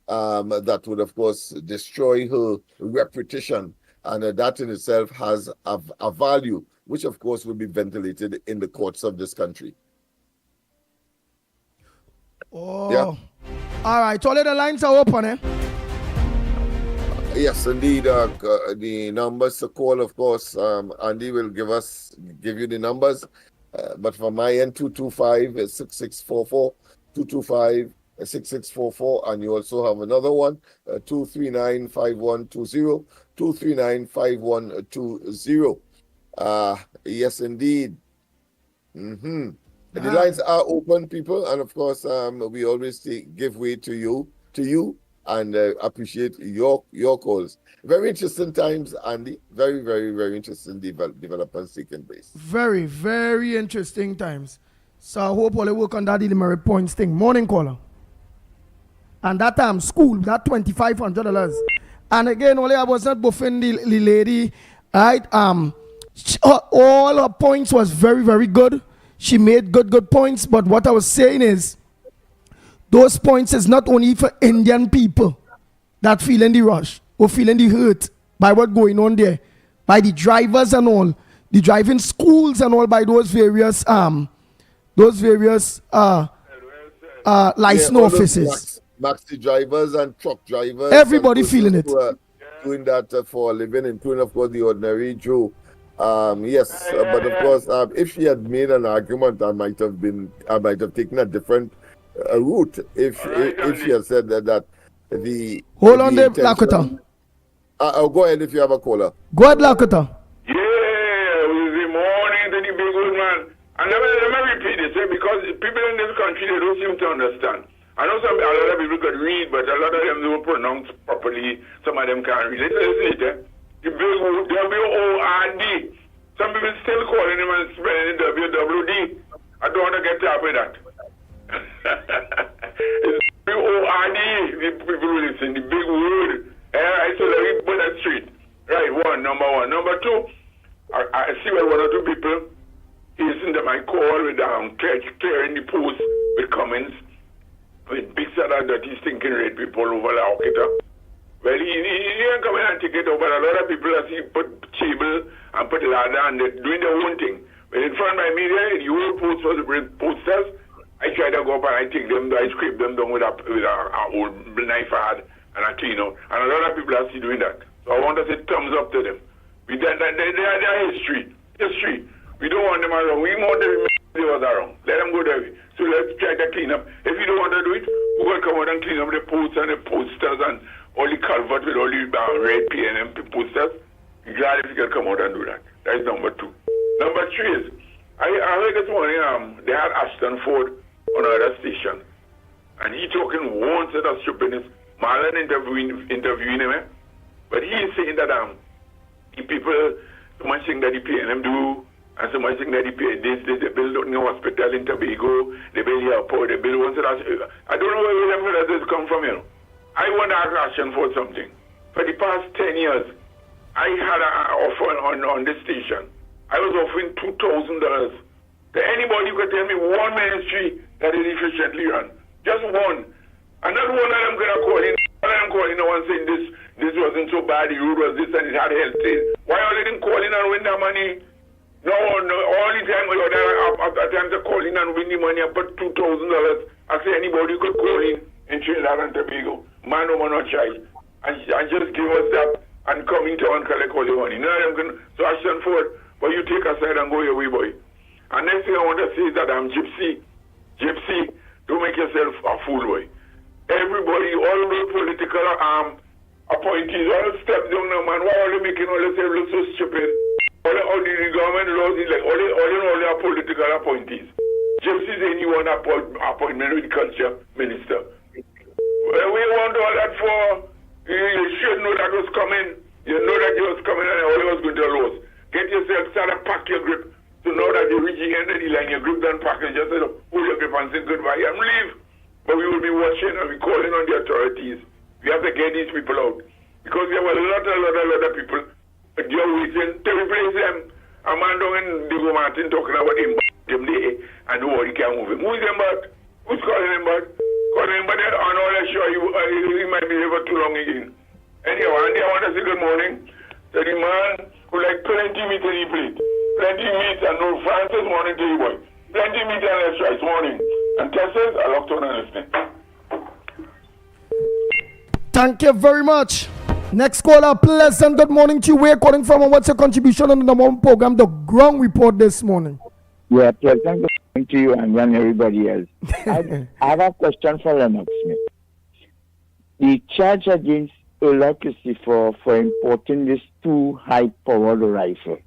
that would of course destroy her reputation, and that in itself has a value which of course will be ventilated in the courts of this country. Oh, yeah. All right, all of the lines are open, eh? Yes, indeed. The numbers to call, of course, Andy will give you the numbers. But for my end, 225-6644, 225-6644, and you also have another one, 239-5120, 239-5120. Yes, indeed. The lines are open, people, and of course, we always give way to you, and appreciate your calls. Very interesting times, Andy. Very, very, very interesting developments taking place. Very, very interesting times. So I hope all work on that Illimary points thing. Morning caller. And that school, that $2,500. And again, only I was not buffing the lady, right? All her points was very, very good. She made good points. But what I was saying is, those points is not only for Indian people that feeling the rush or feeling the hurt by what going on there, by the drivers and all, the driving schools and all, by those various license offices. Maxi drivers and truck drivers. Everybody feeling it. Doing that for a living, including, of course, the ordinary Joe. Yes, but of course, if she had made an argument, I might have taken a different route if she had said that the hold on there, Lakota. Go ahead if you have a caller. Go ahead, Lakota. Yeah, good morning to the big old man. And let me repeat this, because people in this country, they don't seem to understand. I know a lot of people could read, but a lot of them don't pronounce properly. Some of them can't read. Listen, the big WORD. Some people still calling him and spelling WWD. I don't want to get up with that. It's WORD. The people listen, the big word. Alright, so let me put that straight. Right, number one. Number two, I see where one or two people listen to my call with clearing the post with comments with big set of dirty stinking red people over the Okita. Well, he ain't coming and take it over. A lot of people I see put table and put ladder and they're doing their own thing. But in front of my media, the old posters, I try to go up and I take them, I scrape them down with a old knife I had and I clean out. And a lot of people I see doing that. So I want to say thumbs up to them. They are history. We don't want them around. We want them they was around. Let them go there. So let's try to clean up. If you don't want to do it, we're going to come out and clean up the posts and the posters and all the culvert with all the red P&M posters. I'm glad if you can come out and do that. That's number two. Number three is, I heard this morning, they had Ashton Ford on another station. And he talking one set of stupidness. Marlon interviewing him, but he is saying that the people, so much thing that the P&M do, and so much thing that they build a new hospital in Tobago, they build airport, they build one set of, I don't know where them this come from, you know. I want to ask Ashton for something. For the past 10 years, I had an offer on this station. I was offering $2,000 to anybody who could tell me one ministry that is efficiently run. Just one. And not one of them gonna call in. All of them calling no one saying this wasn't so bad, the road was this and it had health. Why all of them calling and win their money? No, all the time after time to call in and win the money and put $2,000. I say anybody could call in Trinidad and Tobago. Man, woman, or child. And just give us that and come into and collect all the money. None of them can. So Ashton Ford, but you take aside and go your way, boy. And next thing I want to say is that I'm Gypsy, don't make yourself a fool, boy. Everybody, all those political appointees, all step down now, man. Why are they making all this look so stupid? All the government laws is like all the political appointees. Gypsy is anyone appointment with the culture minister. Well, we want all that for, you should know that was coming. You know that it was coming and all it was going to lose. Get yourself, start to pack your grip. To know that you reach the end of the line, your grip done pack and just hold your grip and say goodbye and leave. But we will be watching and we calling on the authorities. We have to get these people out. Because there were a lot of people they're waiting to replace them. A man down in Diego Martin talking about him there and nobody can move him. Who's him back? Who's calling him back? Calling him back and all I sure he might be there for too long again. Anyhow, Andy, I want to say good morning to the man who like plenty meat in the plate. Plenty meat and no Francis morning to you, boy. Plenty meat and let's rice morning. And Texas, I love to listening. Thank you very much. Next caller, pleasant good morning to you. Where calling from and what's your contribution on the number one program, The Ground Report this morning? Yeah, pleasant good morning to you and everybody else. I have a question for Lennox Smith. The charge against Ola for importing this 2 high-powered rifle,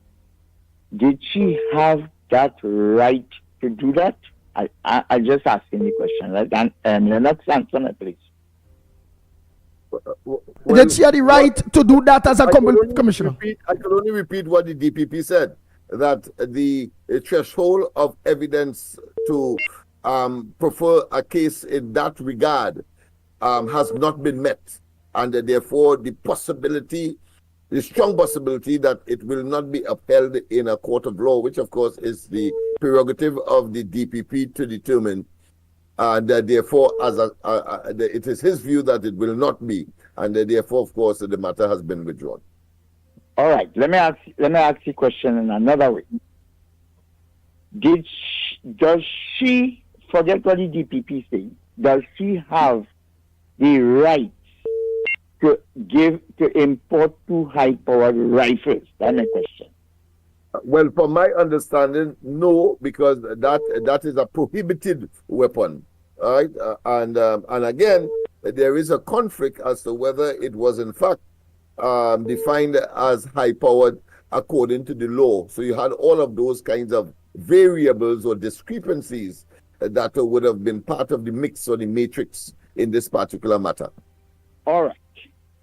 did she have that right to do that? I just asking the question, right? And Lennox, answer me, please. Did she have the right to do that as a commissioner? I can only repeat what the DPP said, that the threshold of evidence to prefer a case in that regard has not been met. And therefore, the strong possibility that it will not be upheld in a court of law, which of course is the prerogative of the DPP to determine. And therefore, it is his view that it will not be, and therefore, of course, the matter has been withdrawn. All right. Let me ask the question in another way. Does she forget what the DPP say? Does she have the right to import 2 high-powered rifles? That's my question. Well, from my understanding, no, because that is a prohibited weapon, all right? And again, there is a conflict as to whether it was in fact defined as high-powered according to the law. So you had all of those kinds of variables or discrepancies that would have been part of the mix or the matrix in this particular matter. All right.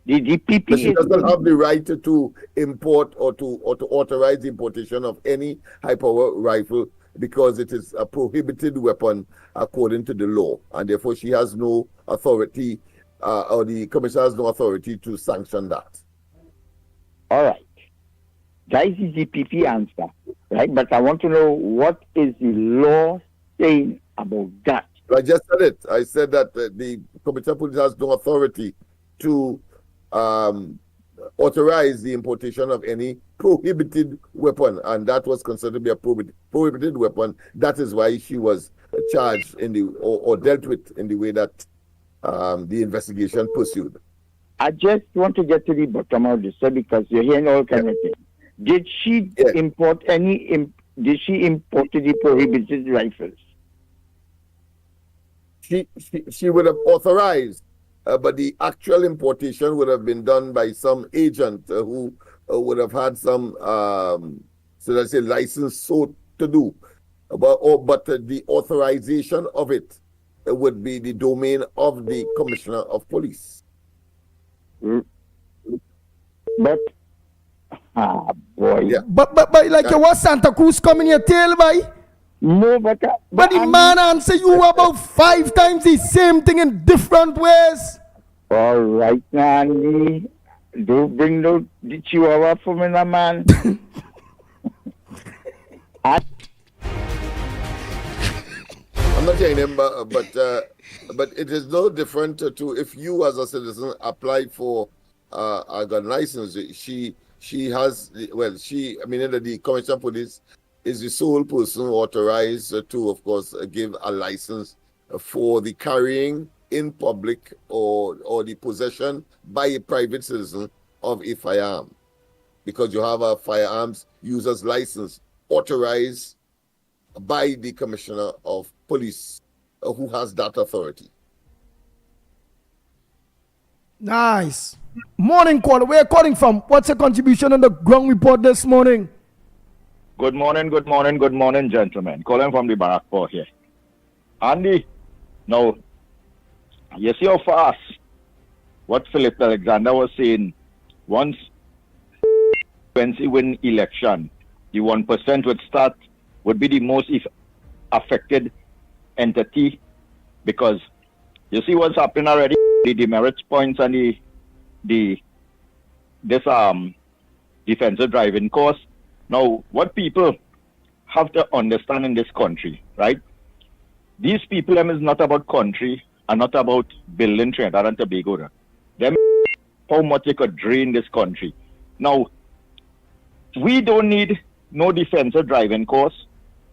The DPP but she doesn't have the right to import or to authorize the importation of any high-power rifle because it is a prohibited weapon according to the law, and therefore she has no authority, or the commissioner has no authority to sanction that. All right. That is the DPP answer, right? But I want to know, what is the law saying about that? I just said it. I said that the Commissioner of Police has no authority to authorize the importation of any prohibited weapon, and that was considered to be a prohibited weapon. That is why she was charged in the or dealt with in the way that the investigation pursued. I just want to get to the bottom of this, because you're hearing all kind of things. Did she import any? Did she import the prohibited rifles? She would have authorized. But the actual importation would have been done by some agent who would have had some, so let's say, license so to do. But the authorization of it would be the domain of the Commissioner of Police. But, boy. Yeah. But like you was Santa Cruz coming your tail, boy? No, but the man answer you about 5 times the same thing in different ways. All right, Andy. Don't bring the chihuahua for me, man. I'm not saying him, but it is no different to if you as a citizen applied for a gun license. She has, well, the Commissioner of Police is the sole person authorized to, of course, give a license for the carrying in public or the possession by a private citizen of a firearm, because you have a firearms user's license authorized by the Commissioner of Police, who has that authority. Nice. Morning caller, where are you calling from? What's your contribution on the ground report this morning? Good morning, gentlemen. Calling from the Barakpur here. Andy, now, you see how fast what Philip Alexander was saying. Once he win election, the 1% would be the most affected entity, because you see what's happening already. The demerits points and this defensive driving course. Now, what people have to understand in this country, right? These people, them is not about country and not about building Trinidad and Tobago. Them how much they could drain this country. Now, we don't need no defensive driving course.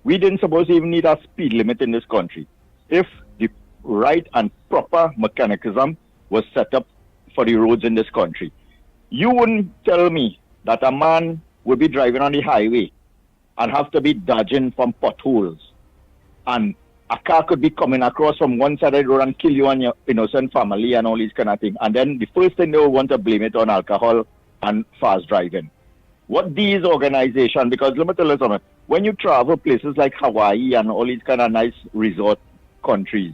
We didn't suppose to even need a speed limit in this country if the right and proper mechanism was set up for the roads in this country. You wouldn't tell me that a man would be driving on the highway and have to be dodging from potholes. And a car could be coming across from one side of the road and kill you and your innocent family and all these kind of things. And then the first thing they will want to blame it on alcohol and fast driving. What these organizations, because let me tell you something, when you travel places like Hawaii and all these kind of nice resort countries,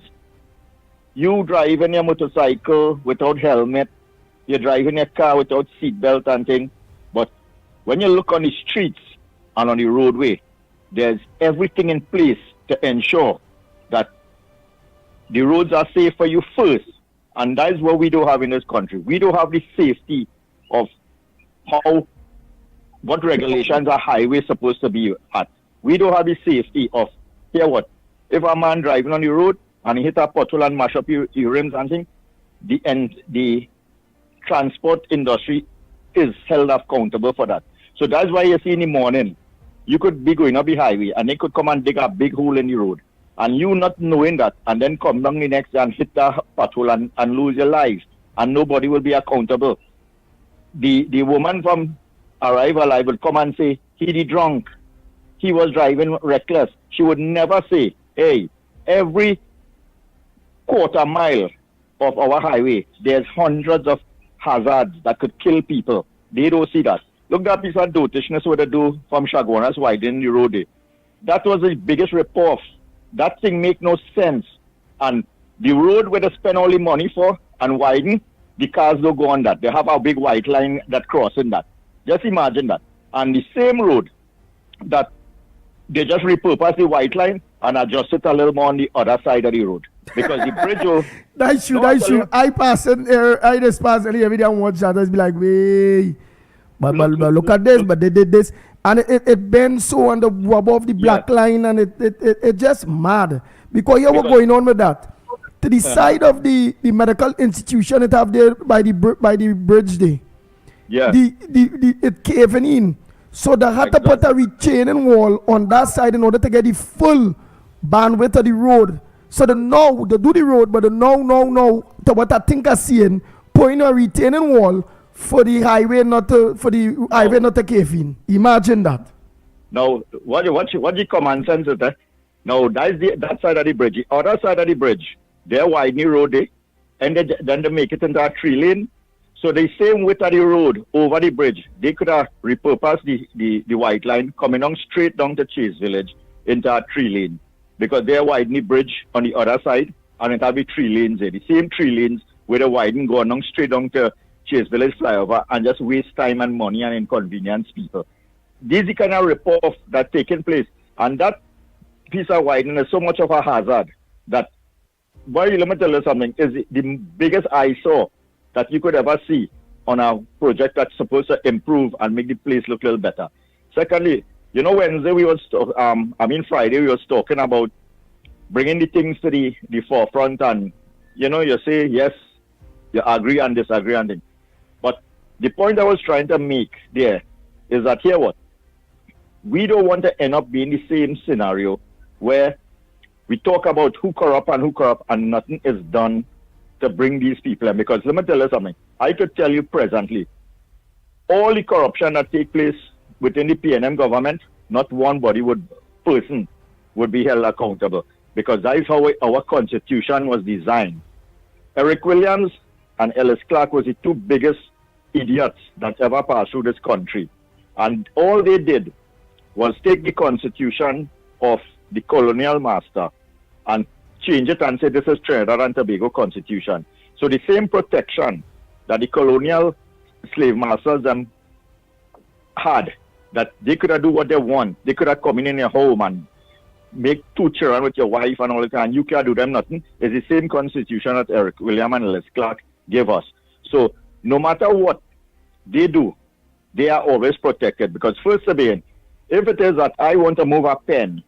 you driving your motorcycle without helmet, you're driving your car without seatbelt and thing. But when you look on the streets and on the roadway, there's everything in place to ensure that the roads are safe for you first. And that is what we don't have in this country. We don't have the safety of what regulations a highway supposed to be at. We don't have the safety of, hear what, if a man driving on the road and he hit a pothole and mash up your rims and things, the transport industry is held accountable for that. So that's why you see in the morning, you could be going up the highway and they could come and dig a big hole in the road. And you not knowing that, and then come down the next day and hit the pothole and lose your life. And nobody will be accountable. The woman from Arrive Alive would come and say, he the drunk. He was driving reckless. She would never say, hey, every quarter mile of our highway, there's hundreds of hazards that could kill people. They don't see that. Look, that piece of dotishness what they do from Chaguanas widening the road there. That was the biggest rip-off. That thing make no sense. And the road where they spend all the money for and widen, the cars don't go on that. They have a big white line that crossing that. Just imagine that. And the same road that they just repurpose the white line and adjust it a little more on the other side of the road. Because the bridge will... That's true. I pass it here. I just pass it here every day and watch that. Just be like, wait. But look at this. But they did this. And it bends so on the above the black line, and it just mad. Because here what's going on with that. To the side of the medical institution it have there by the bridge there. Yeah. It caving in. So they had to put a retaining wall on that side in order to get the full bandwidth of the road. So they do the road, but they know to what I think I seeing, putting a retaining wall for the highway not to cave in. Imagine that. Now, what the common sense is that? Now, that side of the bridge. The other side of the bridge, they're widening the road there, and then they make it into a 3-lane. So the same width of the road over the bridge, they could have repurposed the white line coming on straight down to Chase Village into a 3-lane. Because they're widening the bridge on the other side, and it'll be 3 lanes there. The same 3 lanes where the widen going on straight down to Chase Village flyover and just waste time and money and inconvenience people. This is the kind of rip-off that's taking place. And that piece of widening is so much of a hazard that, boy, let me tell you something, is the biggest eyesore that you could ever see on a project that's supposed to improve and make the place look a little better. Secondly, you know, Friday we was talking about bringing the things to the forefront, and, you know, you say, yes, you agree and disagree and things. But the point I was trying to make there is that here what? We don't want to end up being the same scenario where we talk about who corrupt and nothing is done to bring these people in. Because let me tell you something. I could tell you presently, all the corruption that take place within the PNM government, not one person would be held accountable. Because that is how our constitution was designed. Eric Williams and Ellis Clark was the 2 biggest idiots that ever passed through this country. And all they did was take the constitution of the colonial master and change it and say this is Trinidad and Tobago constitution. So the same protection that the colonial slave masters them had, that they could have do what they want. They could have come in your home and make 2 children with your wife and all that, and you can't do them nothing. It's the same constitution that Eric William and Ellis Clark gave us. So no matter what they do, they are always protected. Because first of all, if it is that I want to move a pen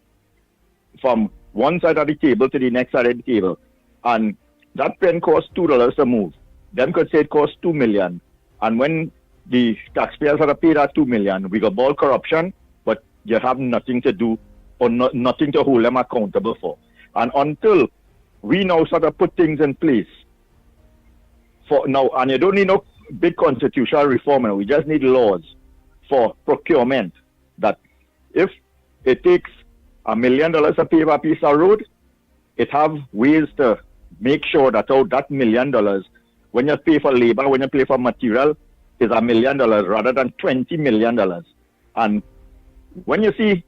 from one side of the table to the next side of the table, and that pen costs $2 to move, them could say it costs $2 million. And when the taxpayers have to pay that $2 million, we got ball corruption, but you have nothing to do or nothing to hold them accountable for. And until we now start to put things in place for now, and you don't need no big constitutional reform, we just need laws for procurement, that if it takes $1 million to pave a piece of road. It have ways to make sure that out that $1 million, when you pay for labor, when you pay for material, is $1 million rather than $20 million. And when you see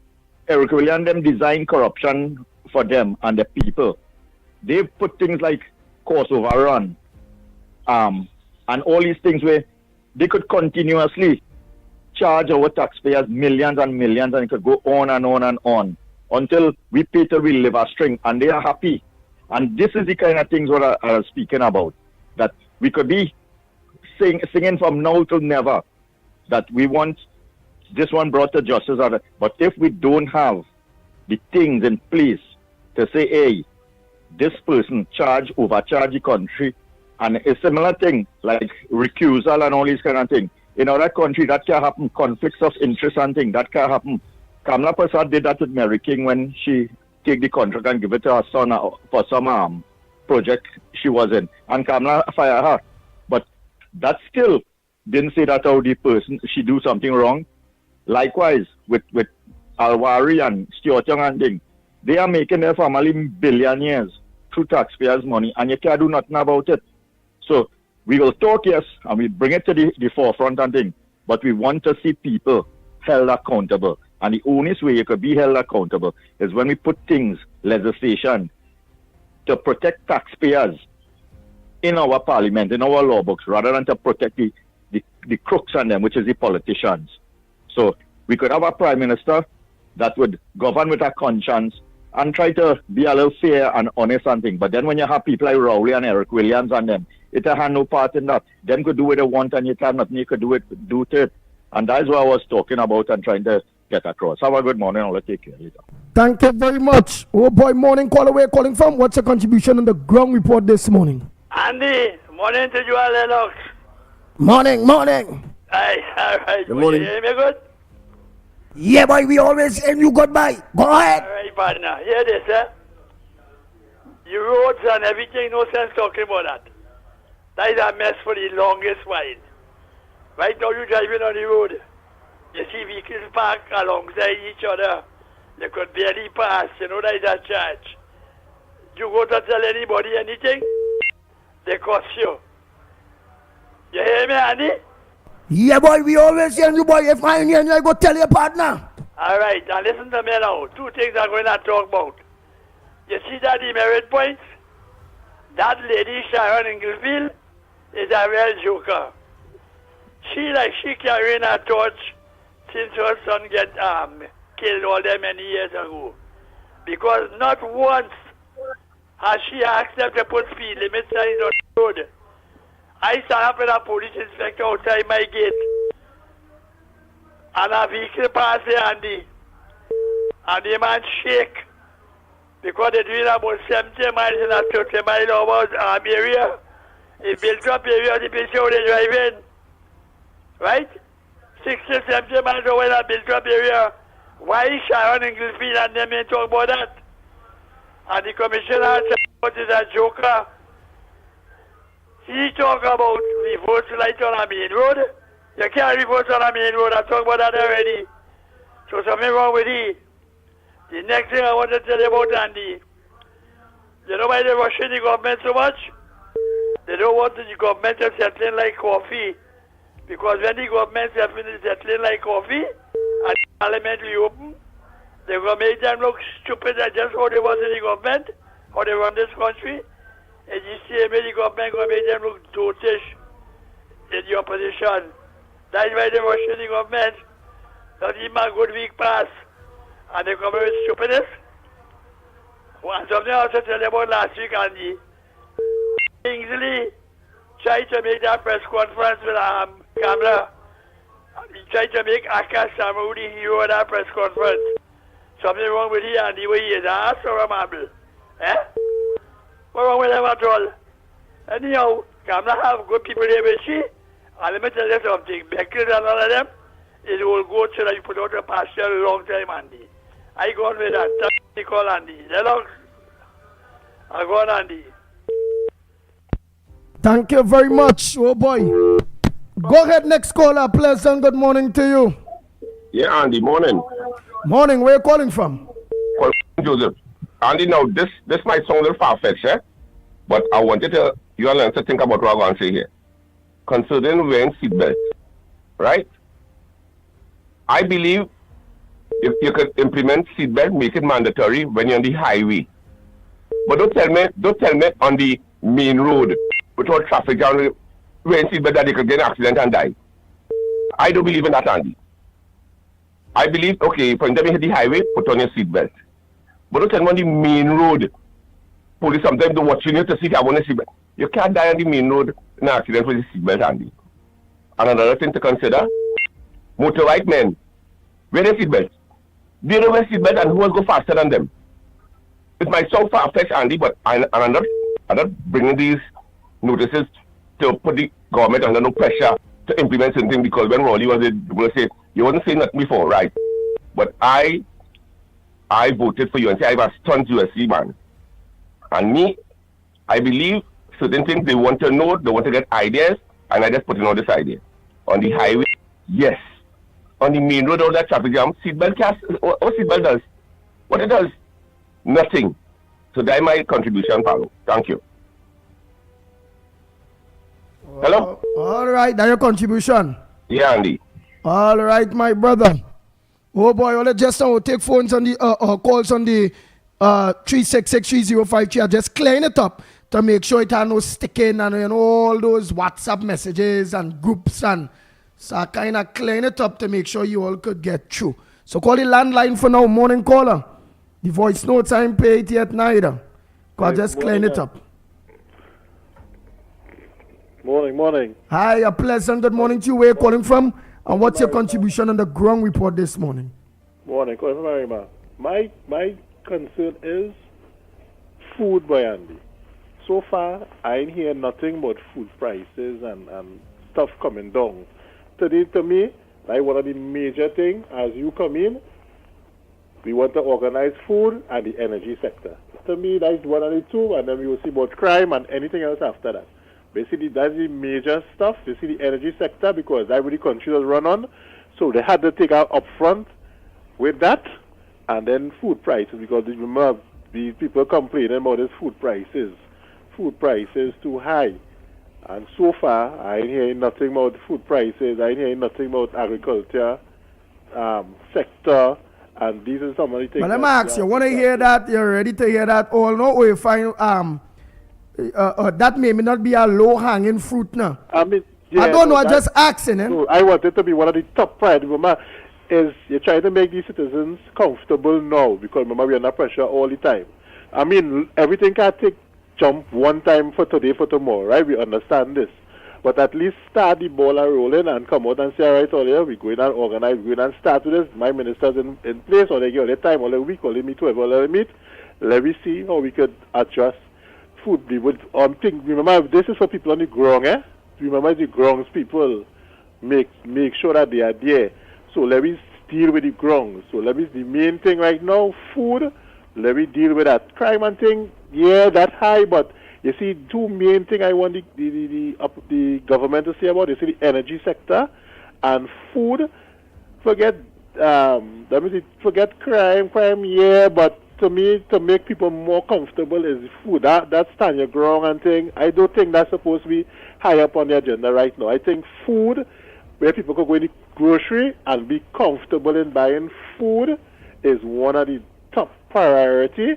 Eric Williams them design corruption for them and the people, they've put things like cost overrun, and all these things where they could continuously charge our taxpayers millions and millions, and it could go on and on and on until we pay till we live a string, and they are happy. And this is the kind of things what I was speaking about, that we could be singing from now till never, that we want this one brought to justice. But if we don't have the things in place to say, hey, this person overcharge the country, and a similar thing like recusal and all these kind of things. In other country, that can happen. Conflicts of interest and things, that can happen. Kamala Prasad did that with Mary King when she take the contract and give it to her son for some project she was in. And Kamala fired her. But that still didn't say that how the person, she do something wrong. Likewise, with Alwari and Stuart Young and thing, they are making their family billionaires through taxpayers' money, and you can't do nothing about it. So we will talk, yes, and we bring it to the forefront and thing, but we want to see people held accountable. And the only way you could be held accountable is when we put things, legislation, to protect taxpayers in our parliament, in our law books, rather than to protect the crooks and them, which is the politicians. So we could have a prime minister that would govern with a conscience and try to be a little fair and honest and thing. But then when you have people like Rowley and Eric Williams and them, it had no part in that. Them could do what they want and you can't, nothing you could do it. And that's what I was talking about and trying to get across. Have a good morning. I'll take care later. Thank you very much. Oh boy, morning caller, where calling from? What's your contribution on the ground report this morning? Andy, morning to you, Lennox. Morning. All right. Good morning. You hear me good? Yeah, boy, we always aim you goodbye. Go ahead. All right, partner. Hear this, Your roads and everything, no sense talking about that. That is a mess for the longest while. Right now you're driving on the road. You see vehicles parked alongside each other. You could barely pass. You know that is a charge. You go to tell anybody anything, they cost you. You hear me, Andy? Yeah, boy, we always hear you, boy. If I hear you, I go tell your partner. All right, now listen to me now. Two things I'm going to talk about. You see that demerit points? That lady, Sharon Inglefield, is a real joker. She carrying a torch since her son get killed all them many years ago. Because not once has she asked them to put speed limit signs on the road. I stand up with a police inspector outside my gate, and a vehicle passed there, and the man shake because they're doing about 70 miles in a 30 mile hour area. It built up area, the people they drive in, right? 60, 70 miles over in a built up area. Why is Sharon Inglefield and them ain't talk about that? And the commissioner said, is a joker. He talk about reverse light on a main road. You can't reverse on a main road. I talked about that already. So something wrong with it. The next thing I want to tell you about, Andy, you know why they're rushing the government so much? They don't want the government to settle in like coffee. Because when the government settling like coffee and the parliament reopen, they're going to make them look stupid at just how they was in the government, how they run this country. And you see, the government going to make them look dotish in the opposition. That's why they're rushing the government. Not even a good week pass. And they come with stupidness. And something else to tell you about last week, Andy. Kingsley tried to make that press conference with Kamala. He tried to make Akash Samu the hero of that press conference. Something wrong with him, and the way he is ass or a marble. What's wrong with him at all? Anyhow, Kamala have good people there with she. And let me tell you something. Beckles and all of them, it will go so that you put out a pasture a long time, Andy. I go on with that. Thank you, call Andy. Lennox, I go on, Andy. Thank you very much. Oh boy. Go ahead, next caller. Pleasant good morning to you. Yeah, Andy, morning. Morning, where you calling from? Joseph. Andy, now this might sound a little far-fetched, but I wanted you all to think about what I'm going to say here. Concerning wearing seatbelts, right? I believe if you could implement seatbelt, make it mandatory when you're on the highway. But don't tell me on the main road without traffic jam wearing seatbelt that you could get an accident and die. I don't believe in that, Andy. I believe, okay, for example, you hit the highway, put on your seatbelt. But don't tell me on the main road. Police sometimes they're watching you to see if I want a seatbelt. You can't die on the main road in an accident with a seatbelt, Andy. And another thing to consider, motorbike men, wear their seatbelts. They don't wear seatbelt and who will go faster than them? It might sound far-fetched, Andy, but I'm not bringing these notices to put the government under no pressure to implement something, because when Raleigh was going to say, you wasn't saying that before, right? But I voted for UNC. I was stunned USC, man. And me, I believe certain things they want to know, they want to get ideas, and I just put in all this idea. On the highway, yes. On the main road, all that traffic jam, seatbelt cast, what seatbelt does? What it does? Nothing. So that's my contribution, Paulo. Thank you. Hello? All right, that's your contribution. Yeah, Andy. All right, my brother. Oh boy, well, just now take phones on the calls on the 3663053. Just clean it up to make sure it has no sticking and all those WhatsApp messages and groups, and so I kind of clean it up to make sure you all could get through. So call the landline for now, morning caller. The voice notes I ain't paid yet neither. Cause just clean it up. Morning. Hi, a pleasant good morning to you. Where you calling from? And what's your contribution on the ground report this morning? Morning, calling from Marima. My concern is food, boy, Andy. So far, I ain't hear nothing but food prices and stuff coming down. Today, to me, like one of the major things, as you come in, we want to organize food and the energy sector. To me, that's one of the two, and then we will see about crime and anything else after that. Basically, that's the major stuff. You see the energy sector, because that's what the country was run on. So they had to take out upfront with that, and then food prices, because remember, these people complaining about this food prices. Food prices too high. And so far, I ain't hearing nothing about food prices. I ain't hearing nothing about agriculture sector. And these are some of the things. But let me ask you, want to hear that? You're ready to hear that? All no way find that may not be a low-hanging fruit now. I mean, yeah, I don't know. I just asking. No, I want it to be one of the top priorities. Remember, is you're trying to make these citizens comfortable now, because remember we are under pressure all the time. I mean, everything can take jump one time for today, for tomorrow, right? We understand this. But at least start the ball rolling and come out and say, all right, all here, we're going and organize, we're going and start with this. My minister's in place, or they give all the time, all the week, all the meet, whoever all the meet. Let me see how we could adjust food. Remember, this is for people on the ground, eh? Remember, the grounds people make sure that they are there. So let me deal with the grounds. So let me, the main thing right now, food. Let me deal with that crime and thing. Yeah, that's high, but you see, two main things I want the government to say about. You see, the energy sector and food. Forget forget crime, yeah, but to me, to make people more comfortable is food. That's stand your ground and thing. I don't think that's supposed to be high up on the agenda right now. I think food, where people can go in the grocery and be comfortable in buying food, is one of the top priority.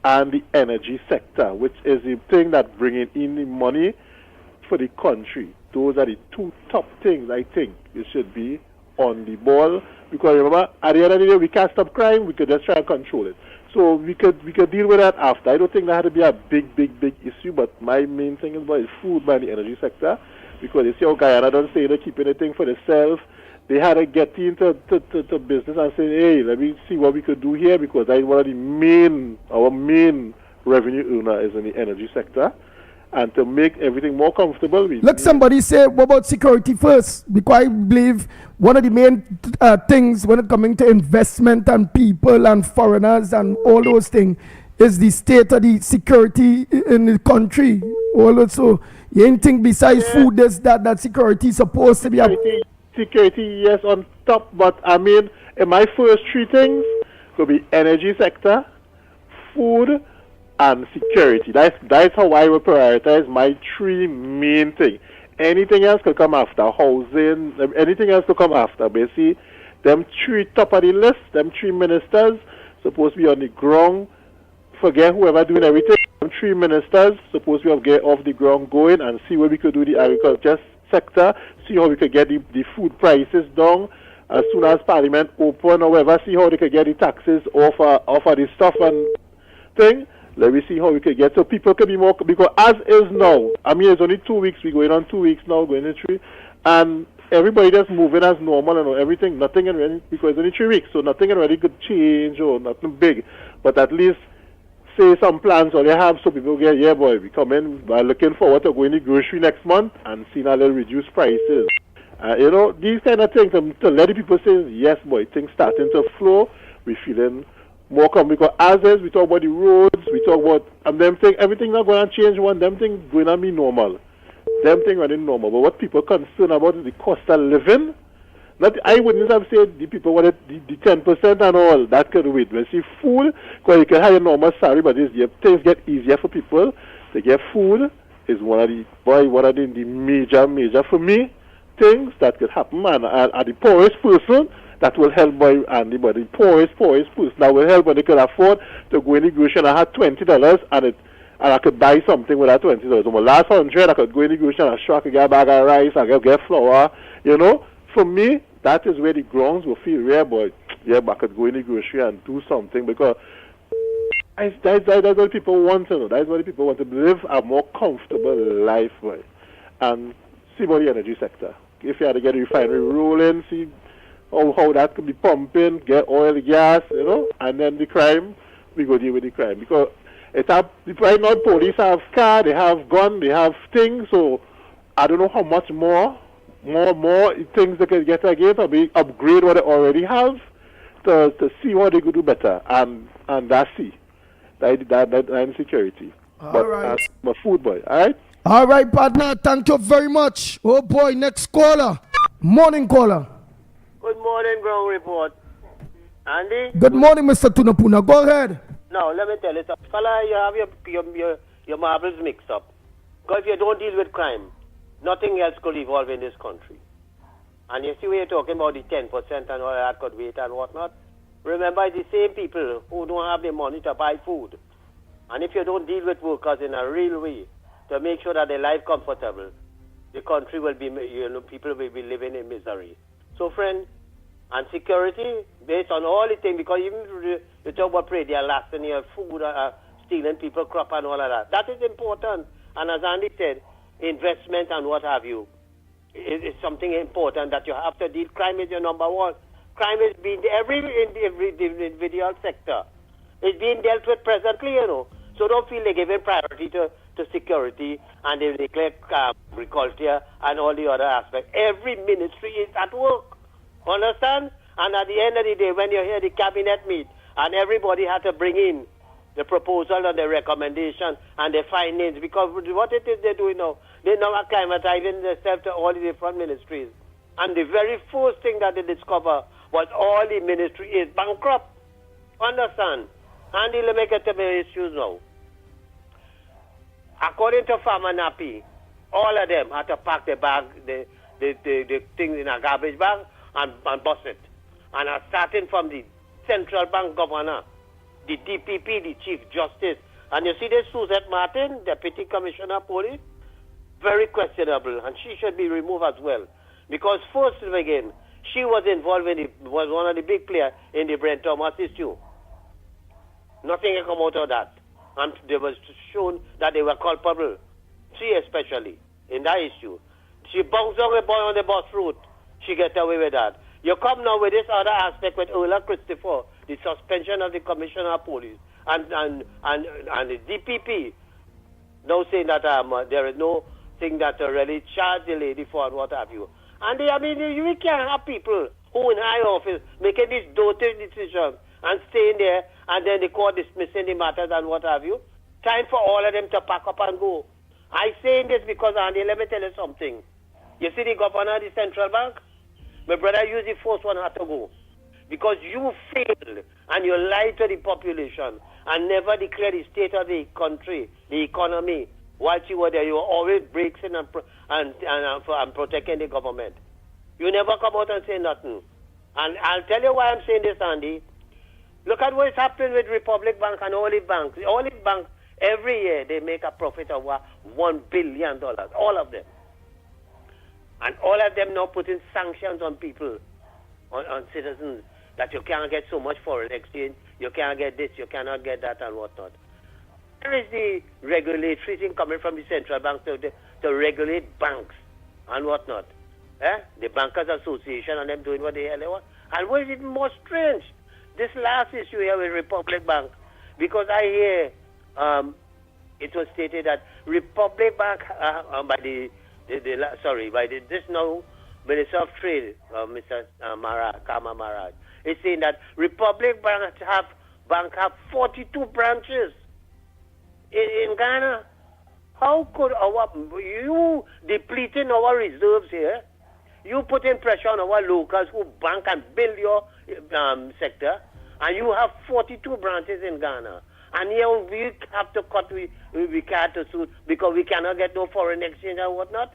And the energy sector, which is the thing that bringing in the money for the country. Those are the two top things I think it should be on the ball. Because remember, at the end of the day, we can't stop crime. We could just try and control it. So we could deal with that after. I don't think that had to be a big issue. But my main thing is about food by the energy sector, because you see how Guyana don't say they keep anything for themselves. They had to get into business and say, hey, let me see what we could do here, because that's one of our main revenue earner is in the energy sector. And to make everything more comfortable. Look, somebody say, what about security first? Because I believe one of the main things when it coming to investment and people and foreigners and all those things is the state of the security in the country. Also, you ain't think besides food, that security is supposed to be Security, yes, on stop. But I mean, in my first three things could be energy sector, food, and security. That's how I will prioritize my three main things. Anything else could come after. Housing, anything else could come after. Basically, them three top of the list, them three ministers supposed to be on the ground. Forget whoever doing everything. Them three ministers supposed to get off the ground going and see what we could do the agriculture sector, see how we could get the food prices down as soon as Parliament open or whatever, see how they could get the taxes off of the stuff and thing. Let me see how we could get so people can be more, because as is now, I mean, it's only 2 weeks, we're going on 2 weeks now, going to 3, and everybody just moving as normal and everything, nothing and really, because it's only 3 weeks, so nothing and really could change or nothing big, but at least say some plans or they have so people get, yeah boy, we come in, we're looking forward to going to grocery next month and seeing a little reduced prices. You know, these kind of things, to let the people say, yes boy, things starting to flow, we feeling more come, because as is, we talk about the roads, we talk about, and them thing, everything not going to change one, them things going to be normal. Them things running normal. But what people concerned about is the cost of living. Not, I wouldn't have said the people wanted the 10% and all, that could wait. When see food, because you can have a normal salary, but things get easier for people to get food is one of the major for me things that could happen, and the poorest person that will help by anybody. Poorest person that will help when they can afford to go in the grocery and I had $20 and I could buy something with that $20. So my last 100 I could go in the grocery and I could get a bag of rice, I could get flour, you know. For me, that is where the grounds will feel rare, boy. Yeah, but I could go in the grocery and do something, because that's what people want to know. That's what people want to live a more comfortable life, boy. And see about the energy sector. If you had to get a refinery rolling, see how that could be pumping, get oil, gas, you know, and then the crime, we go deal with the crime. Because right now police have car, they have gun, they have things, so I don't know how much more things they can get again, probably upgrade what they already have to see what they could do better, and that's that security. All right. My food boy, all right? All right, partner, thank you very much. Oh boy, next caller. Morning caller. Good morning, ground report. Andy? Good morning, Mr. Tunapuna. Go ahead. Now, let me tell you something. Fella, you have your marbles mixed up. Because if you don't deal with crime, nothing else could evolve in this country. And you see when you're talking about the 10% and all that could wait and whatnot. Remember, it's the same people who don't have the money to buy food. And if you don't deal with workers in a real way to make sure that their life comfortable, the country will be, people will be living in misery. So, friend, and security, based on all the things, because even you talk about they are lasting your food, stealing people crop and all of that. That is important. And as Andy said, investment and what have you is something important that you have to deal. Crime is your number one. Crime is being in every individual sector. It's being dealt with presently, you know. So don't feel they're giving priority to security and they neglect agriculture and all the other aspects. Every ministry is at work. Understand? And at the end of the day, when you hear the cabinet meet and everybody had to bring in the proposal and the recommendation and the findings, because what it is they're doing now, they're now acclimatizing themselves to all the different ministries. And the very first thing that they discover was all the ministry is bankrupt. Understand? And let me get to the issues now. According to Farmer Nappy, all of them had to pack the bag, the things in a garbage bag and bust it. And starting from the central bank governor, the DPP, the Chief Justice, and you see this Suzette Martin, Deputy Commissioner of Police, very questionable, and she should be removed as well. Because first again, she was involved was one of the big players in the Brent Thomas issue. Nothing can come out of that. And they was shown that they were culpable. She especially, in that issue. She bounced on a boy on the bus route. She get away with that. You come now with this other aspect with Ola Christopher, the suspension of the Commissioner of Police, and the DPP, now saying that there is no thing that really charge the lady for and what have you. And you can't have people who in high office making these doting decisions and staying there, and then the court dismissing the matters and what have you. Time for all of them to pack up and go. I saying this because, Andy, let me tell you something. You see the governor of the central bank? My brother, you the first one had to go. Because you failed and you lied to the population and never declared the state of the country, the economy. Whilst you were there, you were always breaking and protecting the government. You never come out and say nothing. And I'll tell you why I'm saying this, Andy. Look at what's happening with Republic Bank and Olive Bank. The Olive Bank, every year, they make a profit of $1 billion, all of them. And all of them now putting sanctions on people, on citizens, that you can't get so much foreign exchange, you can't get this, you cannot get that, and whatnot. Where is the regulatory thing coming from the central bank to regulate banks and whatnot? The Bankers Association and them doing what the hell they want. And what is even more strange, this last issue here with Republic Bank, because I hear it was stated that Republic Bank, by the this now Minister of Trade, Mr. Kama Maharaj, is saying that Republic Bank have 42 branches in Ghana. How could you depleting our reserves here? You putting pressure on our locals who bank and build your sector, and you have 42 branches in Ghana. And here we have to cut, we can't suit because we cannot get no foreign exchange and whatnot.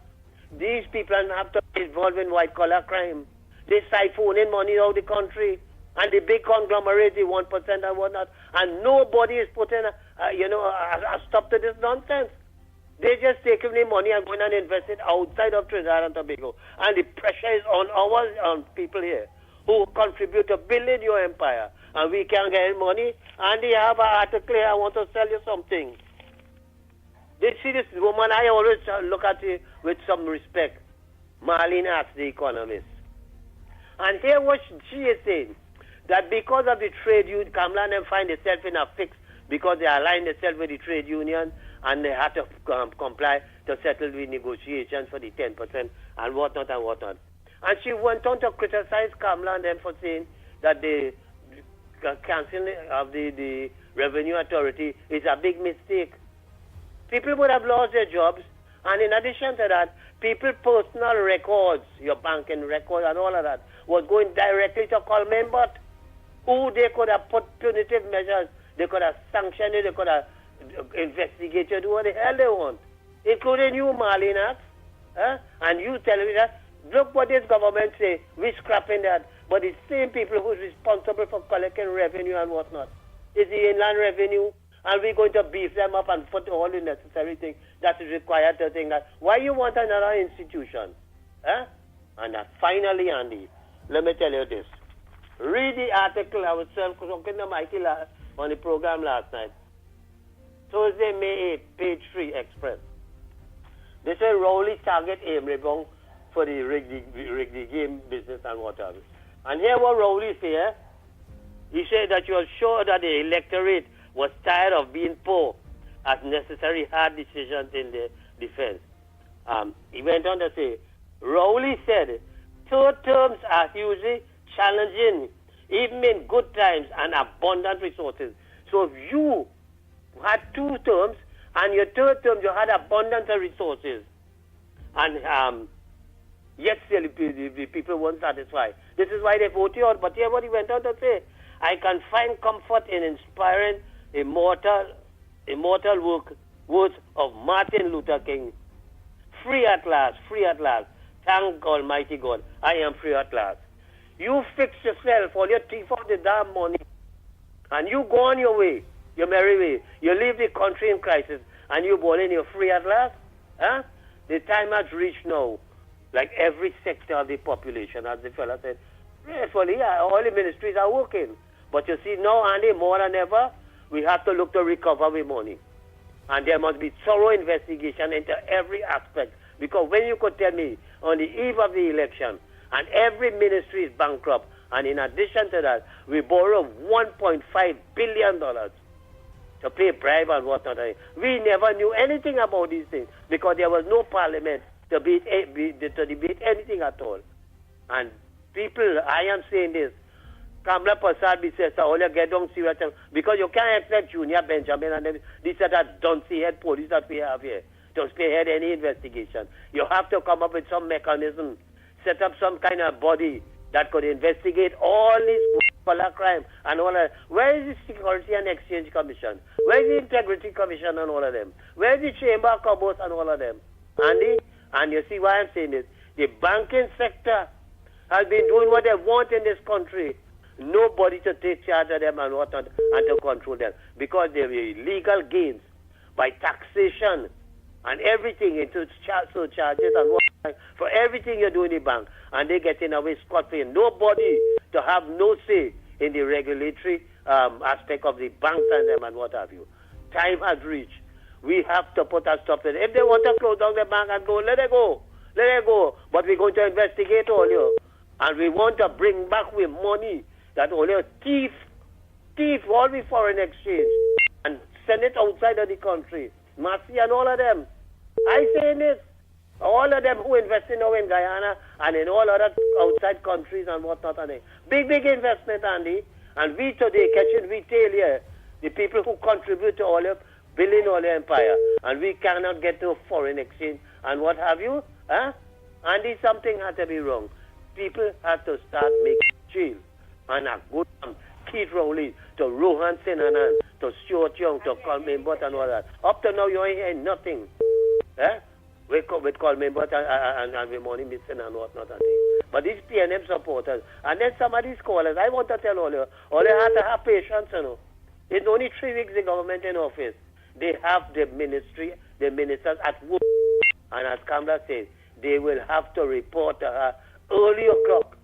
These people have to be involved in white-collar crime. They siphoning money out of the country. And the big conglomerates, the 1% and whatnot. And nobody is putting a stop to this nonsense. They just taking the money and going and invest it outside of Trinidad and Tobago. And the pressure is on our people here who contribute to building your empire. And we can't get money. And they have an article here, I want to tell you something. They see this woman, I always look at her with some respect. Marlene Axe, the economist. And here what she is saying, that because of the trade union, Kamla and them find themselves in a fix because they aligned themselves with the trade union and they had to comply to settle the negotiations for the 10% and whatnot and whatnot. And she went on to criticize Kamla and them for saying that the cancelling of the revenue authority is a big mistake. People would have lost their jobs, and in addition to that, people's personal records, your banking record and all of that, was going directly to Colmembot, who they could have put punitive measures, they could have sanctioned it, they could have investigated what the hell they want, including you, Marlene Axe. And you telling me that, look what this government say, we're scrapping that, but the same people who's responsible for collecting revenue and whatnot is the inland revenue. And we're going to beef them up and put all the necessary things that is required to think that, why you want another institution? And finally, Andy, let me tell you this. Read the article I was talking to Mickie on the program last night. Thursday, May 8th, page 3, Express. They say Rowley target aim rebong for the rig the game business and whatever. And here what Rowley say, he said that you are sure that the electorate was tired of being poor as necessary hard decisions in the defense. He went on to say, Rowley said, third terms are usually challenging, even in good times and abundant resources. So if you had 2 terms, and your third term you had abundance of resources, and yet still the people weren't satisfied. This is why they voted you out. But here what he went on to say, I can find comfort in inspiring immortal words of Martin Luther King. Free at last, free at last. Thank Almighty God, I am free at last. You fix yourself, all your thief of the damn money, and you go on your way, your merry way. You leave the country in crisis, and you born in, you're free at last. The time has reached now, like every sector of the population, as the fella said, all the ministries are working. But you see now, Andy, more than ever, we have to look to recover the money. And there must be thorough investigation into every aspect. Because when you could tell me on the eve of the election, and every ministry is bankrupt, and in addition to that, we borrow $1.5 billion to pay bribe and whatnot. We never knew anything about these things because there was no parliament to debate anything at all. And people, I am saying this, Kamla Prasad says, all you get down serious because you can't expect Junior Benjamin and this that duncy head police that we have here to spearhead any investigation. You have to come up with some mechanism set up some kind of body that could investigate all this color crime and all that. Where is the Security and Exchange Commission? Where is the Integrity Commission and all of them? Where is the Chamber of Commerce and all of them? Andy, and you see why I'm saying this. The banking sector has been doing what they want in this country. Nobody to take charge of them and whatnot and to control them. Because there are illegal gains by taxation and everything into surcharges and what for everything you do in the bank. And they get in away scot-free. Nobody to have no say in the regulatory aspect of the banks and them and what have you. Time has reached. We have to put a stop to it. If they want to close down the bank and go, let it go. Let it go. But we're going to investigate all you. And we want to bring back with money that only a thief all the foreign exchange and send it outside of the country. Massey and all of them. I say this. All of them who invest in Guyana and in all other outside countries and whatnot. And big investment, Andy. And we today catching retail here. The people who contribute to all of building all the empire. And we cannot get to foreign exchange and what have you. Huh? Andy, something had to be wrong. People had to start making jail. And a good Keith Rowley, to Rohan Sinanan, to Stuart Young, to Coleman Butt and all that. Up to now, you ain't hearing nothing. Eh? With Coleman Butt and with money missing and whatnot. But these PNM supporters, and then some of these callers, I want to tell all you have to have patience, you know. It's only 3 weeks the government in office. They have the ministry, the ministers at work. And as Kamala said, they will have to report to her early o'clock.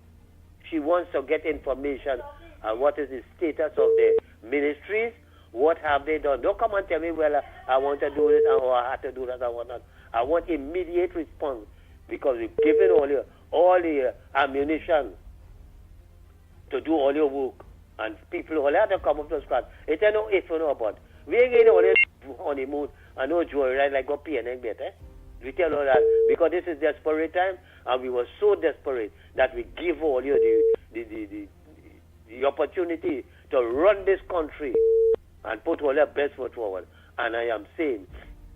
She wants to get information on what is the status of the ministries, what have they done. Don't come and tell me, well, I want to do this or I had to do that or whatnot. I want immediate response because we've given all the ammunition to do all your work. And people all have to come up to scratch. It's no if or no but. We ain't getting all this honeymoon and no joy, right? Like what PNN get, eh? We tell all that because this is desperate time, and we were so desperate that we give all you the opportunity to run this country and put all our best foot forward. And I am saying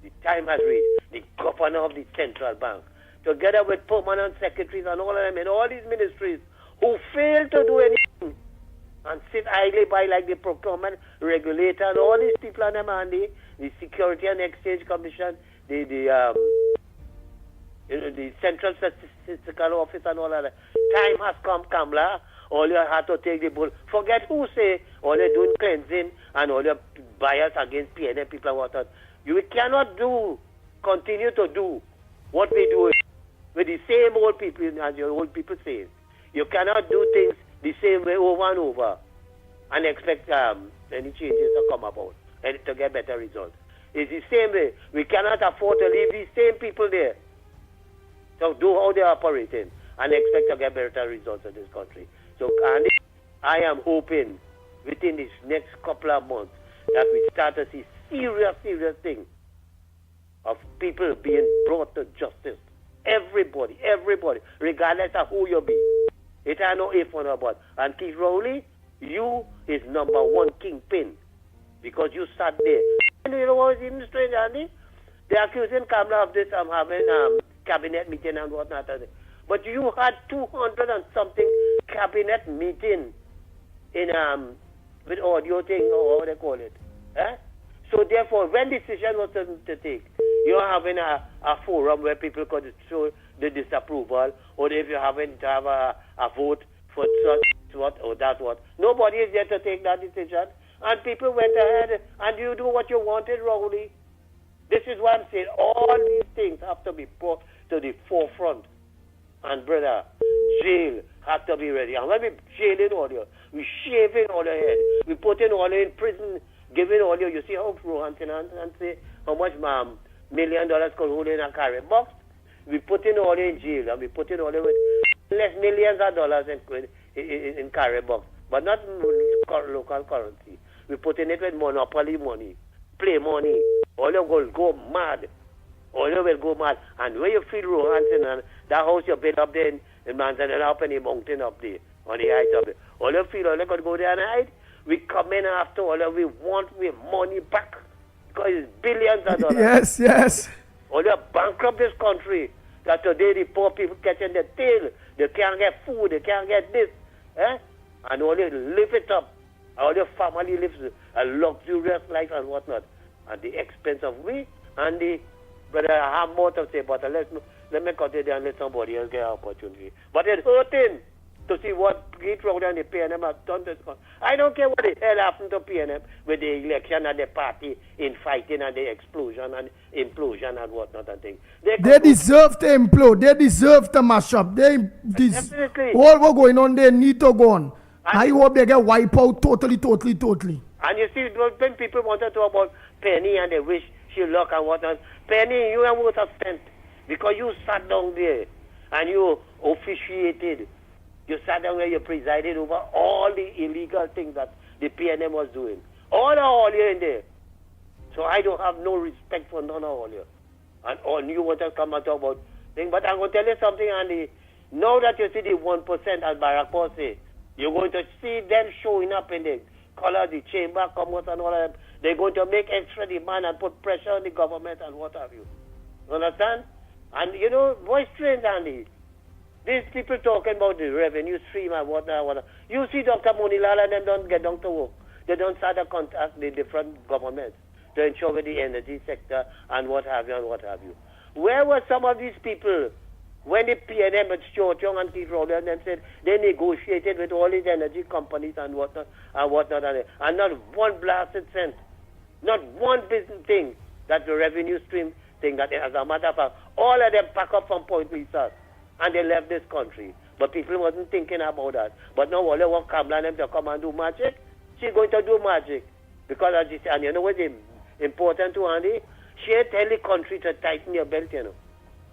the time has reached. The governor of the central bank, together with permanent secretaries and all of them in all these ministries who fail to do anything and sit idly by like the procurement regulator and all these people and them and the Security and Exchange Commission, the Central Statistical Office and all of that. Time has come, Kamala. All you have to take the bull. Forget who say all you're doing cleansing and all your bias against PNM people and whatnot. You cannot continue to do what we do with the same old people as your old people say. You cannot do things the same way over and over and expect any changes to come about and to get better results. It's the same way. We cannot afford to leave these same people there. So do how they're operating and expect to get better results in this country. So Andy, I am hoping within this next couple of months that we start to see serious things of people being brought to justice. Everybody, regardless of who you be. It ain't no if or no but. And Keith Rowley, you is number one kingpin because you sat there. And you know what is even strange, Andy? They're accusing Kamala of this having cabinet meeting and whatnot. But you had 200 and something cabinet meeting in with audio thing or what they call it. Eh? So therefore, when decision was to take, you're having a forum where people could show the disapproval, or if you're having to have a vote for such what or that what. Nobody is there to take that decision. And people went ahead and you do what you wanted, Rowley. This is what I'm saying. All these things have to be brought to the forefront. And brother, jail has to be ready. And when we jailing all you, we shaving all your head. We putting all you in prison, giving all you. You see how Rohan and say how much $1 million could hold in a carry box? We putting all you in jail and we putting all you with less millions of dollars in carry box. But not local currency. We putting it with monopoly money, play money. All you will go mad. All you will go mad. And when you feel Rohanson and that house you build up there in Manzanella up in the mountain up there, on the height of it, all you feel all you could go there and hide. We come in after all you, we want money back. Because it's billions of dollars. Yes. All you bankrupt this country. That today the poor people catching their tail They can't get food, they can't get this. And all they live it up. All your family lives a luxurious life and whatnot. At the expense of we and the brother, I have more to say, but let me continue and let somebody else get an opportunity. But it's hurting to see what Great Road and the PNM have done this. I don't care what the hell happened to PNM with the election and the party infighting and the explosion and implosion and whatnot and things. They deserve to implode. They deserve to mash up. Definitely. All what's going on, they need to go on. I hope they get wiped out totally. And you see, when people want to talk about Penny and they wish she luck and whatnot, Penny, you have what spent because you sat down there and you officiated. You sat down there, you presided over all the illegal things that the PNM was doing. All you in there. So I don't have no respect for none of all you. And all you want to come and talk about things. But I'm going to tell you something, Andy. Now that you see the 1%, as Barack Paul say, you're going to see them showing up in the color, the chamber, commerce and all of them. They're going to make extra demand and put pressure on the government and what have you. Understand? And you know, voice trains, Andy. These people talking about the revenue stream and whatnot. You see Dr. Monilal and them don't get down to work. They don't start to contact the different governments to ensure with the energy sector and what have you. Where were some of these people when the PNM at Stuart Young and Keith Rowley and them said they negotiated with all these energy companies and whatnot, and not one blasted cent, not one business thing that the revenue stream thing that as a matter of fact, all of them pack up from Point Lisa and they left this country. But people wasn't thinking about that. But now all they want Kamala them to come and do magic. She's going to do magic. Because as she said, and you know what's important to Andy? She tell the country to tighten your belt, you know.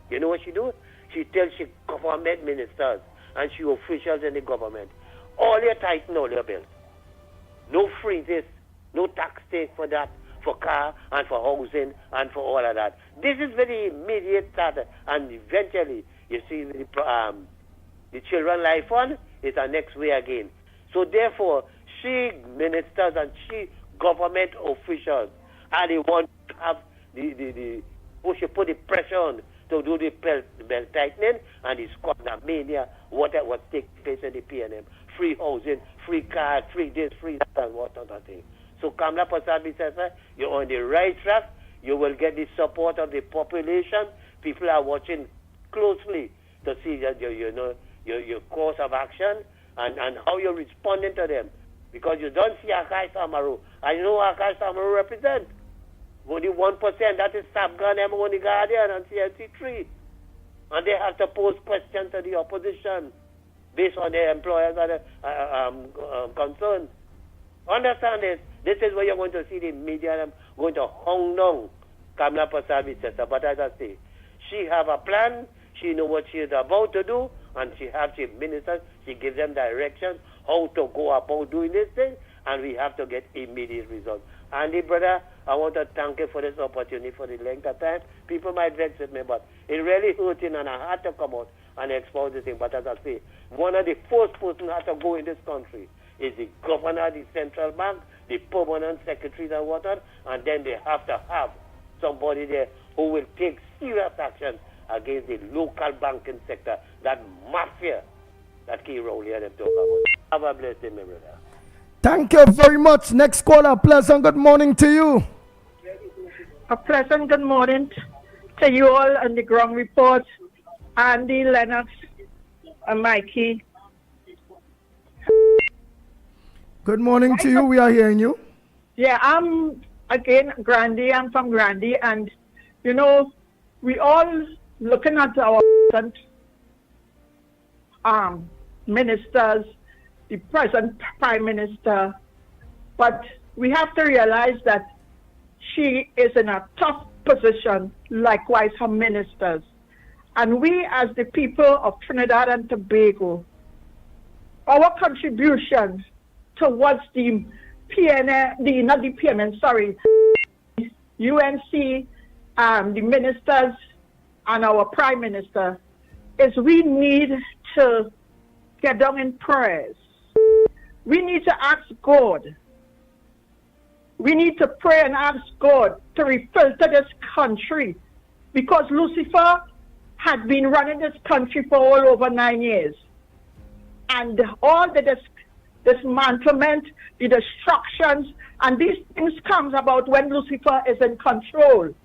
You know what she do? She tells she government ministers and she officials in the government, all you tighten all your belt. No freezes, no tax take for that, for car and for housing and for all of that. This is very immediate start, and eventually you see the Children Life Fund is our next way again. So therefore, she ministers and she government officials are the ones to have who should put the pressure on to do the belt tightening and the squander mania, what takes place in the PNM. Free housing, free cars, free this, free that, and what other thing. So Kamala Pasabi says, you're on the right track. You will get the support of the population. People are watching closely to see that your course of action and how you're responding to them. Because you don't see Akai Samaru. And you know what Akai Samaru represents? Only 1%, that is Sabgan, M1 Guardian, and CLC3. And they have to pose questions to the opposition based on their employers' concerns. Understand this? This is where you're going to see the media going to hung down Kamala Pasabi sister. But as I say, she have a plan, she know what she is about to do, and she ministers, she gives them directions how to go about doing this thing, and we have to get immediate results. Andy, brother, I want to thank you for this opportunity for the length of time. People might vex with me, but it really hurting, and I had to come out and expose this thing. But as I say, one of the first person who has to go in this country is the governor, the central bank, the permanent secretaries and whatnot, and then they have to have somebody there who will take serious action against the local banking sector, that mafia that Key Rowley and them talk about. Have a blessed day, my brother. Thank you very much. Next caller, pleasant good morning to you. A pleasant good morning to you all on the ground report. Andy, Lennox, and Mickie. Good morning to you. We are hearing you. Yeah, I'm again Grandy. I'm from Grandy, and you know, we all looking at our ministers, the present Prime Minister, but we have to realize that she is in a tough position, likewise her ministers. And we as the people of Trinidad and Tobago, our contribution towards the UNC, the ministers and our Prime Minister, is we need to get down in prayers. We need to ask God. We need to pray and ask God to refilter this country, because Lucifer had been running this country for all over 9 years. And all the dismantlement, the destructions, and these things comes about when Lucifer is in control.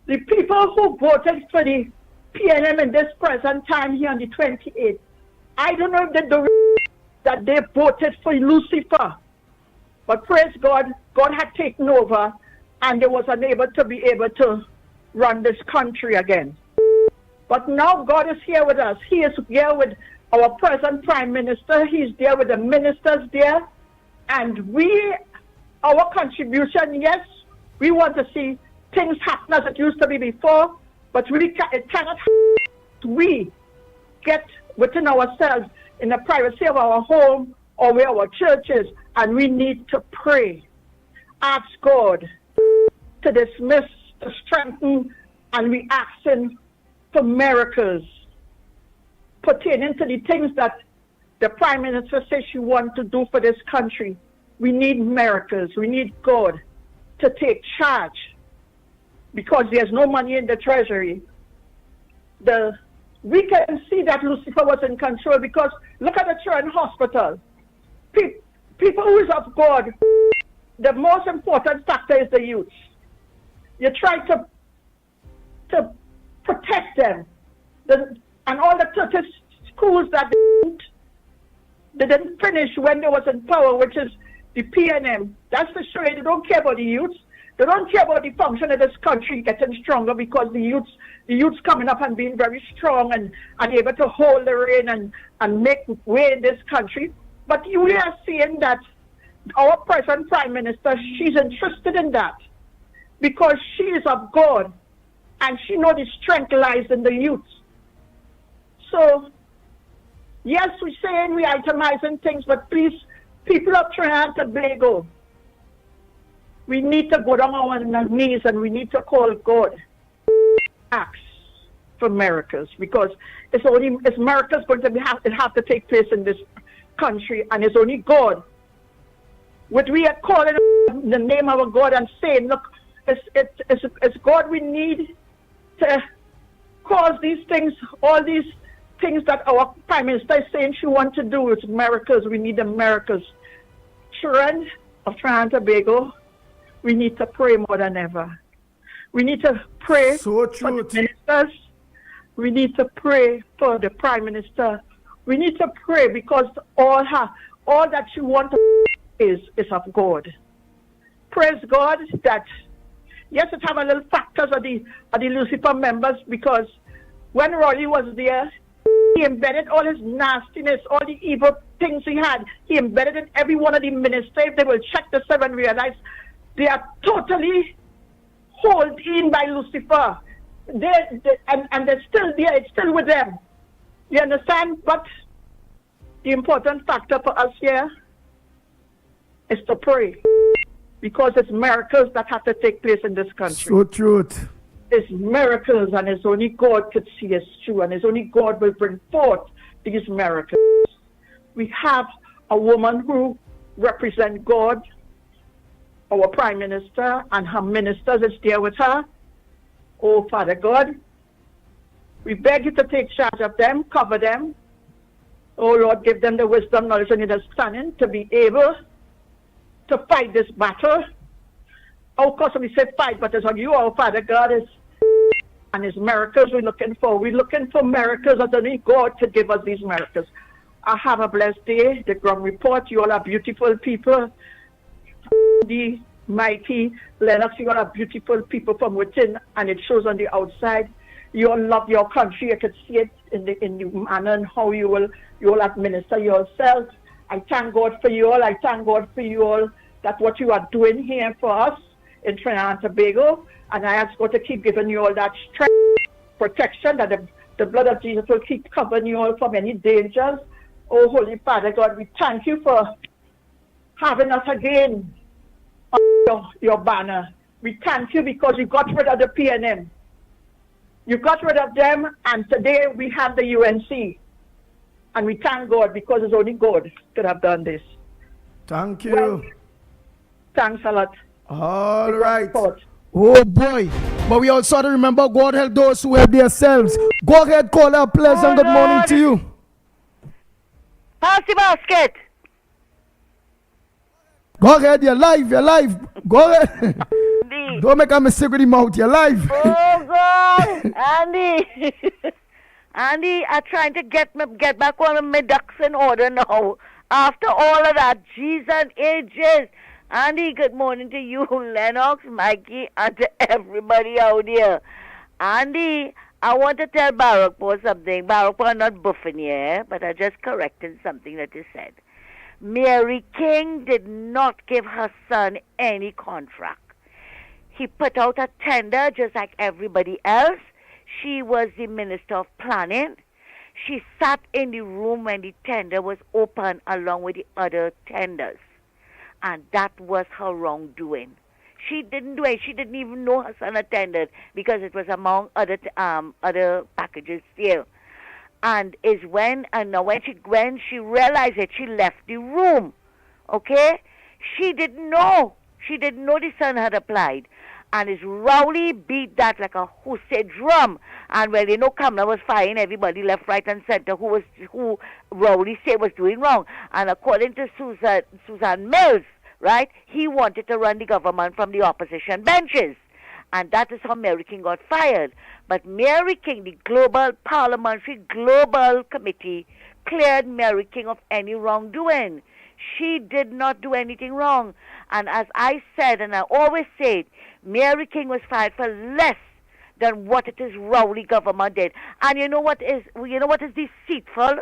The people who voted for the PNM in this present time here on the 28th, I don't know that they voted for Lucifer. But praise God, God had taken over and they was unable to be able to run this country again. But now God is here with us. He is here with our present Prime Minister. He's there with the ministers there. And our contribution, yes, we want to see things happen as it used to be before, but it cannot we get within ourselves in the privacy of our home or where our church is, and we need to pray. Ask God to dismiss, to strengthen, and we asking for miracles pertaining to the things that the Prime Minister says she wants to do for this country. We need miracles. We need God to take charge because there's no money in the treasury. We can see that Lucifer was in control because look at the children's hospital. People who is of God, the most important factor is the youth. You try to protect them. And all the 30 schools that they didn't finish when they was in power, which is the PNM. That's the show you they don't care about the youths. They don't care about the function of this country getting stronger because the youths coming up and being very strong and able to hold the rein and make way in this country. But we are seeing that our present Prime Minister, she's interested in that because she is of God and she knows the strength lies in the youth. So, yes, we're saying we're itemizing things, but please, people of Trinidad and Tobago, we need to go down on our knees and we need to call God. Ask for miracles because it's miracles going to have to take place in this country, and it's only God. What we are calling the name of our God and saying, look, it's God we need to cause these things, all these things that our Prime Minister is saying she wants to do. It's miracles. We need the miracles. Children of Trinidad and Tobago, we need to pray more than ever. We need to pray for the ministers. We need to pray for the Prime Minister. We need to pray because all that she wants is of God. Praise God that, yes, it have a little factors of the Lucifer members because when Rolly was there, he embedded all his nastiness, all the evil things he had. He embedded in every one of the ministers. They will check the seven, realize they are totally held in by Lucifer. And they're still there. It's still with them. You understand? But the important factor for us here is to pray. Because it's miracles that have to take place in this country. So truth. It's miracles, and it's only God could see us through, and it's only God will bring forth these miracles. We have a woman who represents God, our Prime Minister, and her ministers is there with her. Oh, Father God, we beg you to take charge of them, cover them. Oh, Lord, give them the wisdom, knowledge, and understanding to be able to fight this battle. Of course, we say fight, but it's on you, our Father God, and His miracles we're looking for. We're looking for miracles, and only God to give us these miracles. I have a blessed day. The ground report, you all are beautiful people. The Mickie, Lennox, you all are beautiful people from within, and it shows on the outside. You all love your country. I can see it in the manner and how you all administer yourself. I thank God for you all. I thank God for you all that what you are doing here for us in Trinidad and Tobago. And I ask God to keep giving you all that strength, protection, that the blood of Jesus will keep covering you all from any dangers. Oh, Holy Father God, we thank you for having us again on your banner. We thank you because you got rid of the PNM. You got rid of them, and today we have the UNC. And we thank God because it's only God could have done this. Thank you. Well, thanks a lot. All right. Oh boy. But we also have to remember God help those who help themselves. Go ahead, caller. Pleasant good morning to you. Pass the basket. Go ahead, you're live. Go ahead. Don't make a mistake with the mouth, you're live. Oh God, Andy. Andy, I'm trying to get back one of my ducks in order now. After all of that, G's and ages. Andy, good morning to you, Lennox, Mickie, and to everybody out there. Andy, I want to tell Barakpo something. Barakpo, I'm not buffing you, but I'm just correcting something that you said. Mary King did not give her son any contract. He put out a tender just like everybody else. She was the Minister of Planning. She sat in the room when the tender was open along with the other tenders. And that was her wrongdoing. She didn't do it. She didn't even know her son attended because it was among other packages still. And is when she realized it, she left the room. Okay? She didn't know. She didn't know the son had applied. And his Rowley beat that like a Hussein drum. And when Kamala was firing everybody left, right, and center who Rowley said was doing wrong. And according to Susan Mills, right, he wanted to run the government from the opposition benches. And that is how Mary King got fired. But Mary King, the Global Committee, cleared Mary King of any wrongdoing. She did not do anything wrong. And as I said, and I always say, Mary King was fired for less than what it is Rowley government did. And you know what is deceitful?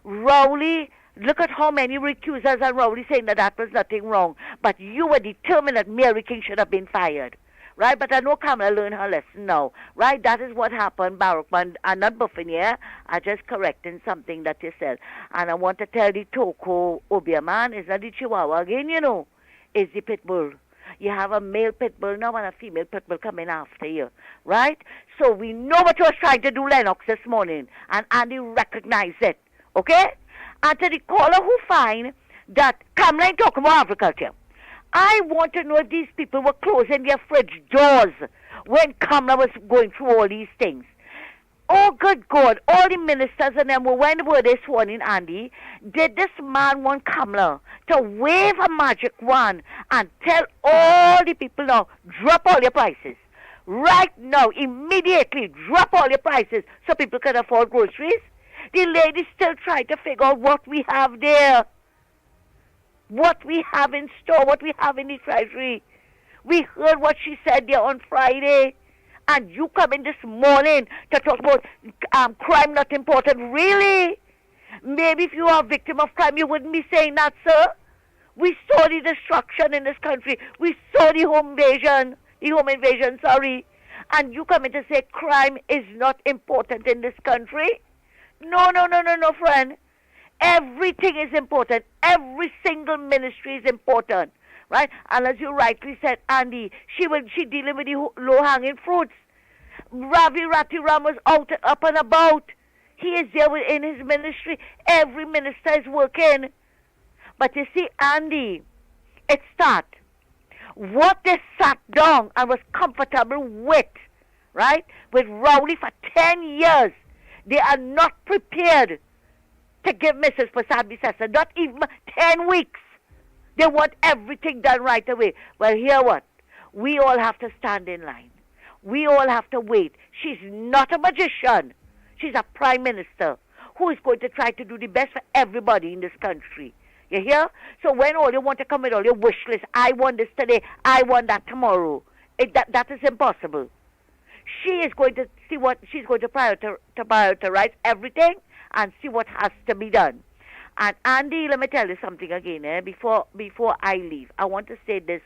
Rowley, look at how many recusers and Rowley saying that was nothing wrong. But you were determined that Mary King should have been fired. Right? But I know Kamala learned her lesson now. Right? That is what happened, Baruchman. I'm not buffing here. I'm just correcting something that you said. And I want to tell the Toko Obiaman, it's not the Chihuahua again, it's the pit bull. You have a male pit bull now and a female pit bull coming after you. Right? So we know what you was trying to do, Lennox, this morning. And Andy recognized it. Okay? And to the caller who find that Kamala ain't talking about agriculture. I want to know if these people were closing their fridge doors when Kamala was going through all these things. Oh, good God, all the ministers and them, when were they sworn in, Andy? Did this man want Kamala to wave a magic wand and tell all the people now, drop all your prices? Right now, immediately, drop all your prices so people can afford groceries? The lady still trying to figure out what we have there. What we have in store, what we have in the treasury. We heard what she said there on Friday. And you come in this morning to talk about crime not important. Really? Maybe if you are a victim of crime, you wouldn't be saying that, sir. We saw the destruction in this country. We saw the home invasion, sorry. And you come in to say crime is not important in this country? No, friend. Everything is important. Every single ministry is important, right? And as you rightly said, Andy, she dealing with the low-hanging fruits. Ravi Ratiram was up and about. He is there in his ministry. Every minister is working. But you see, Andy, it starts. What they sat down and was comfortable with, right, with Rowley for 10 years, they are not prepared to give Mrs. Prasad Bissessa, not even 10 weeks. They want everything done right away. Well, hear what? We all have to stand in line. We all have to wait. She's not a magician. She's a prime minister who is going to try to do the best for everybody in this country. You hear? So when all you want to come with all your wish list, I want this today, I want that tomorrow, that is impossible. She is going to see what she's going to prioritize everything and see what has to be done. And Andy, let me tell you something again, before I leave. I want to say this.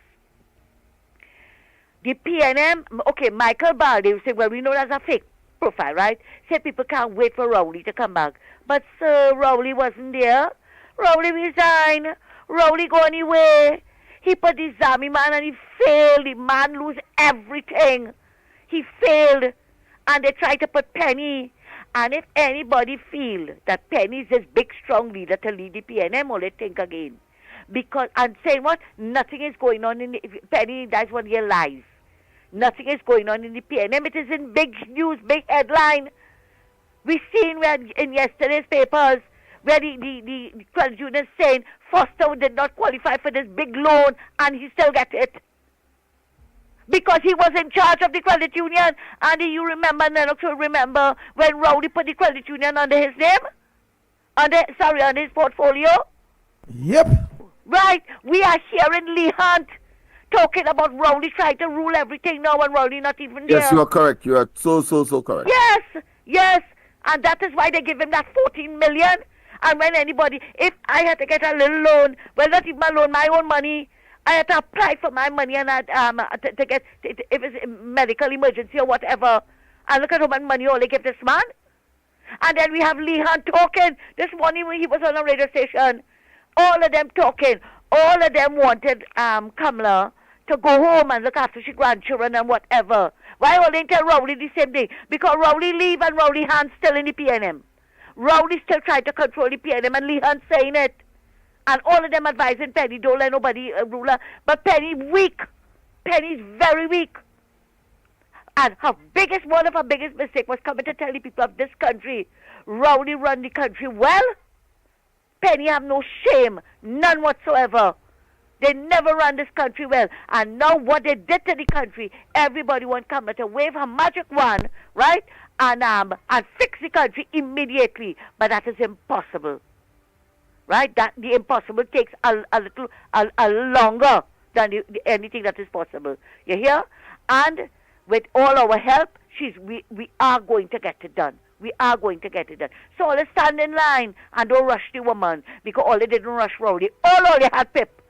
The PNM, okay, Michael Balde said, well, we know that's a fake profile, right? Said people can't wait for Rowley to come back. But sir, Rowley wasn't there. Rowley resigned. Rowley go anywhere. He put the Zami man and he failed. The man lose everything. He failed. And they tried to put Penny. And if anybody feel that Penny is this big, strong leader to lead the PNM, or they think again. Because, and saying what? Nothing is going on in Penny, that's what he lies. Nothing is going on in the PNM. It is in big news, big headline. We seen where in yesterday's papers where the credit union saying Foster did not qualify for this big loan and he still get it. Because he was in charge of the credit union. And you remember, Lennox will remember when Rowley put the credit union under his name? Under his portfolio? Yep. Right. We are hearing Lee Hunt talking about Rowley trying to rule everything now and Rowley not even there. Yes, you are correct. You are so correct. Yes. And that is why they give him that 14 million. And when anybody, if I had to get a little loan, well, not even a loan, my own money, I had to apply for my money and to get, if it's a medical emergency or whatever. And look at how much money all they give this man. And then we have Lee Hunt talking. This morning when he was on a radio station, all of them talking. All of them wanted Kamala to go home and look after his grandchildren and whatever. Why all they tell Rowley the same thing? Because Rowley leave and Rowley Hunt still in the PNM. Rowley still trying to control the PNM and Lee Hunt saying it. And all of them advising Penny, don't let nobody rule her. But Penny weak. Penny's very weak. And one of her biggest mistakes was coming to tell the people of this country, Rowley run the country well. Penny have no shame, none whatsoever. They never run this country well. And now what they did to the country, everybody wants Kamala to wave her magic wand, right? And fix the country immediately. But that is impossible. Right? That the impossible takes a little longer than anything that is possible. You hear? And with all our help, we are going to get it done. We are going to get it done. So let's stand in line and don't rush the woman because all they didn't rush Rowley. All they had Pip.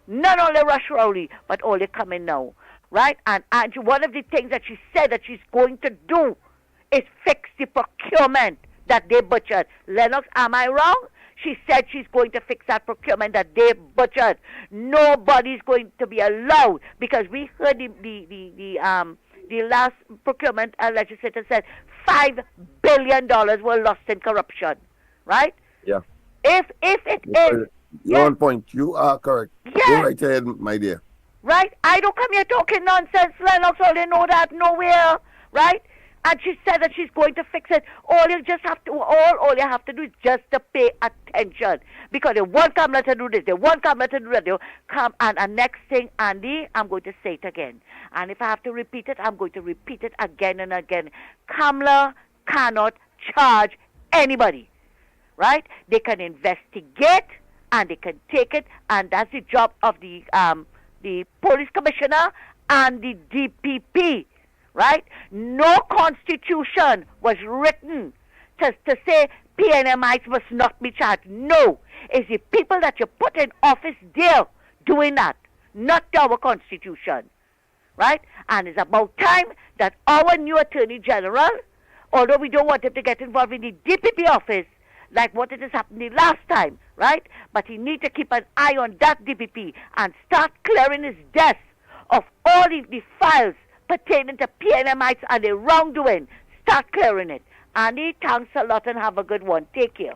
None only rush Rowley, but all they coming now. Right? And one of the things that she said that she's going to do is fix the procurement that they butchered. Lennox, am I wrong? She said she's going to fix that procurement that they butchered. Nobody's going to be allowed because we heard the last procurement legislator said $5 billion were lost in corruption, right? Yeah. If it is, you're on point. You are correct. Yes. Go right ahead, my dear. Right? I don't come here talking nonsense, Lennox. All they know that nowhere, right? And she said that she's going to fix it. All you have to do is just to pay attention. Because they want Kamala to do this, they want Kamala to do that. They'll come and next thing, Andy, I'm going to say it again. And if I have to repeat it, I'm going to repeat it again and again. Kamala cannot charge anybody. Right? They can investigate and they can take it, and that's the job of the police commissioner and the DPP. Right? No constitution was written to say PNMites must not be charged. No. It's the people that you put in office there doing that, not our constitution. Right? And it's about time that our new Attorney General, although we don't want him to get involved in the DPP office, like what it has happened the last time, right? But he needs to keep an eye on that DPP and start clearing his desk of all the files pertaining to PNMites and the wrongdoing. Start clearing it. Andy, thanks a lot and have a good one. Take care.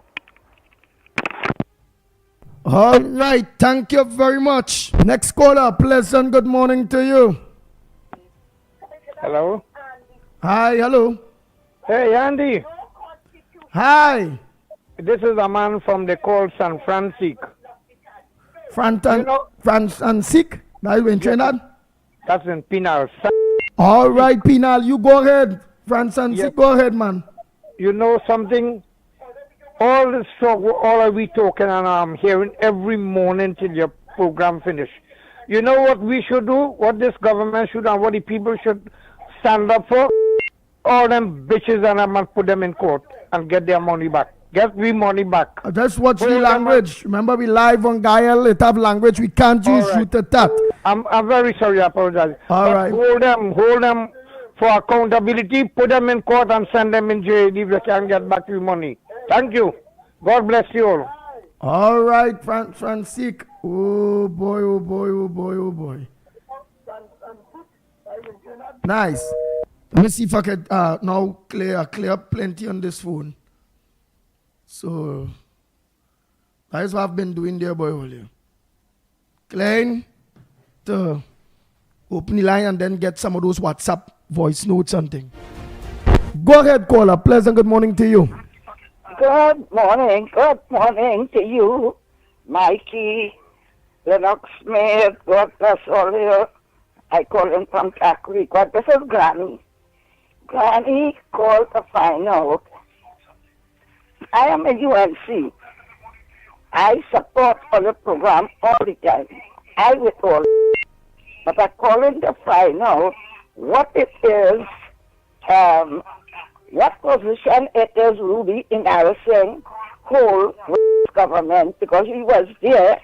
All right. Thank you very much. Next caller, pleasant good morning to you. Hello. Hi, hello. Hey, Andy. Hi. This is a man from the called San Francisco. Francisco? That is in Trinidad? That's in Pinal. All right, Pinal, you go ahead. Francisco, go ahead, man. You know something? All this talk, all are we talking and I'm hearing every morning till your program finish. You know what we should do? What this government should and what the people should stand up for? All them bitches and I'm going to put them in court and get their money back. Get we money back. Just watch the language. Remember, we live on Gael. It have language. We can't use shoot at that. I'm very sorry. I apologize. All right. Hold them for accountability. Put them in court and send them in jail if they can't get back your money. Thank you. God bless you all. All right, Francisco. Oh boy, oh boy, oh boy, oh boy. Nice. Let me see if I can now clear plenty on this phone. So, that is what I've been doing there, boy, William. Clean to open the line and then get some of those WhatsApp voice notes and things. Go ahead, caller. Pleasant good morning to you. Good morning to you, Mickie, Lennox Smith, God bless all you. I call him from Thackeray. This is Granny. Granny called to find out. I am a UNC. I support all the program all the time. I with all. But I'm calling to find out what it is, what position it is Ruby embarrassing hold with government, because he was there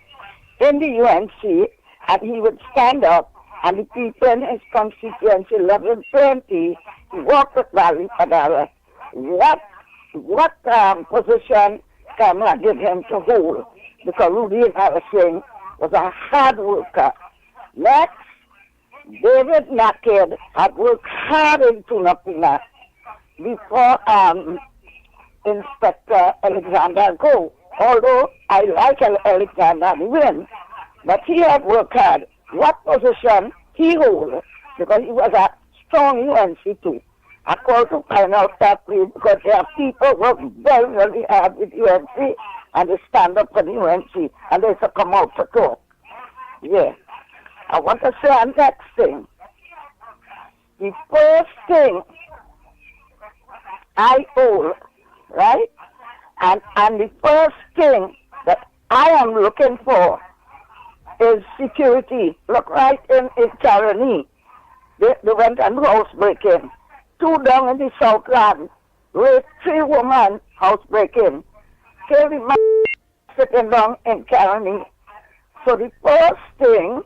in the UNC and he would stand up and the people in his constituency, 1120, he walked with Valley Padala. What position Kamala give him to hold? Because Ruby embarrassing was a hard worker. Next, David Naked had worked hard in Tunapuna before Inspector Alexander go. Although I like Alexander to win, but he had worked hard. What position he hold? Because he was a strong UNC too. I call to find out that please, because there are people who work very, very hard with UNC and they stand up for the UNC and they should come out to talk. Yeah. I want to say the next thing. The first thing I hold, right? And the first thing that I am looking for is security. Look right in Charony. They went and housebreaking. 2 down in the Southland. Raped 3 women housebreaking. Killed the man sitting down in Charony. So the first thing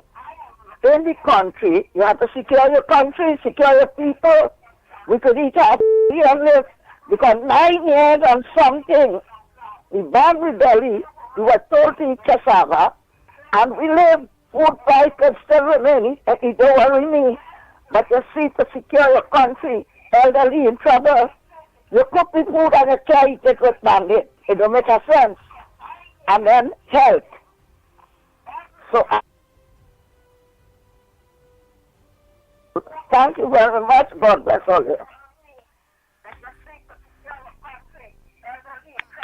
in the country, you have to secure your country, secure your people. We could eat our and live. Because 9 years and something, we born with belly, we were told to eat cassava, and we live. Food price can still remain, and it don't worry me. But you see, to secure your country, elderly in trouble, you cook the food and you can't eat it with bandit. It don't make a sense. And then health. So thank you very much. God bless all you.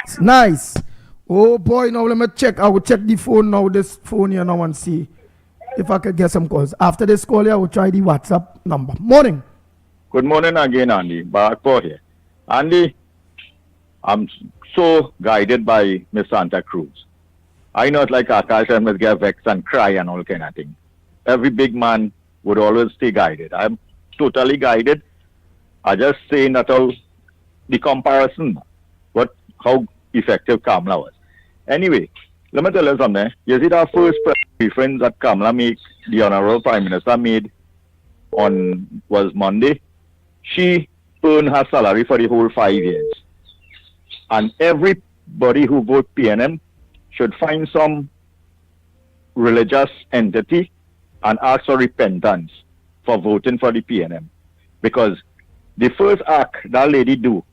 It's nice. Oh boy, now let me check. I will check the phone now, this phone here now, and see if I could get some calls. After this call here, I will try the WhatsApp number. Morning. Good morning again, Andy. Back for here. Andy, I'm so guided by Miss Santa Cruz. I not like Akash and must get vexed and cry and all kind of thing. Every big man would always stay guided. I'm totally guided. I just saying that all the comparison, how effective Kamala was. Anyway, let me tell you something. You see that first reference that Kamala made, the Honorable Prime Minister made was Monday. She earned her salary for the whole 5 years. And everybody who vote PNM should find some religious entity and ask for repentance for voting for the PNM. Because the first act that lady do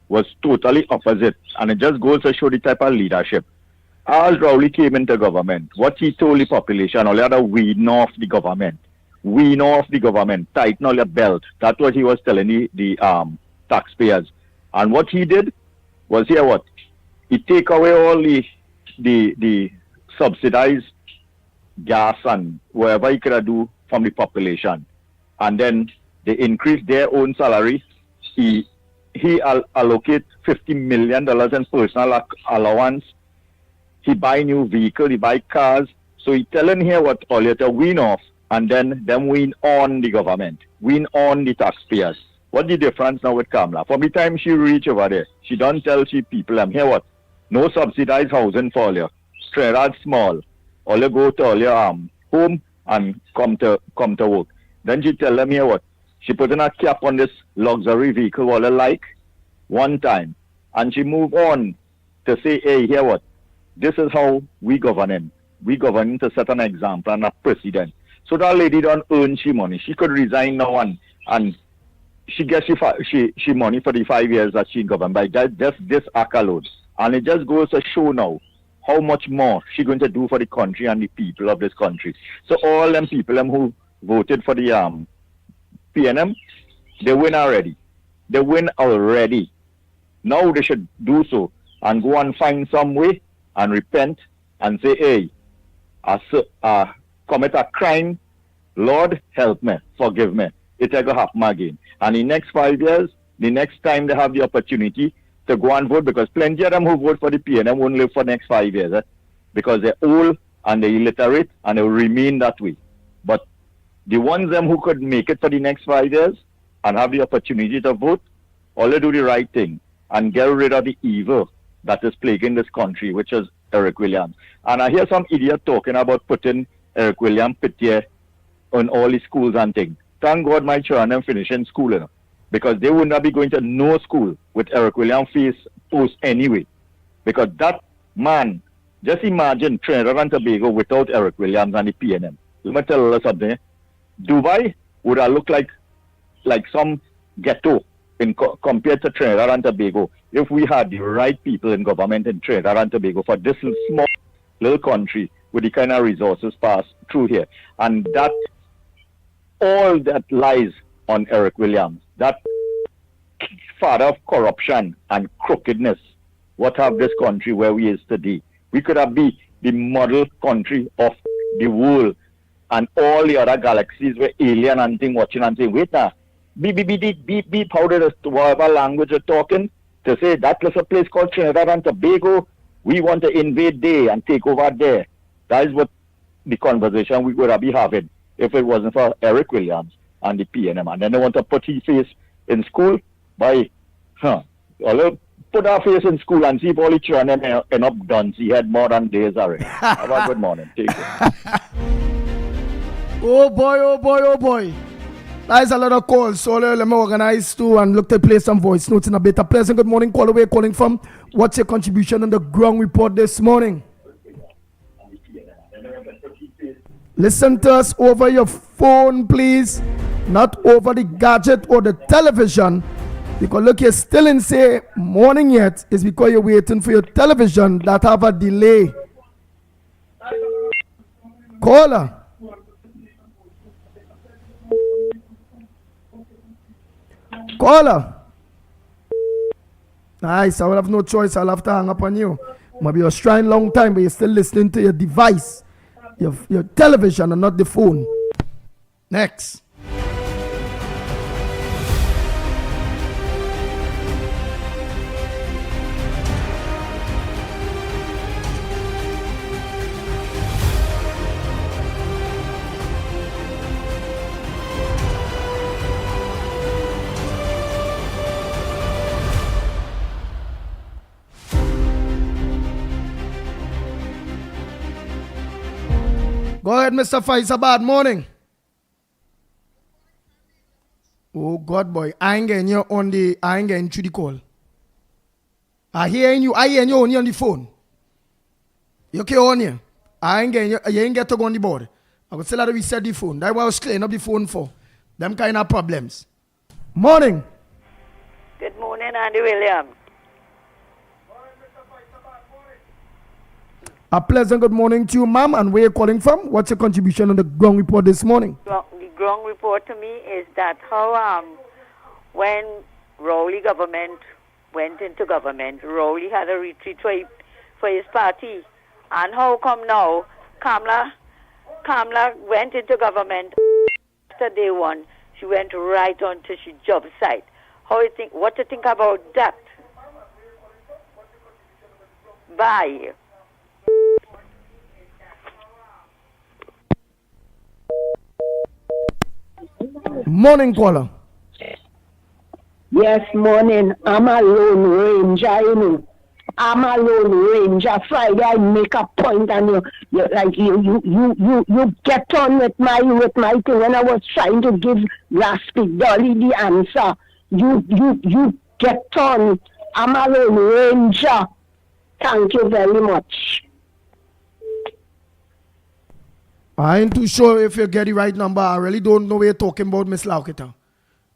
was totally opposite, and it just goes to show the type of leadership. As Rowley came into government, what he told the population, all the other wean off the government, tighten all your belt. That's what he was telling the taxpayers. And what he did was he take away all the subsidized gas and whatever he could do from the population. And then they increase their own salary. He allocate $50 million in personal allowance. He buy new vehicle, he buy cars. So he telling here what all you to wean off and then them wean on the government, wean on the taxpayers. What the difference now with Kamala? From the time she reach over there, she don't tell she people, here what? No subsidized housing for all you. Trinidad small. All you go to all your home and come to work. Then she tell them here what? She put in a cap on this luxury vehicle, all you like, one time. And she move on to say, hey, here what? This is how we govern. We govern to set an example and a precedent. So that lady don't earn she money. She could resign now and she gets she money for the 5 years that she governed by just this act alone. And it just goes to show now how much more she going to do for the country and the people of this country. So all them people who voted for the PNM, they win already. They win already. Now they should do so and go and find some way and repent and say, hey, I commit a crime. Lord, help me, forgive me. It will happen again. And in the next 5 years, the next time they have the opportunity to go and vote, because plenty of them who vote for the PNM won't live for the next 5 years, because they're old and they're illiterate and they will remain that way. But the ones them who could make it for the next 5 years and have the opportunity to vote, all they do the right thing and get rid of the evil that is plaguing this country, which is Eric Williams. And I hear some idiot talking about putting Eric Williams pitié on all the schools and things. Thank God my children finishing school, because they would not be going to no school with Eric Williams face post anyway. Because that man, just imagine Trinidad and Tobago without Eric Williams and the PNM. Let me tell you something. Dubai would have looked like some ghetto compared to Trinidad and Tobago if we had the right people in government in Trinidad and Tobago for this small little country with the kind of resources passed through here. And that all that lies on Eric Williams, that father of corruption and crookedness, what have this country where we is today. We could have been the model country of the world, and all the other galaxies were alien and thing watching and saying, wait now, beep, how did whatever language you're talking, to say that was a place called Trinidad and Tobago, we want to invade there and take over there. That is what the conversation we would have been having if it wasn't for Eric Williams and the PNM. And then they want to put his face in school by, put our face in school and see if all the children end up done. He had more than days already. Have a good morning. Take care. Oh boy. There's a lot of calls, so let me organize too and look to play some voice notes in a bit. A pleasant good morning. Call away, calling from. What's your contribution on the ground report this morning? Listen to us over your phone, please. Not over the gadget or the television. Because look, you're still in say morning yet. It's because you're waiting for your television that have a delay. Caller. Nice, I will have no choice. I'll have to hang up on you. Maybe you're trying long time, but you're still listening to your device, your television, and not the phone. Next. Go ahead, Mr. Faisal. Bad morning. Oh God, boy, I ain't getting through the call. I hearing you only on the phone. You okay on here? You ain't get to go on the board. I would still have to reset the phone. That's what I was clearing up the phone for. Them kind of problems. Morning. Good morning, Andy Williams. A pleasant good morning to you, ma'am. And where are you calling from? What's your contribution on the ground report this morning? The ground report to me is that how when Rowley government went into government, Rowley had a retreat for his party. And how come now Kamala went into government after day one, she went right on to she job site. What do you think about that? Bye. Morning, caller. Yes, morning. I'm a lone ranger, you know. I'm a lone ranger. Friday I make a point and you get on with my thing when I was trying to give Raspy Dolly the answer. You get on. I'm a lone ranger. Thank you very much. I ain't too sure if you get the right number. I really don't know what you're talking about, Miss Laukita.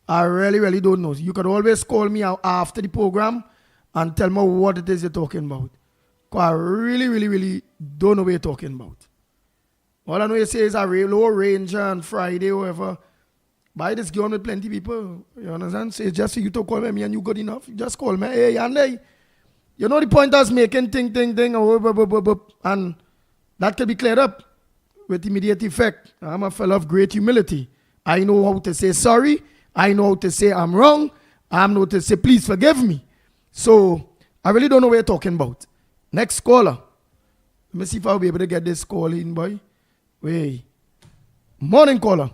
I really don't know. You could always call me out after the program and tell me what it is you're talking about. Because I really don't know what you're talking about. All I know you say is a low ranger on Friday or whatever. Buy this game with plenty people. You understand? So it's just for you to call me and you good enough. You just call me. Hey, Yanday. You know the point I was making, ting, and that can be cleared up with immediate effect. I'm a fellow of great humility. I know how to say sorry. I know how to say I'm wrong. I know how to say please forgive me. So I really don't know what you're talking about. Next caller. Let me see if I'll be able to get this call in, boy. Wait. Morning caller.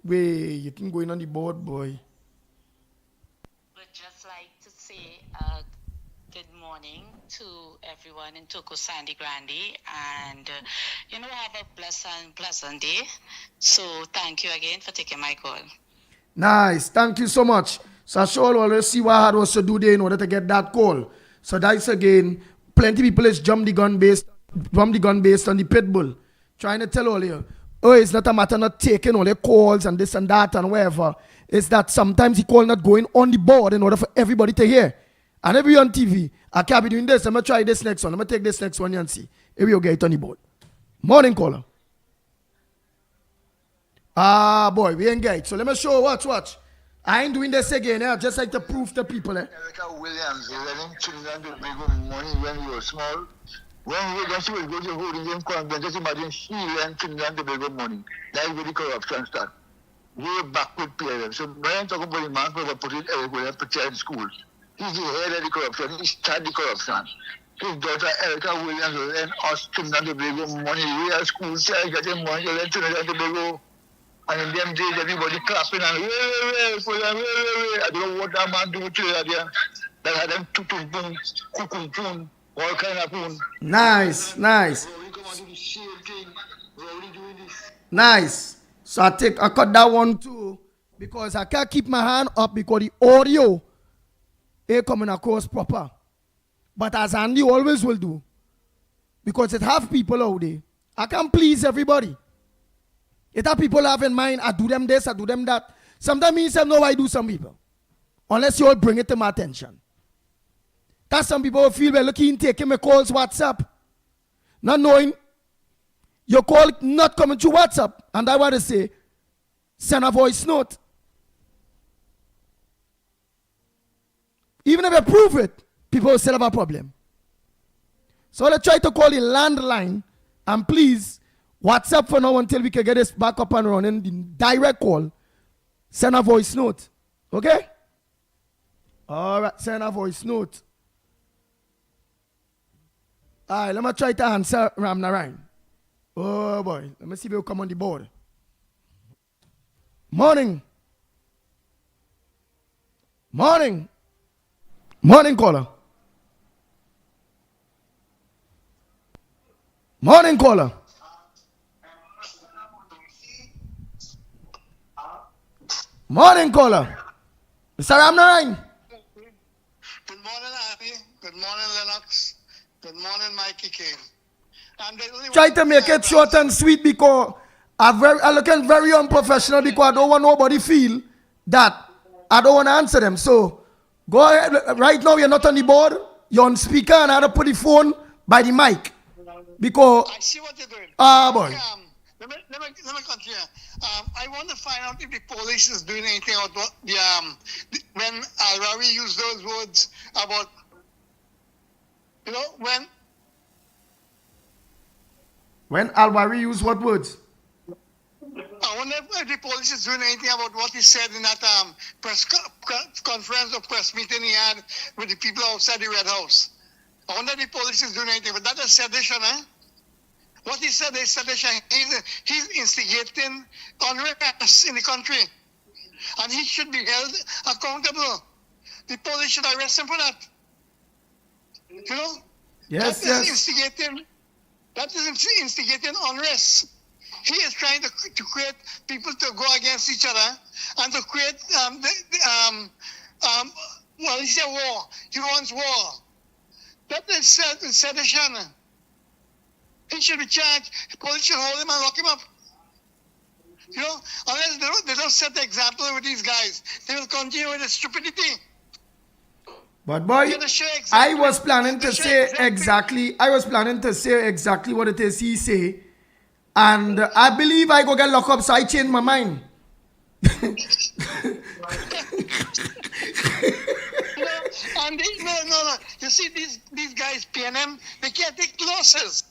Wait, you can go in on the board, boy. Would just like to say good morning to everyone in Toko Sandy Grande, and have a pleasant day. So thank you again for taking my call. Nice, thank you so much. So I sure always see what I had was to do there in order to get that call. So that's again, plenty people is jump the gun based on the pit bull, trying to tell all you. Oh, it's not a matter not taking all the calls and this and that and whatever. It's that sometimes the call not going on the board in order for everybody to hear. And if you're on TV, I can't be doing this. I'm going to try this next one. I'm going to take this next one and see if you'll get it on the board. Morning caller. Ah, boy, we ain't get it. So let me show you. Watch. I ain't doing this again. I just like to prove to people. Erica Williams, letting children to bring money when we were small. When we just go to voting game conference, just imagine she and children to bring money. That's where the corruption starts. Way back with parents. So when I'm talking about the man who put it everywhere and prepare in schools, he's the head of the corruption. He started the corruption. His daughter Erica Williams will lend us children to bring money. We are school child getting money to lend children to bring. And in them days, everybody clapping and I don't know what that man do to you there. That had them tutum boom, kukum boom, all kind of boom. Nice. Nice. So I cut that one too because I can't keep my hand up because the audio ain't coming across proper. But as Andy always will do, because it have people out there, I can't please everybody. It have people have in mind, I do them this, I do them that. Sometimes me say, no, I do some people. Unless you all bring it to my attention. That's some people who feel well looking, taking my calls WhatsApp. Not knowing your call not coming through WhatsApp. And I want to say, send a voice note. Even if I prove it, people will still have a problem. So let's try to call the landline and please WhatsApp for now until we can get this back up and running. The direct call. Send a voice note. Okay? All right, send a voice note. All right, let me try to answer Ram Narayan. Oh boy, let me see if he'll come on the board. Morning. Morning caller. Morning caller. Morning caller. Mr. Ram Narayan. Good morning, Abby. Good morning, Lennox. Good morning, Mickie Kane. Try to make it short and sweet because I'm looking very unprofessional because I don't want nobody feel that I don't want to answer them. So go ahead. Right now you're not on the board. You're on speaker and I have to put the phone by the mic. Because I see what you're doing. Boy. Let me continue. I want to find out if the police is doing anything about what when Al-Rawi used those words about, when Al-Rawi used what words? I wonder if the police is doing anything about what he said in that press conference or press meeting he had with the people outside the Red House. I wonder if the police is doing anything, but that is sedition, eh? What he said is sedition. He's instigating unrest in the country. And he should be held accountable. The police should arrest him for that. Yes, that is instigating unrest. He is trying to create people to go against each other and to create he said war. He wants war. That is sedition. He should be charged. The police should hold him and lock him up. Unless they don't set the example with these guys, they will continue with the stupidity. But boy, I was planning to say exactly what it is he say. And I believe I go get locked up, so I changed my mind. And no. You see these guys, PNM, they can't take losses.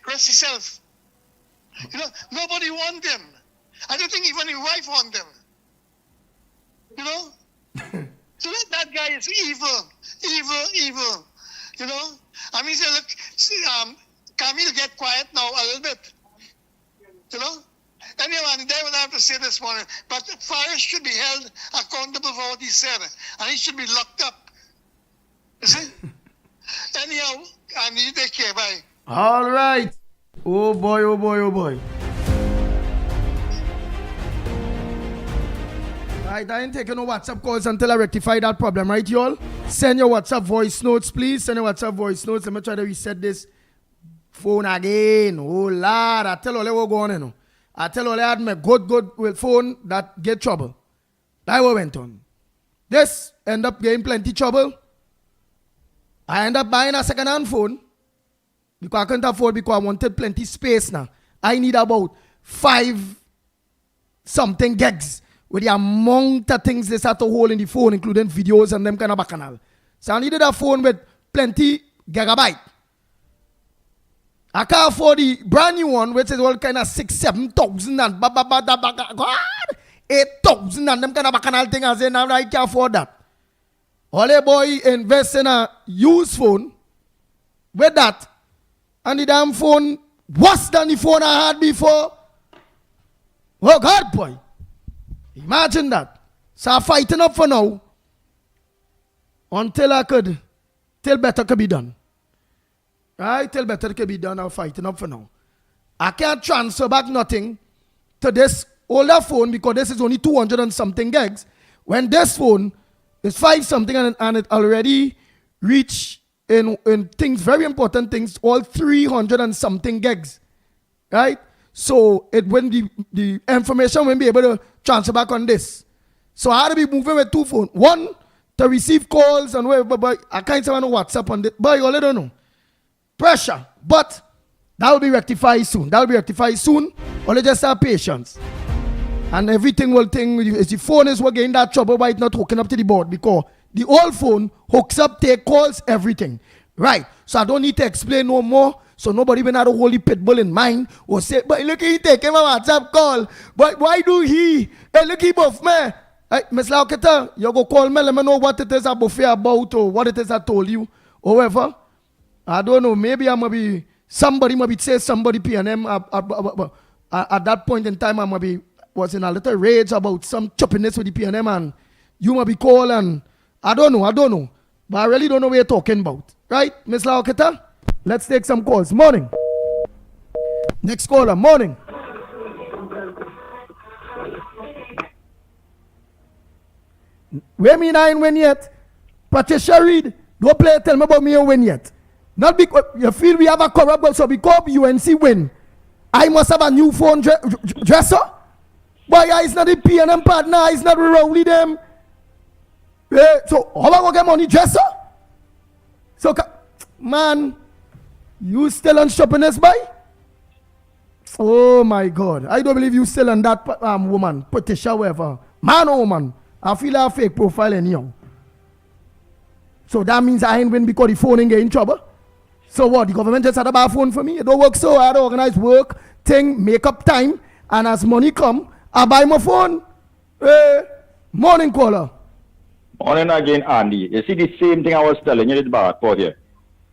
Rest yourself. You know, nobody want them. I don't think even his wife want them. You know? So that guy is evil. You know? I mean, say, look, Camille, get quiet now a little bit. You know? Anyway, that's what I have to say this morning. But Farish should be held accountable for what he said. And he should be locked up. You see? Anyhow, and you take care. Bye. All right. Oh boy. Right, I ain't taking no WhatsApp calls until I rectify that problem, right, y'all? Send your WhatsApp voice notes, please. Send your WhatsApp voice notes. Let me try to reset this phone again. Oh, Lord. I tell all what go on, you know. I tell all I had my good with phone that get trouble. That what went on. This end up getting plenty trouble. I end up buying a second-hand phone because I couldn't afford because I wanted plenty space now. I need about 5 something gigs with the amount of things they start to hold in the phone, including videos and them kind of bacchanal. So I needed a phone with plenty gigabyte. I can't afford the brand new one, which is all kind of 6,000-7,000 and God, 8,000 and them kind of bacchanal thing. I say now I can't afford that. All a boy invest in a used phone with that, and the damn phone worse than the phone I had before. Oh God, boy. Imagine that. So I'm fighting up for now until better could be done. Right? Till better could be done, I'm fighting up for now. I can't transfer back nothing to this older phone because this is only 200 and something gigs. When this phone is 5 something and it already reached in things, very important things, all 300 and something gigs. Right? So it when the information won't be able to transfer back on this. So I had to be moving with 2 phones. One to receive calls and whatever, but I can't say no WhatsApp on this. But you all don't know. Pressure. But that will be rectified soon. Only just have patience. And everything will think if the phone is working that trouble by it not hooking up to the board because the old phone hooks up, take calls, everything. Right. So I don't need to explain no more. So nobody even had a holy pit bull in mind or say, but look, he taking my WhatsApp call. But why do he? Hey, look, he buff me. Hey, Miss Lauketa, you go call me, let me know what it is I buffet about or what it is I told you. However, I don't know, maybe I might be, somebody might be say somebody PNM at that point in time I was in a little rage about some choppiness with the PNM and you might be called and I don't know. But I really don't know what you're talking about. Right, Miss Lauketa? Let's take some calls. Morning. Next caller. Morning. Where me nine win yet? Patricia Reed, don't play tell me about me a win yet. Not because you feel we have a corrupt, so because UNC win, I must have a new phone dresser. Boy, it's not the PNM partner, it's not Rowley them. So how am I going to get money dresser? So, man, you still on shoppiness, boy? Oh my God. I don't believe you still on that woman, Patricia, whatever. Man or woman, I feel like a fake profile anyhow. So that means I ain't win because the phone ain't get in trouble. So what? The government just had a bad phone for me? It don't work so hard to organize work, thing, make up time, and as money come, I buy my phone. Morning caller. Morning again, Andy. You see the same thing I was telling you about here.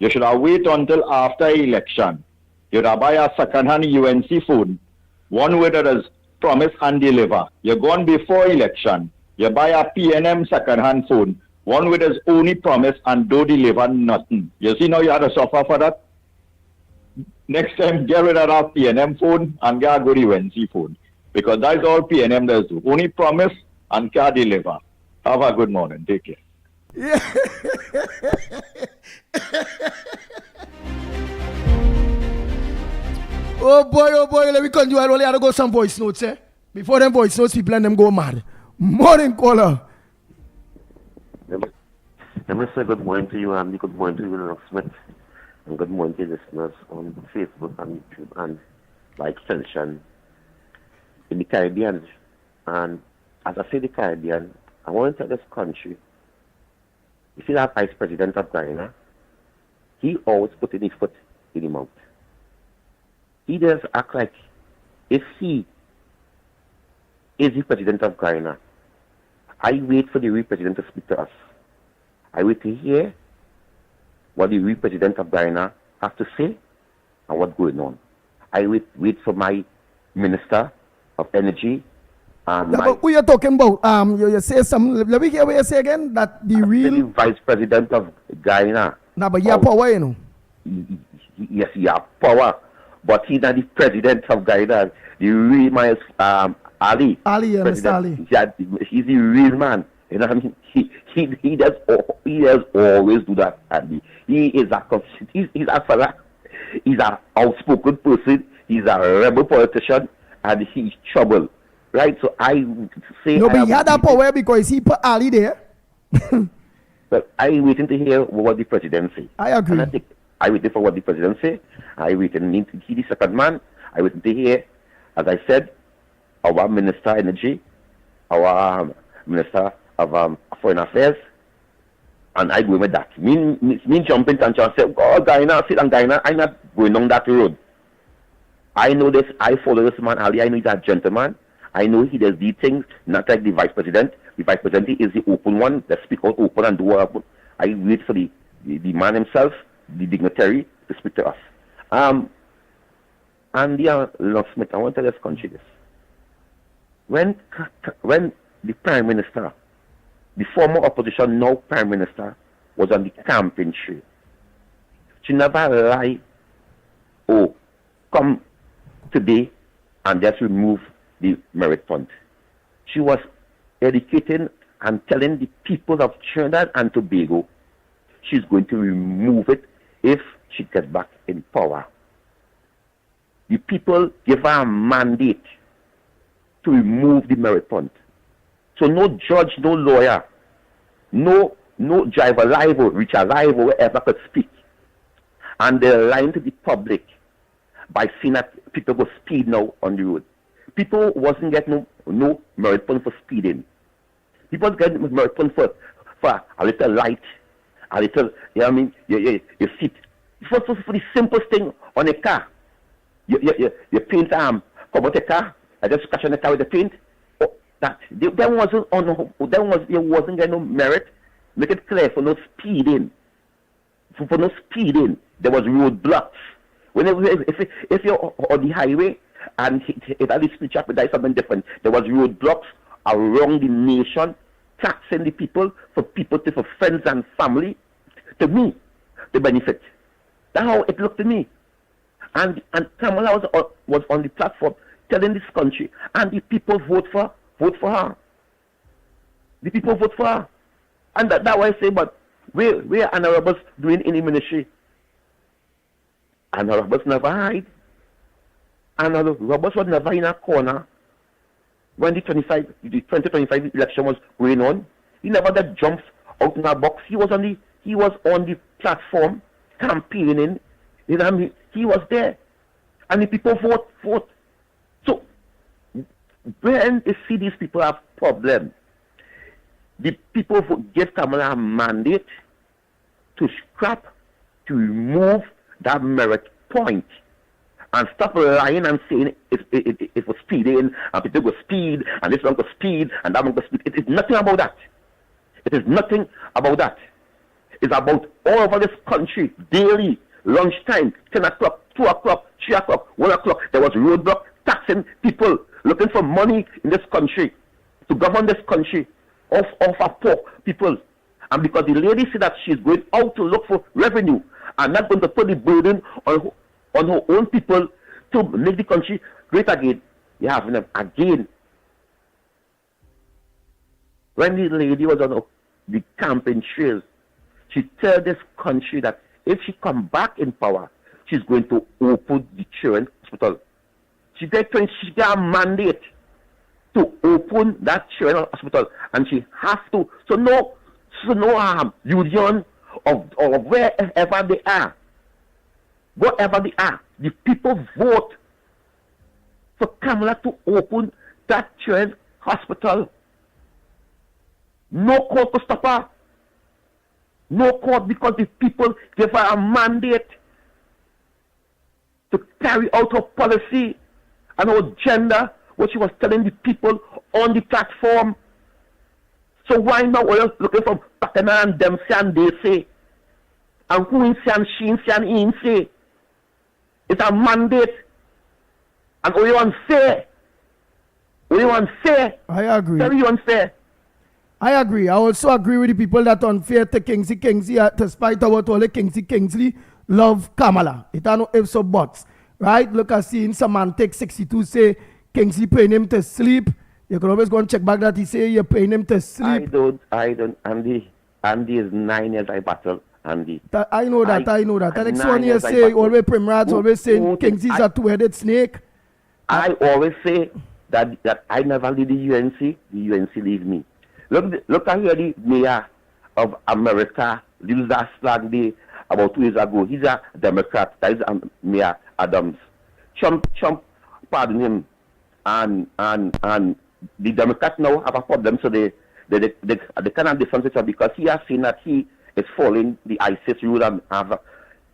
You should have wait until after election. You'd have buy a second-hand UNC phone. One way that is promise and deliver. You're gone before election. You buy a PNM second-hand phone. One way that's only promise and don't deliver nothing. You see now you have to suffer for that? Next time, get rid of that PNM phone and get a good UNC phone. Because that's all PNM does do. Only promise and can't deliver. Have a good morning. Take care. Yeah. Oh boy, let me continue. I only have to go some voice notes, eh? Before them voice notes, people and them go mad. Morning, caller. Let me say good morning to you, Andy. Good morning to you, Lennox Smith. And good morning to listeners on Facebook and YouTube and by extension in the Caribbean. And as I say the Caribbean, I want to tell this country, you see that Vice President of Guyana, he always put his foot in his mouth. He does act like if he is the President of Guyana, I wait for the real President to speak to us. I wait to hear what the real President of Guyana has to say and what's going on. I wait for my Minister of Energy and But who you talking about? You say some. Let me hear what you say again. That the real Vice President of Guyana. Nah, but you have power, you know. Yes, he has power, but he's not the President of Guyana. The real man is Ali. Ali, Mr. Ali. He's the real man. You know what I mean? He does always do that. Ali. He's an outspoken person. He's a rebel politician, and he's trouble. Right? So I say. No, but he had that power because he put Ali there. But I'm waiting to hear what the president say. I agree. And I waiting for what the president say. I waiting to hear the second man. I waiting to hear, as I said, our Minister of Energy, our Minister of Foreign Affairs, and I go with that. Me jumping and say, oh, Guyana, sit on Guyana. I'm not going on that road. I know this. I follow this man, Ali. I know he's a gentleman. I know he does these things, not like the Vice President. The Vice President is the open one that speak out open and do what. I wait for the man himself, the dignitary, to speak to us. And Lennox Smith, I want to tell this country this. When the Prime Minister, the former opposition, now Prime Minister, was on the campaign trail, she never lied, oh, come today and just remove the merit point. She was educating and telling the people of Trinidad and Tobago she's going to remove it if she gets back in power. The people give her a mandate to remove the merit point. So no judge, no lawyer, no driver live or Richard live or wherever could speak. And they're lying to the public by saying that people go speed now on the road. People wasn't getting no merit point for speeding. People getting merit point for a little light, a little, you know what I mean, your seat. For the simplest thing on a car. You paint come out a car, I just scratch on the car with the paint. Oh, there wasn't getting no merit. Make it clear for no speeding. For no speeding, there was roadblocks. If you're on the highway and it had this speed traffic, that is something different. There was roadblocks around the nation, taxing the people for friends and family, to me, to benefit. That's how it looked to me. And Kamala was on the platform telling this country, and the people vote for her. The people vote for her. And that's why I say, but where Anna Roberts doing any ministry? Anna Roberts never hide. Anna Roberts was never in a corner when the 2025 election was going on. He never got jumped out in a box. He was on the platform campaigning. You know what I mean? He was there. And the people vote. So when they see these people have problems, the people give Kamala a mandate to scrap, to remove that merit point and stop lying and saying it was speeding and people go speed and this one go speed and that one go speed. It is nothing about that. It is nothing about that. It's about all over this country, daily, lunchtime, 10 o'clock, 2 o'clock, 3 o'clock, 1 o'clock. There was roadblock taxing people looking for money in this country to govern this country of our poor people. And because the lady said that she's going out to look for revenue and not going to put the burden on her own people to make the country great again, you have them again. When the lady was on the campaign trail, she told this country that if she come back in power, she's going to open the children Hospital. She get a mandate to open that children's hospital, and she has to. So no union of wherever they are, the people vote for Kamala to open that children's hospital. No court to stop her. No court, because the people gave her a mandate to carry out her policy and her agenda, what she was telling the people on the platform. So why now are you looking for Patana and them say and they say? And who in say and she in say and he in say? It's a mandate. And are you unfair? Are you unfair? I agree. Very unfair. I agree. I also agree with the people that unfair to Kingsley, despite what all the Kingsley love Kamala. It are no ifs or buts. Right? Look, I see in Semantic 62 say Kingsley paying him to sleep. You can always go and check back that he say you're paying him to sleep. I don't. Andy is 9 years I battle, Andy. I know that. The next one here say, always Primrats, always saying Kingsley's a two-headed snake. I always say that I never leave the UNC, the UNC leave me. Look at here the mayor of America, last day about 2 years ago. He's a Democrat. That is Mayor Adams. Trump pardon him, and the Democrats now have a problem. So they cannot defend it because he has seen that he is following the ISIS rule and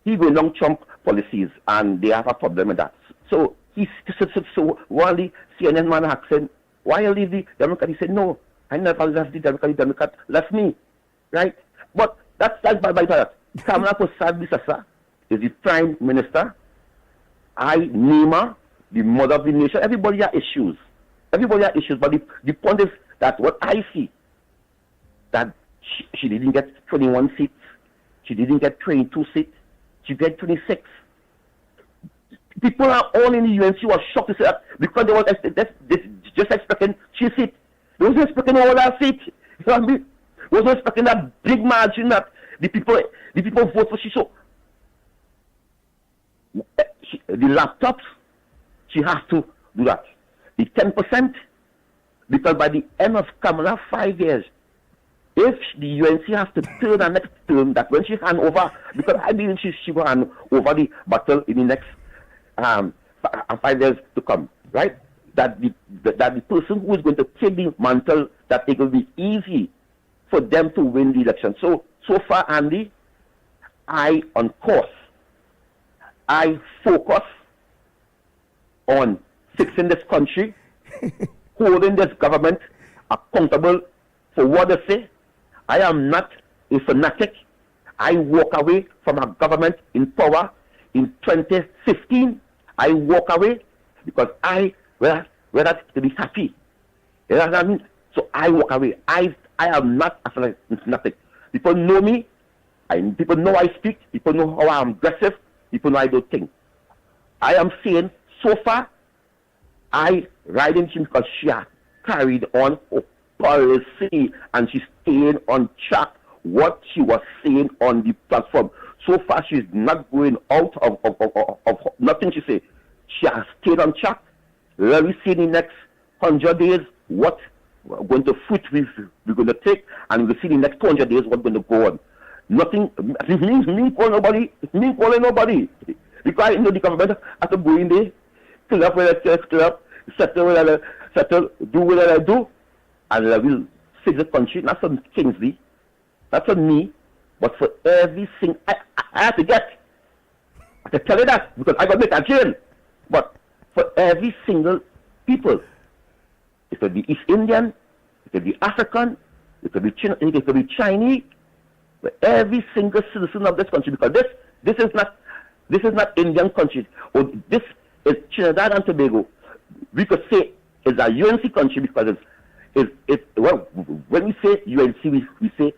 he will long Trump policies, and they have a problem with that. So so while the CNN man asked him, why you leave the Democrat? He said, no, I never left the Democrat. The Democrat left me, right? But that's by that. Kamala Persad is the Prime Minister. I name her the mother of the nation. Everybody has issues. But the point is that what I see, that she didn't get 21 seats. She didn't get 22 seats. She got 26. People are all in the UNC were shocked to say that because they were just expecting 3 seats. They wasn't expecting all that seats. You know what I mean? They wasn't expecting that big margin that the people vote for. So the laptops, she has to do that. The 10%, because by the end of Kamala 5 years, if the UNC has to turn the next term, that when she hand over, because I believe she will hand over the battle in the next 5 years to come, right? That the person who is going to take the mantle, that it will be easy for them to win the election. So far, Andy, I on course. I focus on fixing this country, holding this government accountable for what they say. I am not a fanatic. I walk away from a government in power in 2015. I walk away because I were to be happy. You know what I mean? So I walk away. I am not a fanatic. People know me. People know I speak. People know how I am aggressive. People know I don't think. I am saying, so far, I ride in because she has carried on her policy and she's staying on track what she was saying on the platform. So far, she's not going out of nothing she say. She has stayed on track. Let me see in the next 100 days what going to fruit we're going to take, and we'll see in the next 200 days what's going to go on. Nothing, me calling nobody. Because I know the government has to go in there, clean up where they clean up, settle, do what I do, and I will fix the country, not for Kingsley, not for me, but for everything I have to get. I can tell you that, because I got to make a jail. But for every single people, it could be East Indian, it could be African, it could be Chinese, for every single citizen of this country, because this is not Indian country, or this is Trinidad and Tobago. We could say it's a UNC country because well, when we say UNC, we say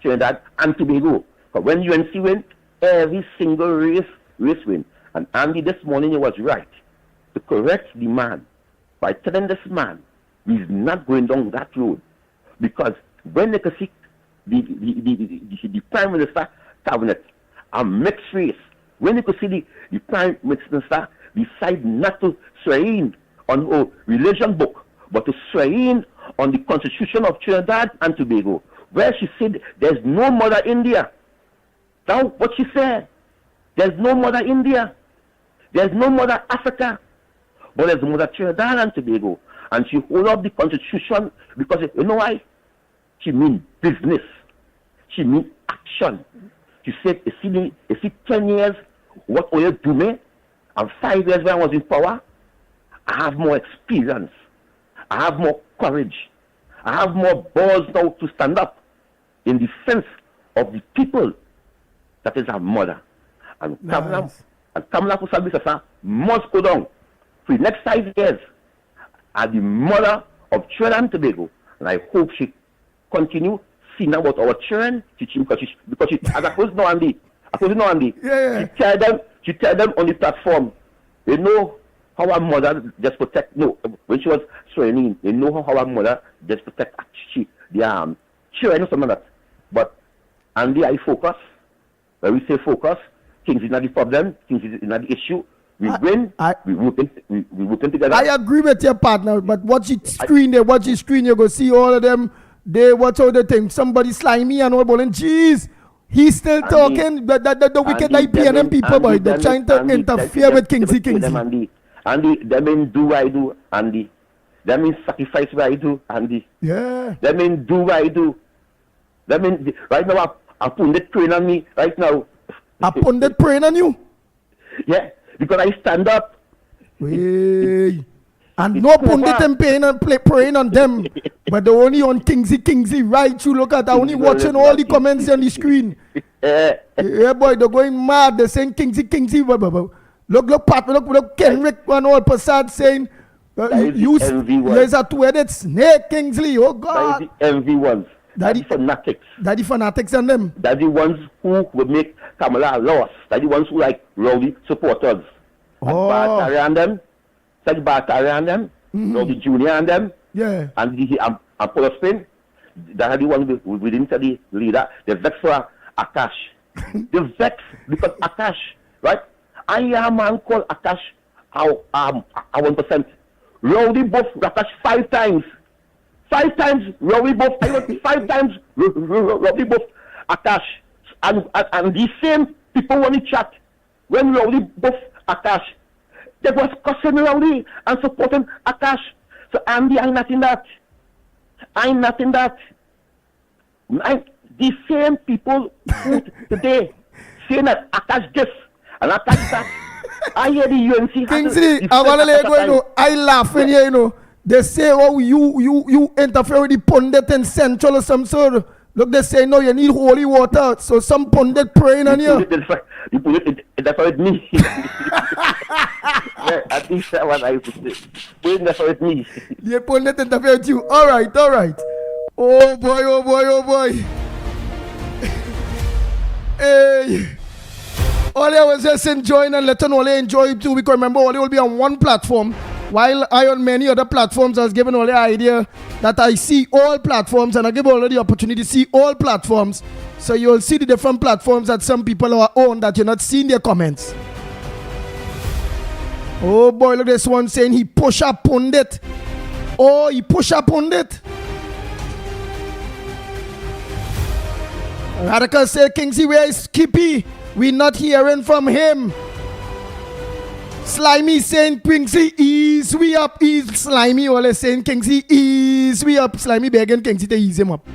Trinidad and Tobago. But when UNC win, every single race win. And Andy, this morning, he was right to correct the man by telling this man he's not going down that road, because when they can see the Prime Minister cabinet a mixed race, when they could see the Prime Minister decide not to swear in on a religion book, but to swear in on the Constitution of Trinidad and Tobago, where she said there's no Mother India. Now, what she said, there's no Mother India, there's no Mother Africa, but there's Mother Trinidad and Tobago. And she hold up the Constitution because, you know why? She means business. She means action. She said, you see 10 years, what will you do me? And 5 years when I was in power, I have more experience. I have more courage. I have more balls now to stand up in defense of the people that is our mother. And Kamala Kusabisasa must go down for the next 5 years as the mother of Trinidad and Tobago. And I hope she continue seeing about our children, because she as I put no Andy. Yeah. She tell them on the platform, you know how our mother just protect, no, when she was swearing in, you know how our mother just protect the children or something like that. But Andy, I focus. When we say focus, things is not the problem, things is not the issue. We win, we work together. I agree with your partner, but watch it screen there, you go see all of them. They watch all the things. Somebody slimy and all bowling. Jeez, he's still talking. The wicked IPNM people, boy, they're trying to interfere with Kingsley. Andy, that mean do what I do, Andy. That means sacrifice what I do, Andy. Yeah. That mean do what I do. That mean right now I pundit praying on me right now. I pundit praying on you? Yeah, because I stand up. Hey. And no pundit and praying on them, but they're only on Kingsley, right? You look at, I only watching all the comments on the screen. Yeah, boy, they're going mad. They're saying Kingsley. Look, Pat, look, Kenrick and all Passad saying, there's a two-headed snake, Kingsley. Oh, God. That is the envy ones. Daddy fanatics. Daddy fanatics and them. That's the ones who would make Kamala lost. That's the ones who like rowdy supporters. Oh. Bartari and them. Such Bartari and them. Rowdy Junior and them. Yeah. And Paul Spain. That are the ones within the leader. They're vexed for Akash. They're vexed because Akash, right? I am a man called Akash. 1%. Rowdy both Akash 5 times. 5 times Rowdy both. 5 times Rowdy both Akash. And these same people want to chat when Rowdy both Akash. They was cussing Rowdy and supporting Akash. So Andy, I'm not in that. These same people who today saying that Akash this and Akash that. I hear the UNC. Kingsley, I want to let you know. I laugh when you know. They say, oh, you interfere with the pundit in Central or some sort. Look, they say, no, you need holy water. So some pundit praying on you. You put it, that's what it means. At least that's what I put it. That's what it means. The pundit interfere with you. All right. Oh, boy. Hey. All I was just enjoying and letting Ole enjoy it too, because remember, Ole will be on one platform, while I on many other platforms has given Ole the idea that I see all platforms, and I give Ole the opportunity to see all platforms, so you'll see the different platforms that some people are on that you're not seeing their comments. Oh boy, look at this one saying he push up pundit. Oh, he push up pundit. Radical say, Kingsley, where is Skippy? We're not hearing from him. Slimy saying, Kingsley, ease we up. Ease Slimy. All saying, Kingsley, ease we up. Slimy begging Kingsley to ease him up.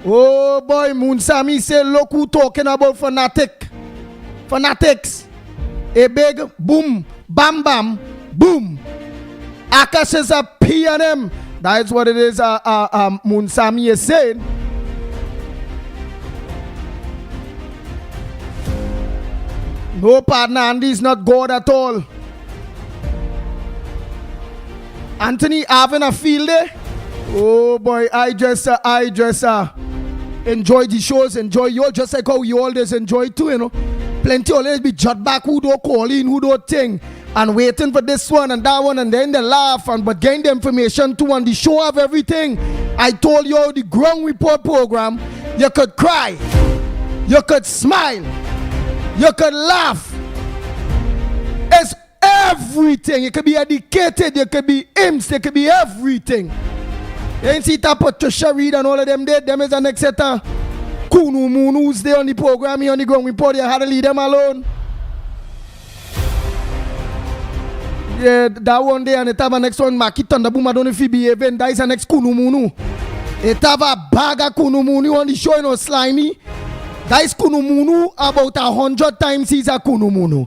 Oh boy, Moonsami say, look who talking about fanatics. A big boom, bam, bam, boom. Akash is a P&M. That's what it is. Moonsami is saying. No, partner, Andy is not God at all. Anthony having a field day. Oh boy, I just enjoy the shows, enjoy you just like how you always enjoy too, you know. Plenty always be jot back who don't call in, who don't think, and waiting for this one and that one, and then they laugh, but getting the information too, and the show of everything. I told you the ground report program, you could cry, you could smile, You could laugh. It's everything. You could be educated. You could be imps. You could be everything. You ain't see that Patricia Reed and all of them dead. Them is the next set of Kunu Munus there on the program here on the ground report. You had to leave them alone. Yeah, that one day and it have a next one, Mickie Thunderboom. I don't know if he behaving. That is the next Kunu Munu. It have a bag of Kunu Munu on the show, you know, slimy. That is Kunu Munu about 100 times he's a Kunu Munu.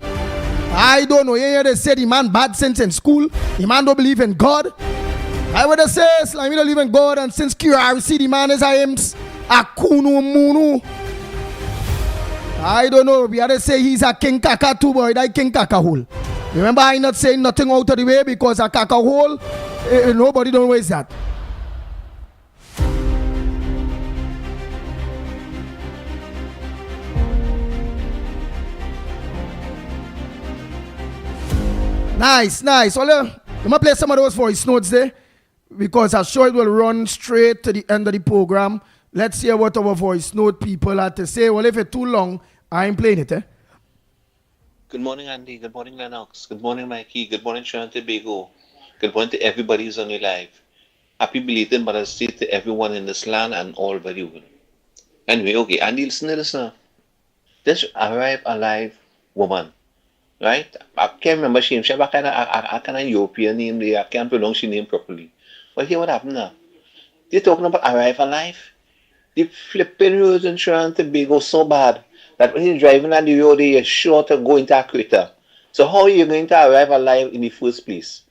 I don't know. You hear they say the man bad sense in school. The man don't believe in God. I would say slimy don't believe in God, and since QRC the man is a Kunu Munu. I don't know. We had to say he's a King Kaka too, boy. That King Kaka hole. Remember, I not saying nothing out of the way because a Kaka hole, nobody don't waste that. Nice. Well, I'm going to play some of those voice notes there because I'm sure it will run straight to the end of the program. Let's hear what our voice note people had to say. Well, if it's too long, I ain't playing it, eh? Good morning, Andy. Good morning, Lennox. Good morning, Mickie. Good morning, Trinidad and Tobago. Good morning to everybody who's on your live. Happy belated Mother's Day to everyone in this land and all very well. Anyway, okay, Andy, listen. This Arrive Alive woman, right? I can't remember she have a kind of European name there. I can't pronounce her name properly. But here what happened now? They're talking about Arrive Alive. The flipping roads in Trinidad and Tobago so bad that when you're driving on the road, you're sure to go into a crater. So how are you going to arrive alive in the first place?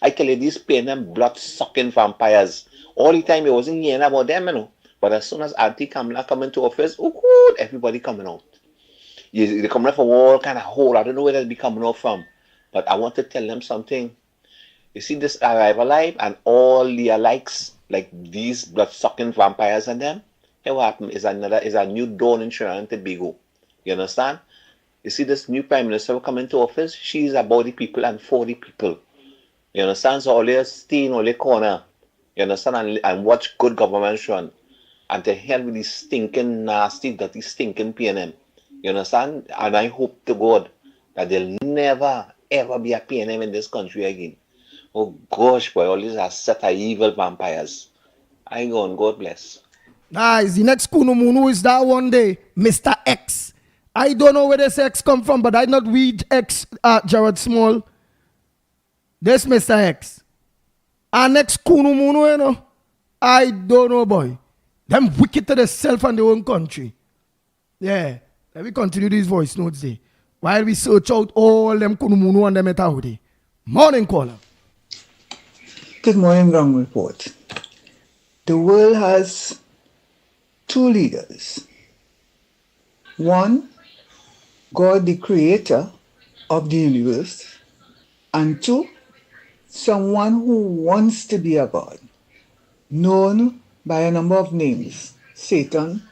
I tell you, these pain and blood-sucking vampires. All the time, I wasn't hearing about them, you know. But as soon as Auntie Kamala come into office, everybody coming out. They're coming out from all kind of hole. I don't know where they'll be coming out from. But I want to tell them something. You see this Arrive Alive and all the likes, like these blood-sucking vampires and them, here what happened is a new dawn in Trinidad and Tobago. You understand? You see this new Prime Minister coming to office, she's about the people and for the people. You understand? So all stay in all the corner. You understand? And watch good government run. And to hell with these stinking, nasty, dirty, stinking PNM. You understand? And I hope to God that there'll never, ever be a PNM in this country again. Oh gosh, boy, all these are set of evil vampires. I go on, God bless. Nice. The next Kunu Munu is that one day, Mr. X. I don't know where this X come from, but I not read X Jared Small. This Mr. X. Our next Kunu Munu, you know, I don't know, boy. Them wicked to themselves and their own country. Yeah. Let me continue these voice notes there. While we search out all them Kunu Munu and them etahudi. Morning caller. Good morning, Ground Report. The world has two leaders. One, God, the creator of the universe. And two, someone who wants to be a God, known by a number of names: Satan,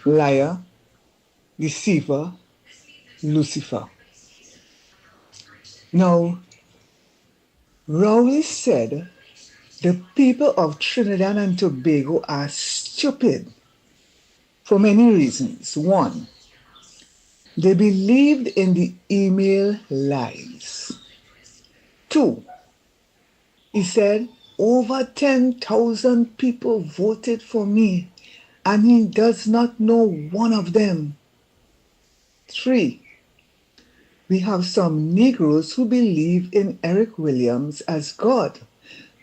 liar, deceiver, Lucifer. Now, Rowley said the people of Trinidad and Tobago are stupid for many reasons. One, they believed in the email lies. Two, he said, over 10,000 people voted for me, and he does not know one of them. Three, we have some Negroes who believe in Eric Williams as God,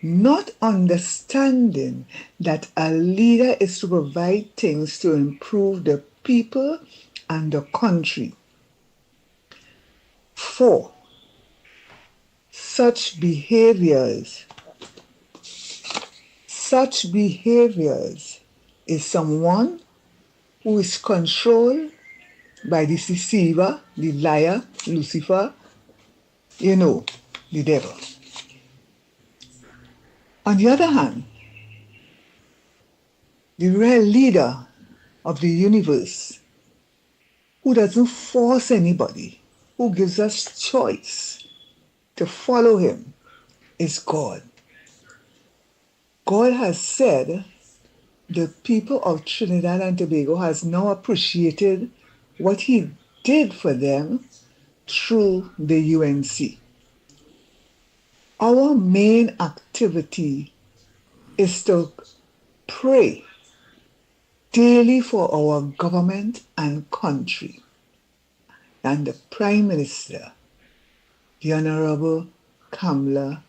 not understanding that a leader is to provide things to improve the people and the country. Four, such behaviors is someone who is controlled by the deceiver, the liar, Lucifer, the devil. On the other hand, the real leader of the universe, who doesn't force anybody, who gives us choice to follow him, is God. God has said the people of Trinidad and Tobago has now appreciated what he did for them through the UNC. Our main activity is to pray daily for our government and country. And the Prime Minister, the Honorable Kamala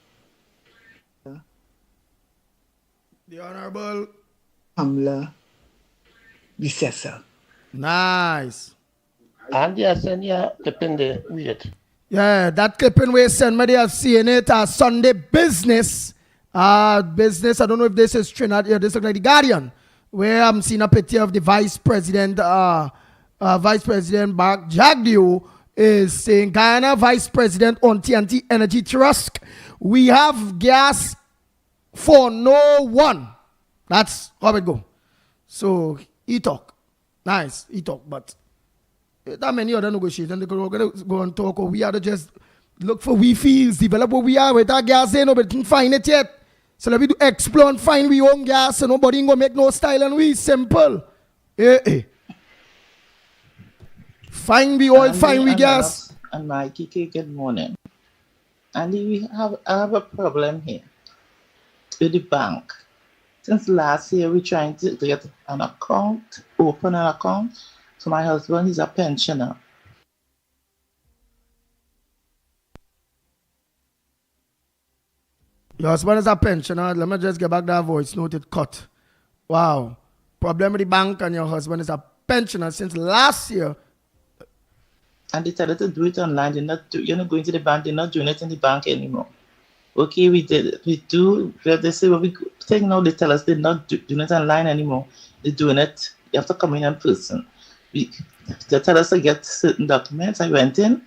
Bisesa. Nice. And yes, and yeah, clipping the wait. Yeah, that clipping we send me, they have seen it as Sunday business. Business, I don't know if this is Trinidad, yeah, this looks like the Guardian, where I'm seeing a picture of the Vice President Mark Jagdeo is saying, Guyana Vice President on TNT Energy Trust, we have gas for no one. That's how it go. So, he talk. Nice, he talk, but that many other negotiations, they could go and talk, or we have to just look for we fields, develop what we are with our gas, nobody can find it yet. So let me do explore and find we own gas, so nobody ain't gonna make no style and we simple. Find we oil, find we gas. And Mickie, good morning. And I have a problem here with the bank. Since last year, we're trying to get an account, open an account. So my husband is a pensioner. Your husband is a pensioner. Let me just get back that voice note, it cut. Wow. Problem with the bank and your husband is a pensioner since last year. And they tell us to do it online. You're not going to the bank. They're not doing it in the bank anymore. Okay, we did. We do. They say what we think now. They tell us they're not doing it online anymore. They're doing it. You have to come in person. They tell us to get certain documents. I went in.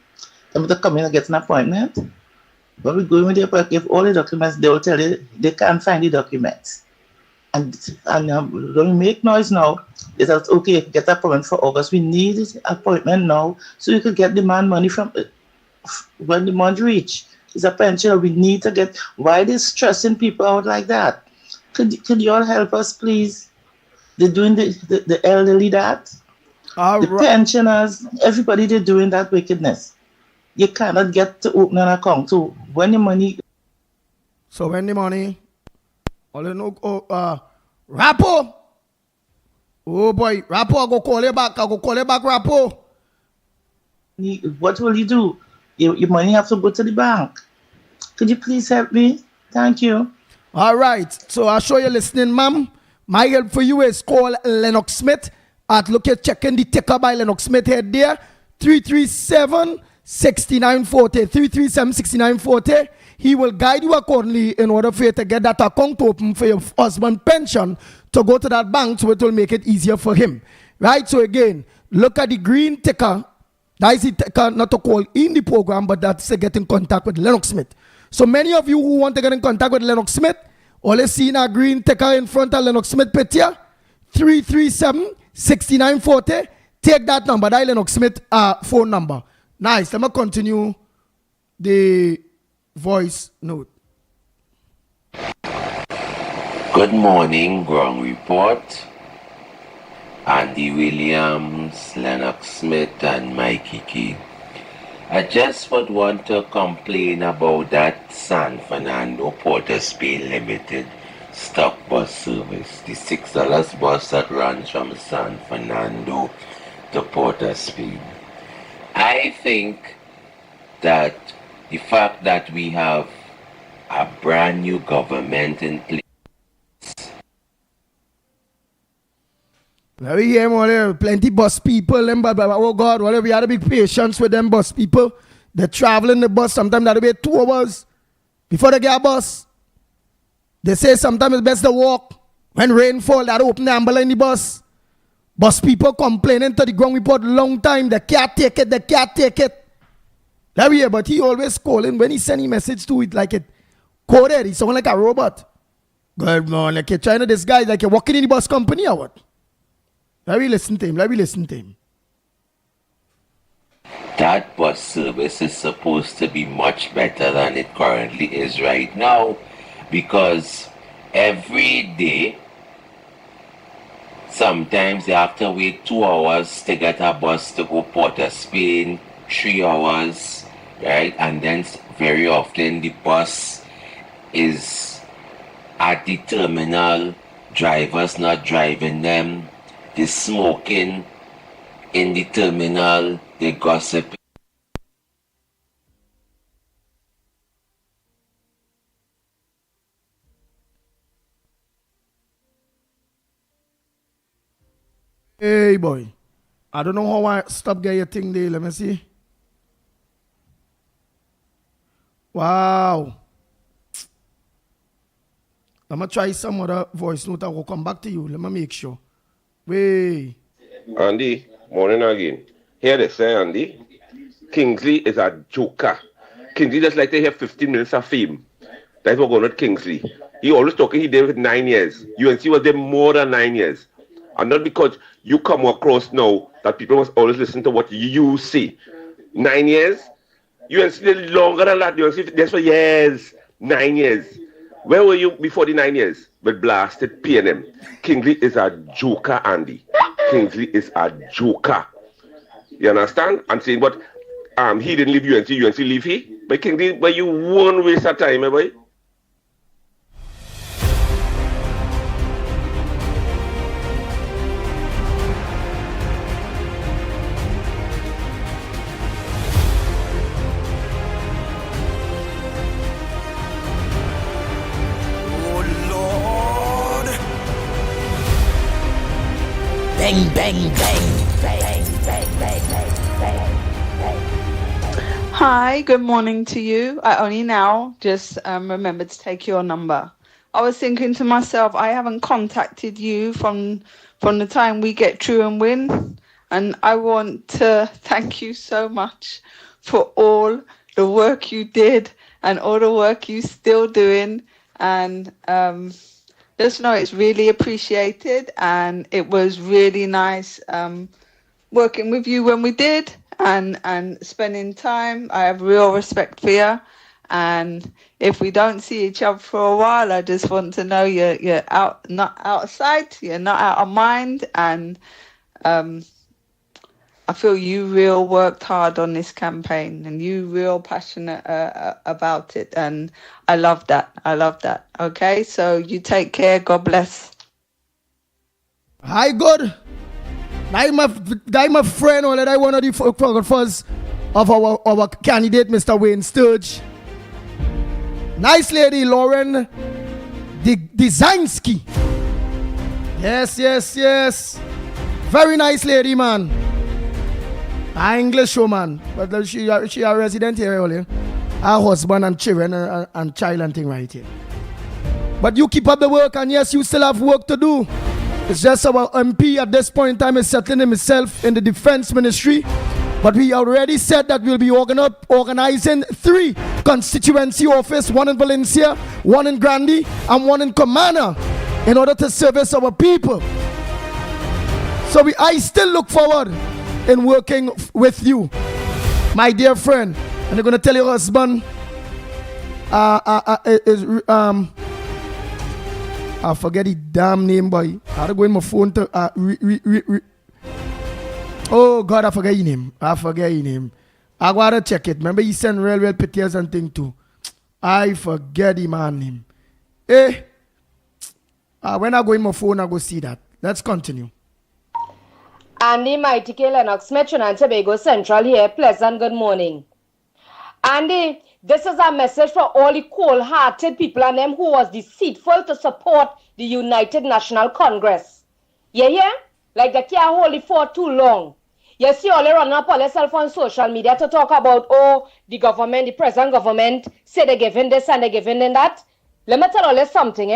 Tell me to come in and get an appointment. When we go in with the give all the documents, they will tell you they can't find the documents. And when we make noise now, they tell us, okay, get an appointment for August. We need this appointment now so you could get the man money from when the month reach. It's a pension. We need to get. Why they stressing people out like that? Could you all help us, please? They're doing the elderly that. The pensioners, everybody, they're doing that wickedness. You cannot get to open an account. So when the money. All you know, Rappo. Oh boy, Rappo, I go call you back. Rappo. What will you do? Your money have to go to the bank. Could you please help me? Thank you. All right. So I'll show you listening, ma'am. My help for you is call Lennox Smith. Look at checking the ticker by Lennox Smith head there. 337-6940. 337-6940. He will guide you accordingly in order for you to get that account open for your husband pension to go to that bank, so it will make it easier for him. Right? So again, look at the green ticker. That is the ticker not to call in the program, but that's to get in contact with Lennox Smith. So many of you who want to get in contact with Lennox Smith, always see a green ticker in front of Lennox Smith picture. 337-6940. Take that number, that Lennox Smith phone number. Nice. Let me continue the voice note. Good morning, Ground Report. Andy Williams, Lennox Smith, and Mickie. I just would want to complain about that San Fernando Port of Spain Limited stock bus service. The $6 bus that runs from San Fernando to Port of Spain. I think that the fact that we have a brand new government in place. Well, we hear more plenty bus people, but oh God, whatever, we had to be patient with them bus people. They travel in the bus, sometimes that'll be 2 hours before they get a bus. They say sometimes it's best to walk. When rain fall, they open the umbrella in the bus. Bus people complaining to the ground report long time, they can't take it. That we hear, but he always calling. When he send a message to it, like it coded, he sound like a robot. Good morning, like you're trying to disguise, like you're working in the bus company or what? Let me listen to him. That bus service is supposed to be much better than it currently is right now, because every day Sometimes they have to wait 2 hours to get a bus to go Port of Spain, 3 hours, right? And then very often the bus is at the terminal, drivers not driving them, they smoking in the terminal, they gossip. Hey boy, I don't know how I stop get your thing there. Let me see. Wow. I'm gonna try some other voice note. I will come back to you. Let me make sure. Wait. Andy, morning again. Hear this, Andy. Kingsley is a joker. Kingsley just like to have 15 minutes of fame. That's what going on with Kingsley. He always talking he did with 9 years. UNC was there more than 9 years. And not because you come across now that people must always listen to what you say. 9 years? UNC did longer than that. UNC that's for years. 9 years. Where were you before the 9 years? With blasted PNM. Kingsley is a joker, Andy. Kingsley is a joker. You understand? I'm saying, but he didn't leave UNC. UNC leave he. But Kingsley, but you won't waste your time, boy. Bang, bang, bang, bang, bang, bang, bang, bang. Hi, good morning to you. I only now just remembered to take your number. I was thinking to myself, I haven't contacted you from the time we get through and win, and I want to thank you so much for all the work you did and all the work you still doing, and just know it's really appreciated, and it was really nice working with you when we did, and spending time. I have real respect for you, and if we don't see each other for a while, I just want to know you're out, not out of sight, you're not out of mind, and I feel you real worked hard on this campaign, and you real passionate about it, and I love that. I love that. Okay, so you take care. God bless. Hi, good. I'm my friend, or that I one of the photographers of our candidate, Mr. Wayne Sturge. Nice lady, Lauren Designsky. Yes. Very nice lady, man. An English woman, but she a resident here only. Her husband and children and child and thing right here. But you keep up the work, and yes, you still have work to do. It's just our MP at this point in time is settling himself in the defense ministry. But we already said that we'll be organizing 3 constituency offices, 1 in Valencia, 1 in Grandi, and 1 in Comana, in order to service our people. So I still look forward in working with you, my dear friend. And you're gonna tell your husband, I forget the damn name, boy. I had to go in my phone to oh God, I forget your name. I gotta check it. Remember, he sent real pictures and thing too. I forget the man name. When I go in my phone, I go see that. Let's continue. Andy, Mickie, Lennox, Metro and Tobago Central here. Pleasant good morning. Andy, this is a message for all the cold-hearted people and them who was deceitful to support the United National Congress. You hear? Like they can't hold it for too long. You see all they run up on themselves on social media to talk about, the government, the present government, say they're giving this and they're giving that. Let me tell you something,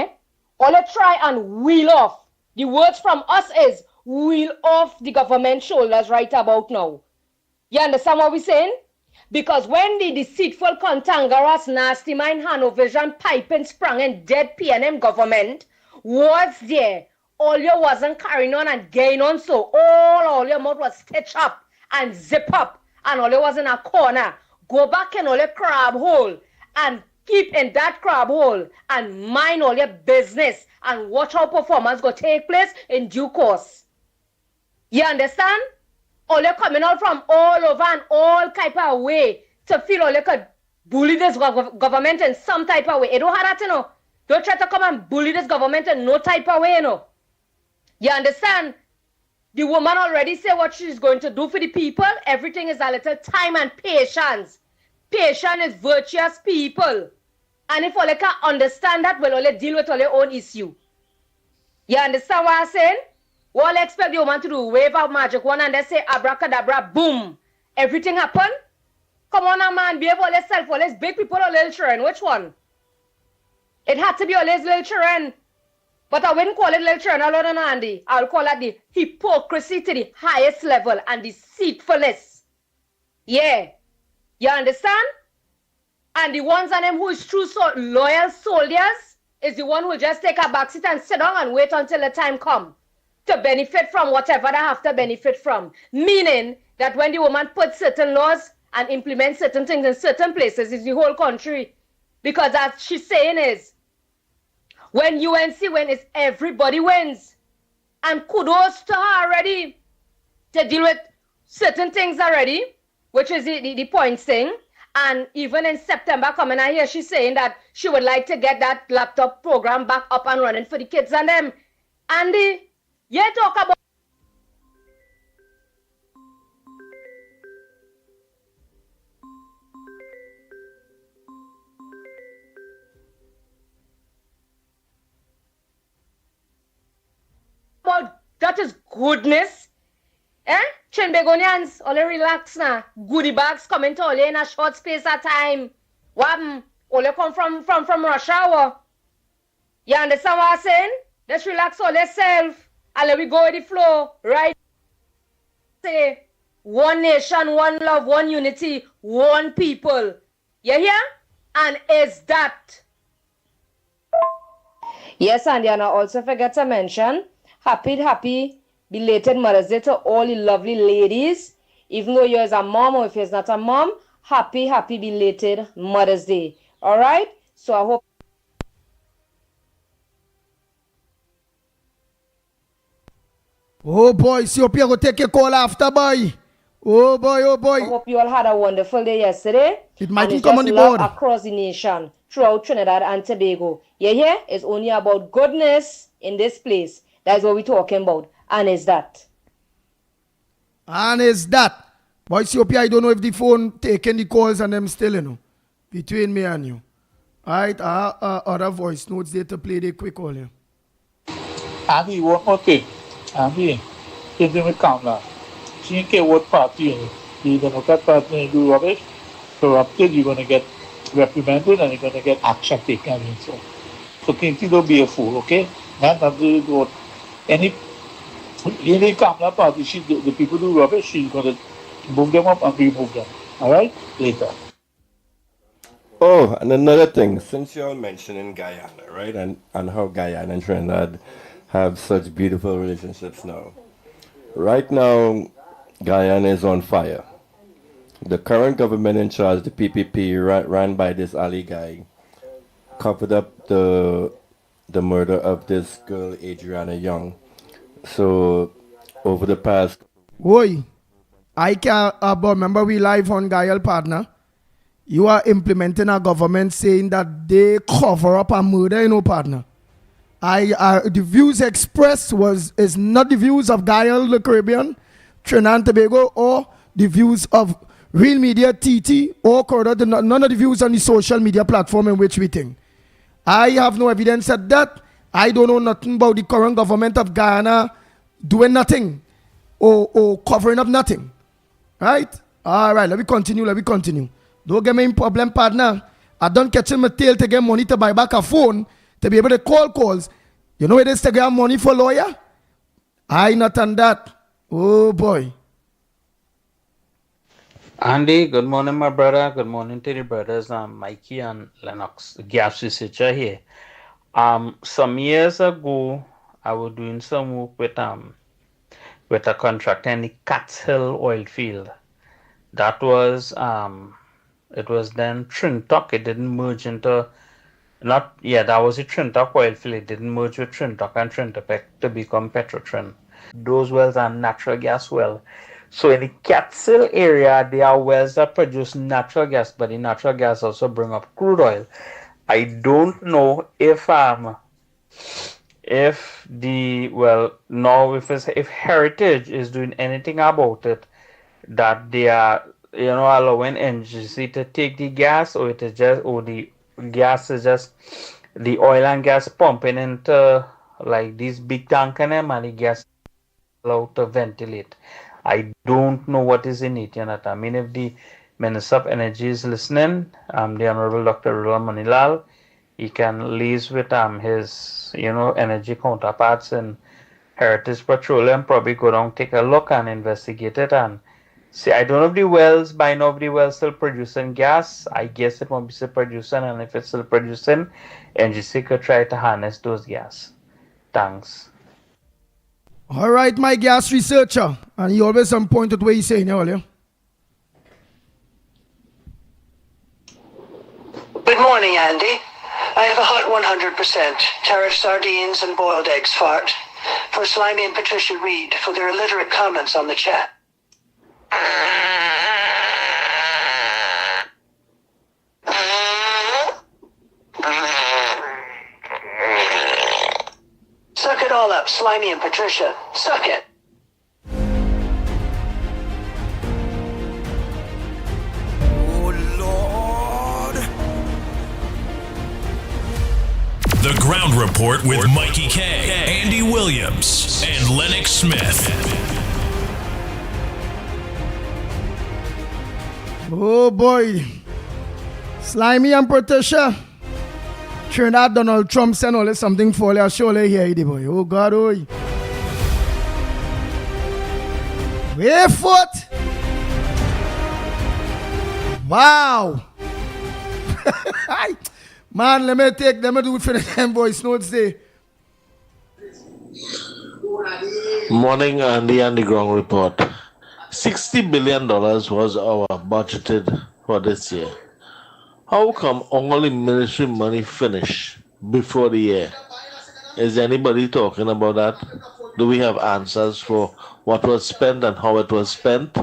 All they try and wheel off. The words from us is, wheel off the government shoulders right about now. You understand what we're saying? Because when the deceitful, cantankerous, nasty mind, Hanovision, piping, sprung and dead PNM government was there, all you wasn't carrying on and gain on, so all your mouth was stitch up and zip up, and all you was in a corner. Go back in all your crab hole and keep in that crab hole and mind all your business and watch how performance go take place in due course. You understand? All you coming out from all over and all type of way to feel all you could bully this government in some type of way. You don't have that, you know. Don't try to come and bully this government in no type of way, you know. You understand? The woman already said what she's going to do for the people. Everything is a little time and patience. Patience is virtuous people. And if all you can understand that, well, all you deal with all your own issue. You understand what I'm saying? All expect the woman to do wave a magic wand and they say abracadabra, boom. Everything happen? Come on, a man, behave all yourself, all these big people or little children. Which one? It had to be all these little children. But I wouldn't call it little children alone, Andy. I'll call it the hypocrisy to the highest level and deceitfulness. Yeah. You understand? And the ones on them who is true loyal soldiers is the one who just take a backseat and sit down and wait until the time come to benefit from whatever they have to benefit from. Meaning that when the woman puts certain laws and implements certain things in certain places, it's the whole country. Because as she's saying is, when UNC wins, everybody wins. And kudos to her already to deal with certain things already, which is the points thing. And even in September coming out here, she's saying that she would like to get that laptop program back up and running for the kids and them. And you talk about that is goodness. Chinbegonians, all relax now. Goodie bags coming to all in a short space of time. What? All you come from Russia or? You understand what I'm saying? Let's relax all yourself and let we go with the flow, right? Say, one nation, one love, one unity, one people. You hear? And is that? Yes, and I also forget to mention, happy belated Mother's Day to all the lovely ladies. Even though you're a mom or if you're not a mom, happy belated Mother's Day. All right? So I hope. Oh boy, see up here go take a call after, boy. Oh boy. I hope you all had a wonderful day yesterday. It might and come on the love board. Across the nation, throughout Trinidad and Tobago. You hear? It's only about goodness in this place. That's what we're talking about. And is that? Boy, see up here, I don't know if the phone taking the calls and them still, you know. Between me and you. Alright, other voice notes there to play the quick call here. Andy, one more thing. Andy, give them a count now. She can what party the Democrat Party do rubbish, corrupted, you're going to get reprimanded and you're going to get action taken. So Kinty, don't be a fool, okay? Not do any Kamala party, the people do rubbish, she's going to move them up and remove them. All right? Later. Oh, and another thing, since you're mentioning Guyana, right, and how Guyana and Trinidad have such beautiful relationships now. Right now, Guyana is on fire. The current government in charge, the PPP, ran by this Ali guy, covered up the murder of this girl, Adriana Young. So, over the past... Boy, I can remember we live on Gael Partner. You are implementing a government saying that they cover up a murder, partner. The views expressed is not the views of Gael, the Caribbean, Trinidad and Tobago, or the views of Real Media, TT, or Corridor, none of the views on the social media platform in which we think. I have no evidence of that. I don't know nothing about the current government of Guyana doing nothing or covering up nothing. Right? All right, let me continue. Don't get me in problem, partner. I don't catch my tail to get money to buy back a phone to be able to call calls. You know it is to get money for lawyer? I not on that. Oh boy. Andy, good morning, my brother. Good morning to the brothers, Mickie and Lennox. The gas researcher here. Some years ago, I was doing some work with a contractor in the Cat's Hill oil field. That was It was then Trintoc. It didn't merge into not yeah, that was the Trintoc oil field. It didn't merge with Trintoc and Trintopec to become Petrotrin. Those wells are natural gas well. So in the Catskill area, there are wells that produce natural gas, but the natural gas also bring up crude oil. I don't know if the well now if Heritage is doing anything about it, that they are allowing NGC to take the gas, or it is just or the gas is just the oil and gas pumping into like these big tank and them, and the gas allowed to ventilate. I don't know what is in it, I mean, if the Minister of Energy is listening, the Honorable Dr. Rula Manilal, he can liaise with his energy counterparts in Heritage Petroleum, probably go down, take a look and investigate it and see. I don't know if the wells, by now, if the wells still producing gas. I guess it won't be still producing, and if it's still producing, NGC could try to harness those gas. Thanks. All right, my gas researcher. And you always on point at what you're saying earlier. Good morning, Andy. I have a hot 100% tariff sardines and boiled eggs fart for Slimy and Patricia Reed for their illiterate comments on the chat. Suck it all up, Slimy and Patricia. Suck it. The Ground Report with Mikey K, Andy Williams, and Lennox Smith. Oh boy. Slimy and Patricia. Trinidad Donald Trump sent all something for you. Surely here, the boy. Oh God, oh. Wait foot. Wow. Man, let me do it for the voice notes there. Morning, Andy and the Ground Report. $60 billion was our budgeted for this year. How come only military money finish before the year? Is anybody talking about that? Do we have answers for what was spent and how it was spent?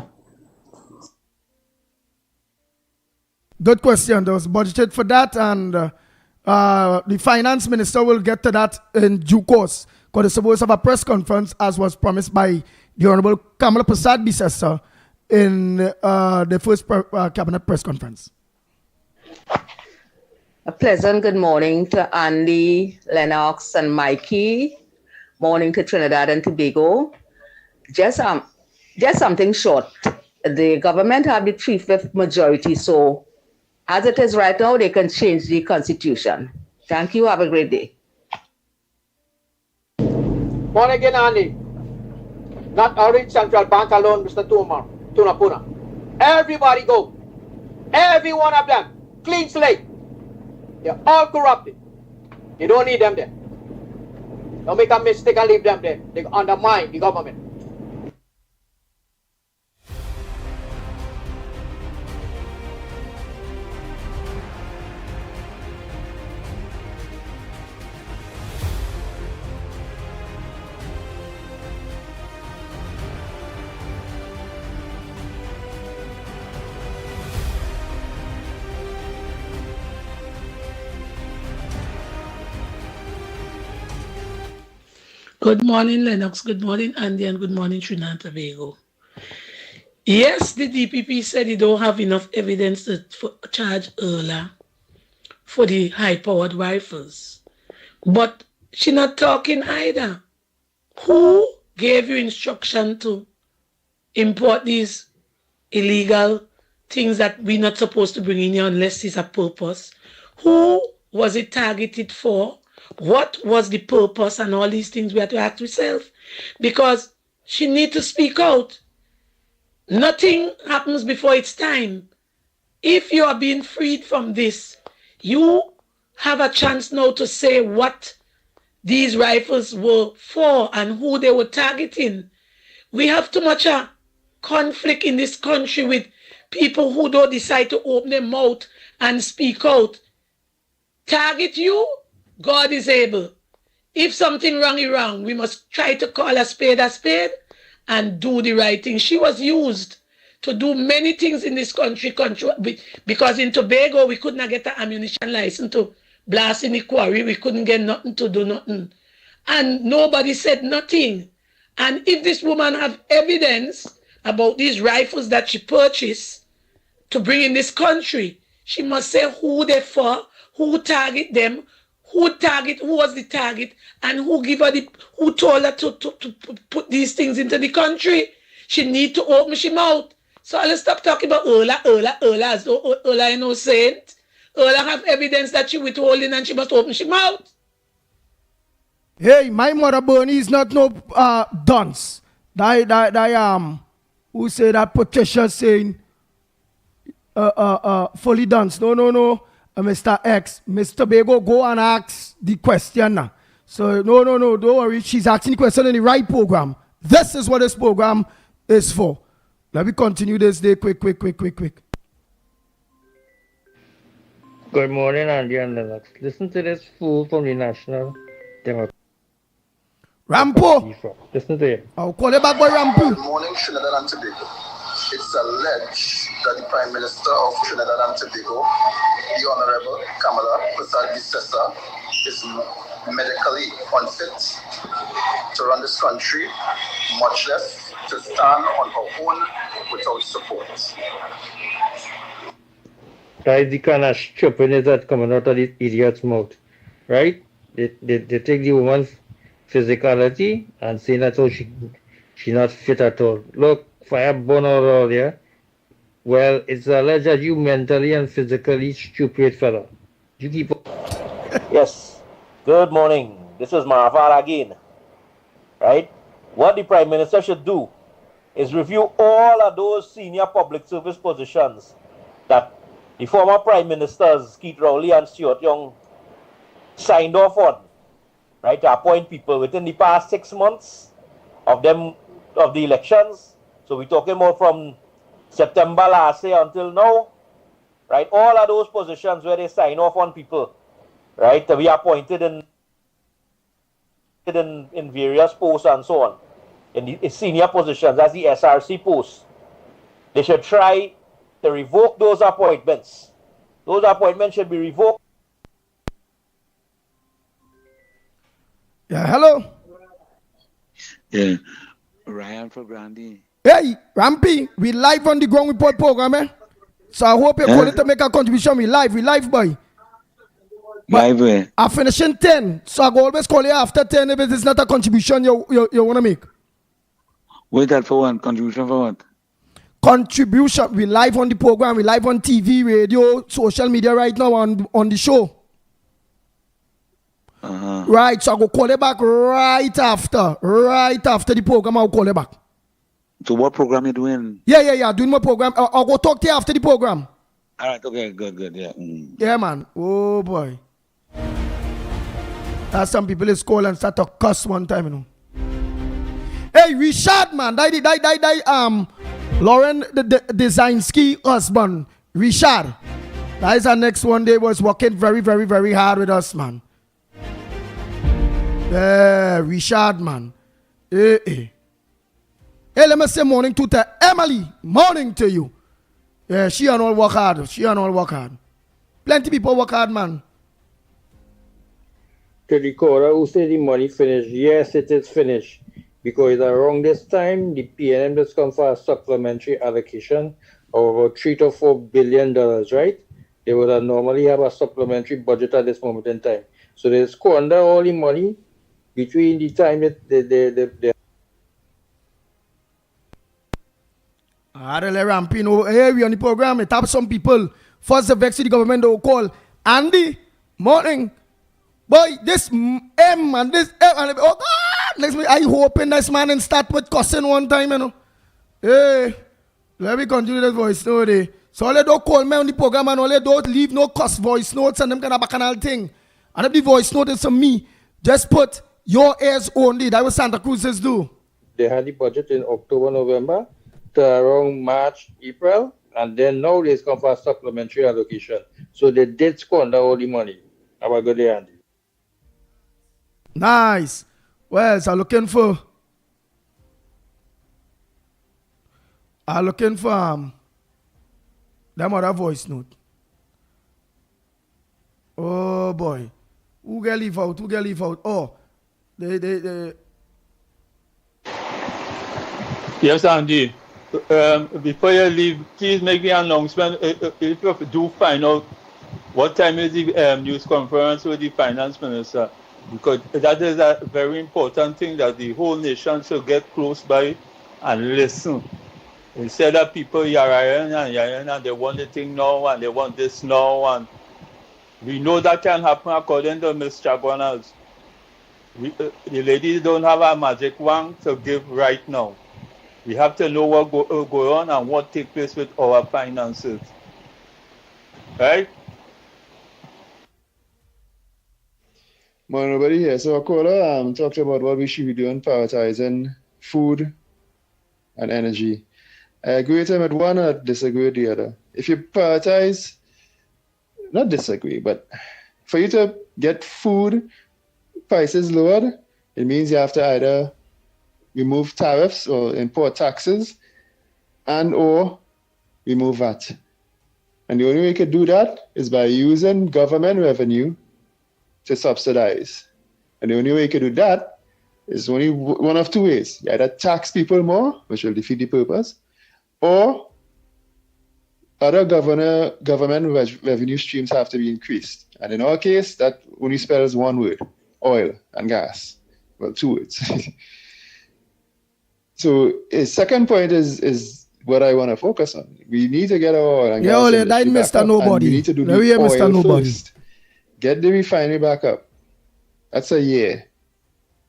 Good question. There was budgeted for that, and the finance minister will get to that in due course, because they're supposed to have a press conference, as was promised by the Honorable Kamala Prasad Bisesa in the first cabinet press conference. A pleasant good morning to Andy, Lennox, and Mikey. Morning to Trinidad and Tobago. Just something short. The government have the 3/5 majority, so as it is right now, they can change the constitution. Thank you. Have a great day. Morning again, Andy. Not Orange Central Bank alone, Mr. Tunapuna. Everybody go. Every one of them. Clean slate. They're all corrupted. You don't need them there. Don't make a mistake and leave them there. They undermine the government. Good morning, Lennox. Good morning, Andy, and good morning, Trinidad and Tobago. Yes, the DPP said they don't have enough evidence to charge Erla for the high-powered rifles. But she's not talking either. Who gave you instruction to import these illegal things that we're not supposed to bring in here unless it's a purpose? Who was it targeted for? What was the purpose and all these things we have to ask ourselves? Because she needs to speak out. Nothing happens before its time. If you are being freed from this, you have a chance now to say what these rifles were for and who they were targeting. We have too much conflict in this country with people who don't decide to open their mouth and speak out. Target you, God is able. If something wrong is wrong, we must try to call a spade and do the right thing. She was used to do many things in this country because in Tobago, we could not get an ammunition license to blast in the quarry. We couldn't get nothing to do nothing. And nobody said nothing. And if this woman have evidence about these rifles that she purchased to bring in this country, she must say who they for, who target them, who was the target, and who told her to put these things into the country. She need to open her mouth. So let's stop talking about Ola as though Ola innocent. Ola have evidence that she withholding and she must open her mouth. Hey, my mother Bernie is not no dunce. Who say that Patricia saying fully dunce. No. Mr. X, Mr. Bego, go and ask the question now. So no, don't worry. She's asking the question in the right program. This is what this program is for. Let me continue this day quick. Good morning, Andy and Lennox. Listen to this fool from the National Democratic Rampo. Listen to him. I'll call it back by Rampo. Good morning, Trinidad and Tobago. It's alleged that the Prime Minister of Trinidad and Tobago, the Honorable Kamala Persad-Bissessar, is medically unfit to run this country, much less to stand on her own without support. That is the kind of stupidness that's coming out of this idiot's mouth, right? They take the woman's physicality and say that she not fit at all. Look, fire burn all there. Well, it's alleged that you mentally and physically stupid fella. You keep. Yes. Good morning. This is Marafal again. Right? What the Prime Minister should do is review all of those senior public service positions that the former Prime Ministers, Keith Rowley and Stuart Young, signed off on, right, to appoint people within the past 6 months of the elections. So we're talking about from September last year until now, right? All of those positions where they sign off on people, right, to be appointed in various posts and so on, in the senior positions, as the SRC posts. They should try to revoke those appointments. Those appointments should be revoked. Yeah, hello. Yeah, Ryan for Grandy. Hey, Rampy, we live on the Ground Report program, eh? So I hope you're calling to make a contribution. We live, boy. Live, eh? I finish in 10, so I go always call you after 10 if it is not a contribution you want to make. Wait that for one contribution for what? Contribution. We live on the program. We live on TV, radio, social media right now on the show. Right, so I go call you back right after the program. I'll call you back. So what program you doing? Yeah. Doing my program. I'll go talk to you after the program. All right. Okay. Good. Yeah. Yeah, man. Oh boy. That's some people is call and start to cuss one time, you know. Hey, Richard, man. Lauren the Designsky husband, Richard. That is our next one. Day was working very, very, very hard with us, man. Yeah, Richard, man. Hey, let me say morning to Emily. Morning to you. Yeah, she and all work hard. Plenty people work hard, man. To the caller who said the money finished, yes, it is finished. Because around this time, the PNM just come for a supplementary allocation of about $3 to $4 billion, right? They would normally have a supplementary budget at this moment in time. So they squander all the money between the time that they Rampino, hey, we on the program. It have some people. First, the vex the government will call Andy. Morning, boy. This M and this M and oh God. Next week, I hoping this man and start with cussing one time, you know. Hey, let me continue this voice note. So all they don't call me on the program and all they don't leave no cuss voice notes and them kind of bacchanal thing. And if the voice note is from me, just put your ears only. That was Santa Cruz's do. They had the budget in October, November to around March, April, And then now they come for a supplementary allocation. So they did squander all the money. Have a good day, Andy. Nice. Well, so looking for them other voice note. Oh boy. Who get leave out? Oh, they Yes, Andy. Before you leave, please make the announcement if you do find out what time is the news conference with the finance minister, because that is a very important thing that the whole nation should get close by and listen. Instead of people yaring and they want the thing now and they want this now, and we know that can happen according to Ms. Chaguanas. The ladies don't have a magic wand to give right now. We have to know what go on and what take place with our finances. Right? Morning, everybody here. So, caller talked about what we should be doing, prioritizing food and energy. I agree with him at one, I disagree with the other. If you prioritize, not disagree, but for you to get food prices lowered, it means you have to either remove tariffs or import taxes and or remove VAT. And the only way you could do that is by using government revenue to subsidize. And the only way you can do that is only one of two ways. You either tax people more, which will defeat the purpose, or other government revenue streams have to be increased. And in our case, that only spells one word: oil and gas. Well, two words. So his second point is what I want to focus on. We need to get our oil and gas industry back up, and we need to do the oil first. Get the refinery back up. That's a year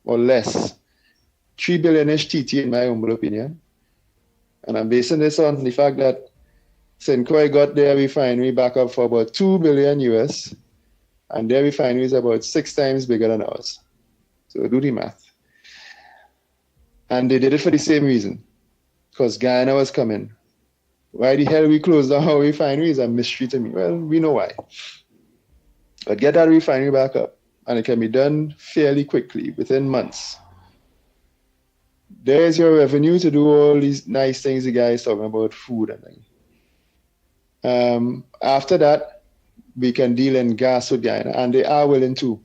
or less. 3 billion-ish TT in my humble opinion. And I'm basing this on the fact that Sinclair got their refinery back up for about 2 billion US, and their refinery is about 6 times bigger than ours. So do the math. And they did it for the same reason, because Guyana was coming. Why the hell we closed down our refinery is a mystery to me. Well, we know why. But get that refinery back up, and it can be done fairly quickly, within months. There's your revenue to do all these nice things the guy is talking about, food and things. After that, we can deal in gas with Guyana, and they are willing to.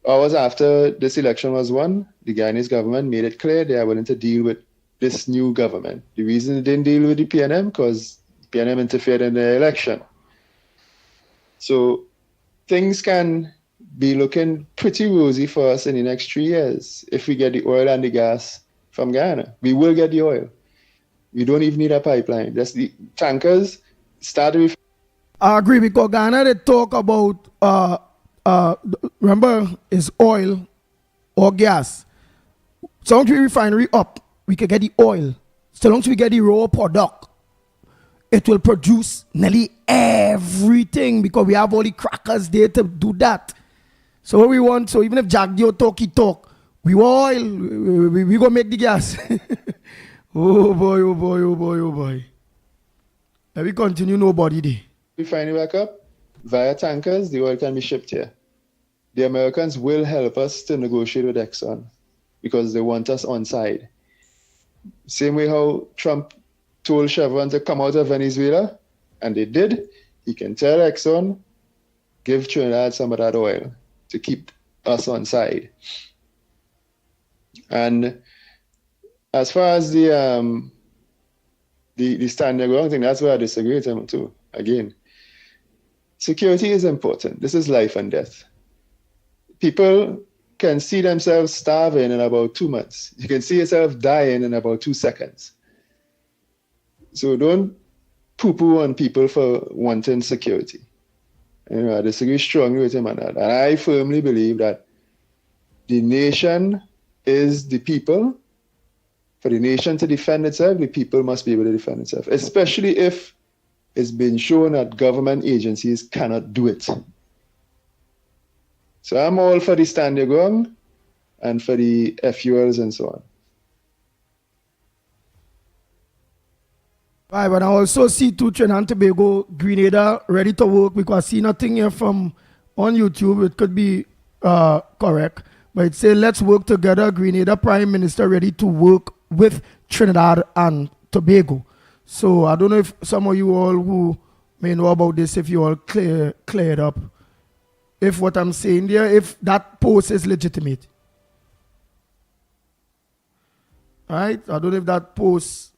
Hours after this election was won, the Guyanese government made it clear they are willing to deal with this new government. The reason they didn't deal with the PNM, because PNM interfered in the election. So things can be looking pretty rosy for us in the next 3 years if we get the oil and the gas from Guyana. We will get the oil. We don't even need a pipeline. Just the tankers start with. I agree, because Ghana, they talk about remember, is oil or gas. So long as we refinery up, we can get the oil. So long as we get the raw product, it will produce nearly everything, because we have all the crackers there to do that. So what we want, so even if Jack Dio talk, we want oil, we go make the gas. Oh boy. Let me continue, nobody there. Refinery back up, via tankers, the oil can be shipped here. The Americans will help us to negotiate with Exxon because they want us on side. Same way how Trump told Chevron to come out of Venezuela, and they did. He can tell Exxon, give Trinidad some of that oil to keep us on side. And as far as the standing ground thing, that's where I disagree with him too. Again, security is important. This is life and death. People can see themselves starving in about 2 months. You can see yourself dying in about 2 seconds. So don't poo-poo on people for wanting security. I disagree strongly with him on that. And I firmly believe that the nation is the people. For the nation to defend itself, the people must be able to defend itself, especially if it's been shown that government agencies cannot do it. So I'm all for the stand your ground and for the fuels and so on. Right, but I also see two Trinidad and Tobago Grenada ready to work because I see nothing here from on YouTube. It could be correct, but it says let's work together. Grenada Prime Minister ready to work with Trinidad and Tobago. So I don't know if some of you all who may know about this, if you all clear it up, if what I'm saying there, if that post is legitimate. Right? I don't know if that post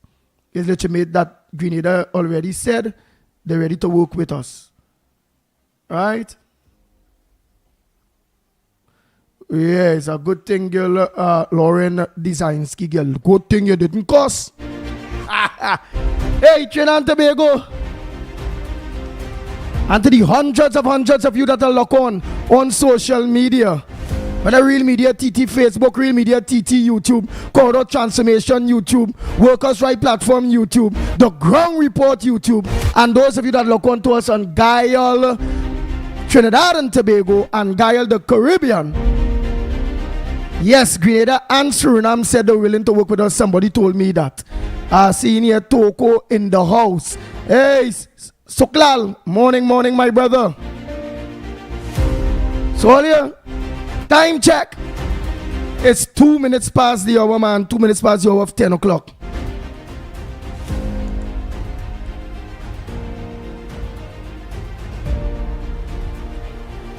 is legitimate that Grenada already said they're ready to work with us. Right? Yeah, it's a good thing, girl, Lauren Designsky, girl. Good thing you didn't cuss. Hey, Trinidad and Tobago. And to the hundreds of you that are locked on social media. Whether Real Media TT Facebook, Real Media TT YouTube, Corridor Transformation YouTube, Workers' Right Platform YouTube, The Ground Report YouTube, and those of you that look on to us on Guile, Trinidad and Tobago, and Guile the Caribbean. Yes, Grenada and Suriname said they're willing to work with us. Somebody told me that. Seeing here Toko in the house. Hey, Suklal, morning, my brother. So here, time check. It's 2 minutes past the hour, man. 2 minutes past the hour of 10 o'clock.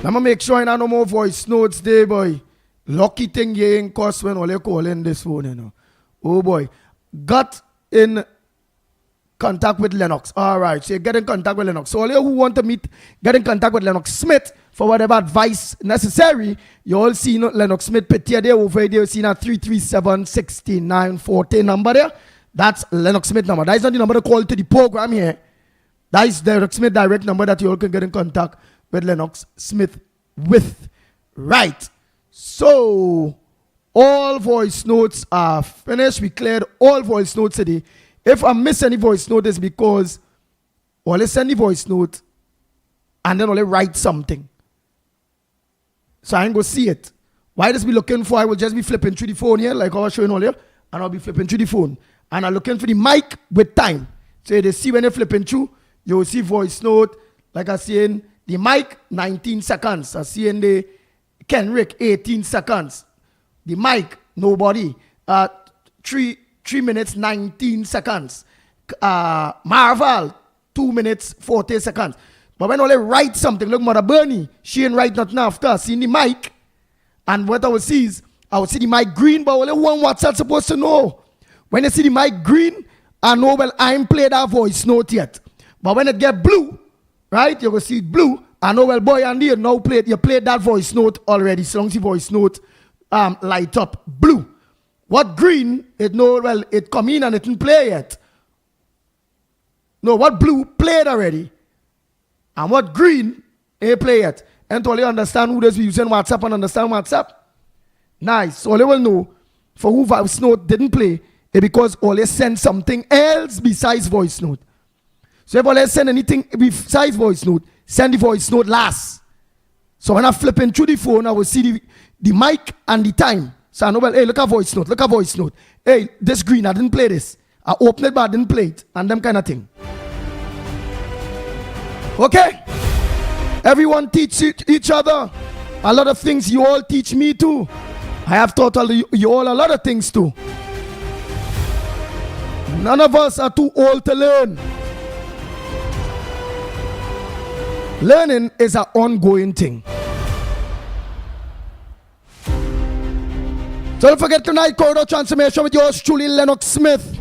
Let me make sure I have no more voice notes there, boy. Lucky thing you ain't cost when all you call in this phone, you know. Oh boy. Got in contact with Lennox. All right, so you get in contact with Lennox. So all you who want to meet, get in contact with Lennox Smith for whatever advice necessary. You all see Lennox Smith Petier there over there. You see that 337-6940 number there. That's Lennox Smith number. That is not the number to call to the program here. That is the Lennox Smith direct number that you all can get in contact with Lennox Smith with. Right. So all voice notes are finished. We cleared all voice notes today. If I miss any voice note, it's because only send the voice note and then only write something. So I ain't go see it. Why just be looking for? I will just be flipping through the phone here, like I was showing earlier, and I'll be flipping through the phone. And I'm looking for the mic with time. So they see when you're flipping through, you will see voice note, like I saying, the mic, 19 seconds. I see in the Kenrick, 18 seconds. The mic, nobody. 3 minutes, 19 seconds. Marvel, 2 minutes, 40 seconds. But when I write something, look, Mother Bernie, she ain't write nothing after. Seeing the mic, and what I will see is, I will see the mic green, but only one WhatsApp supposed to know. When you see the mic green, I know, well, I ain't played that voice note yet. But when it get blue, right, you will see it blue, I know, well, boy, and you now you played that voice note already. So long as the voice note light up blue. What green, it know, well, it come in and it didn't play yet. No, what blue played already. And what green, ain't play yet. And to only understand who does be using WhatsApp and understand WhatsApp. Nice. So they will know for who voice note didn't play, it's because always send something else besides voice note. So if always send anything besides voice note, send the voice note last. So when I'm flipping through the phone, I will see the mic and the time. So I know, well, hey, look at voice note, Hey, this green, I didn't play this. I opened it, but I didn't play it. And them kind of thing. Okay? Everyone teach each other. A lot of things you all teach me too. I have taught you all a lot of things too. None of us are too old to learn. Learning is an ongoing thing. So don't forget tonight, Corridor Transformation with yours truly, Lennox Smith.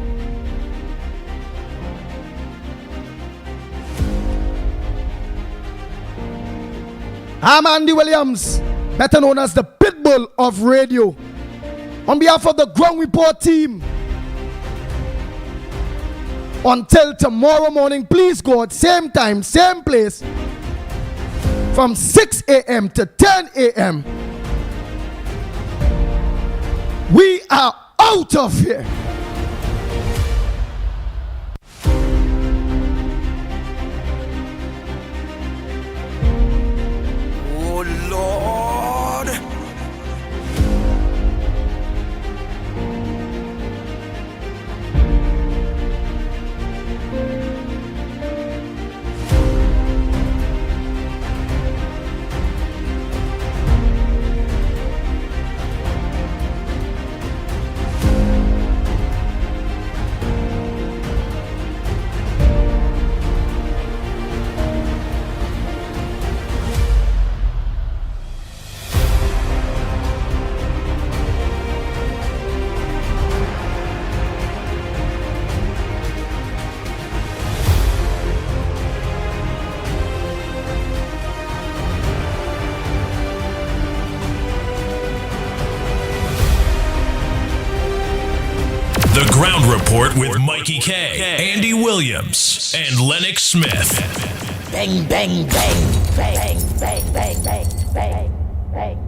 I'm Andy Williams, better known as the Pitbull of Radio. On behalf of the Ground Report team, until tomorrow morning, please God, same time, same place, from 6 a.m. to 10 a.m. We are out of here. Oh Lord. The Ground Report with Mickie K, Andy Williams, and Lennox Smith. Bang, bang, bang, bang, bang, bang, bang, bang, bang.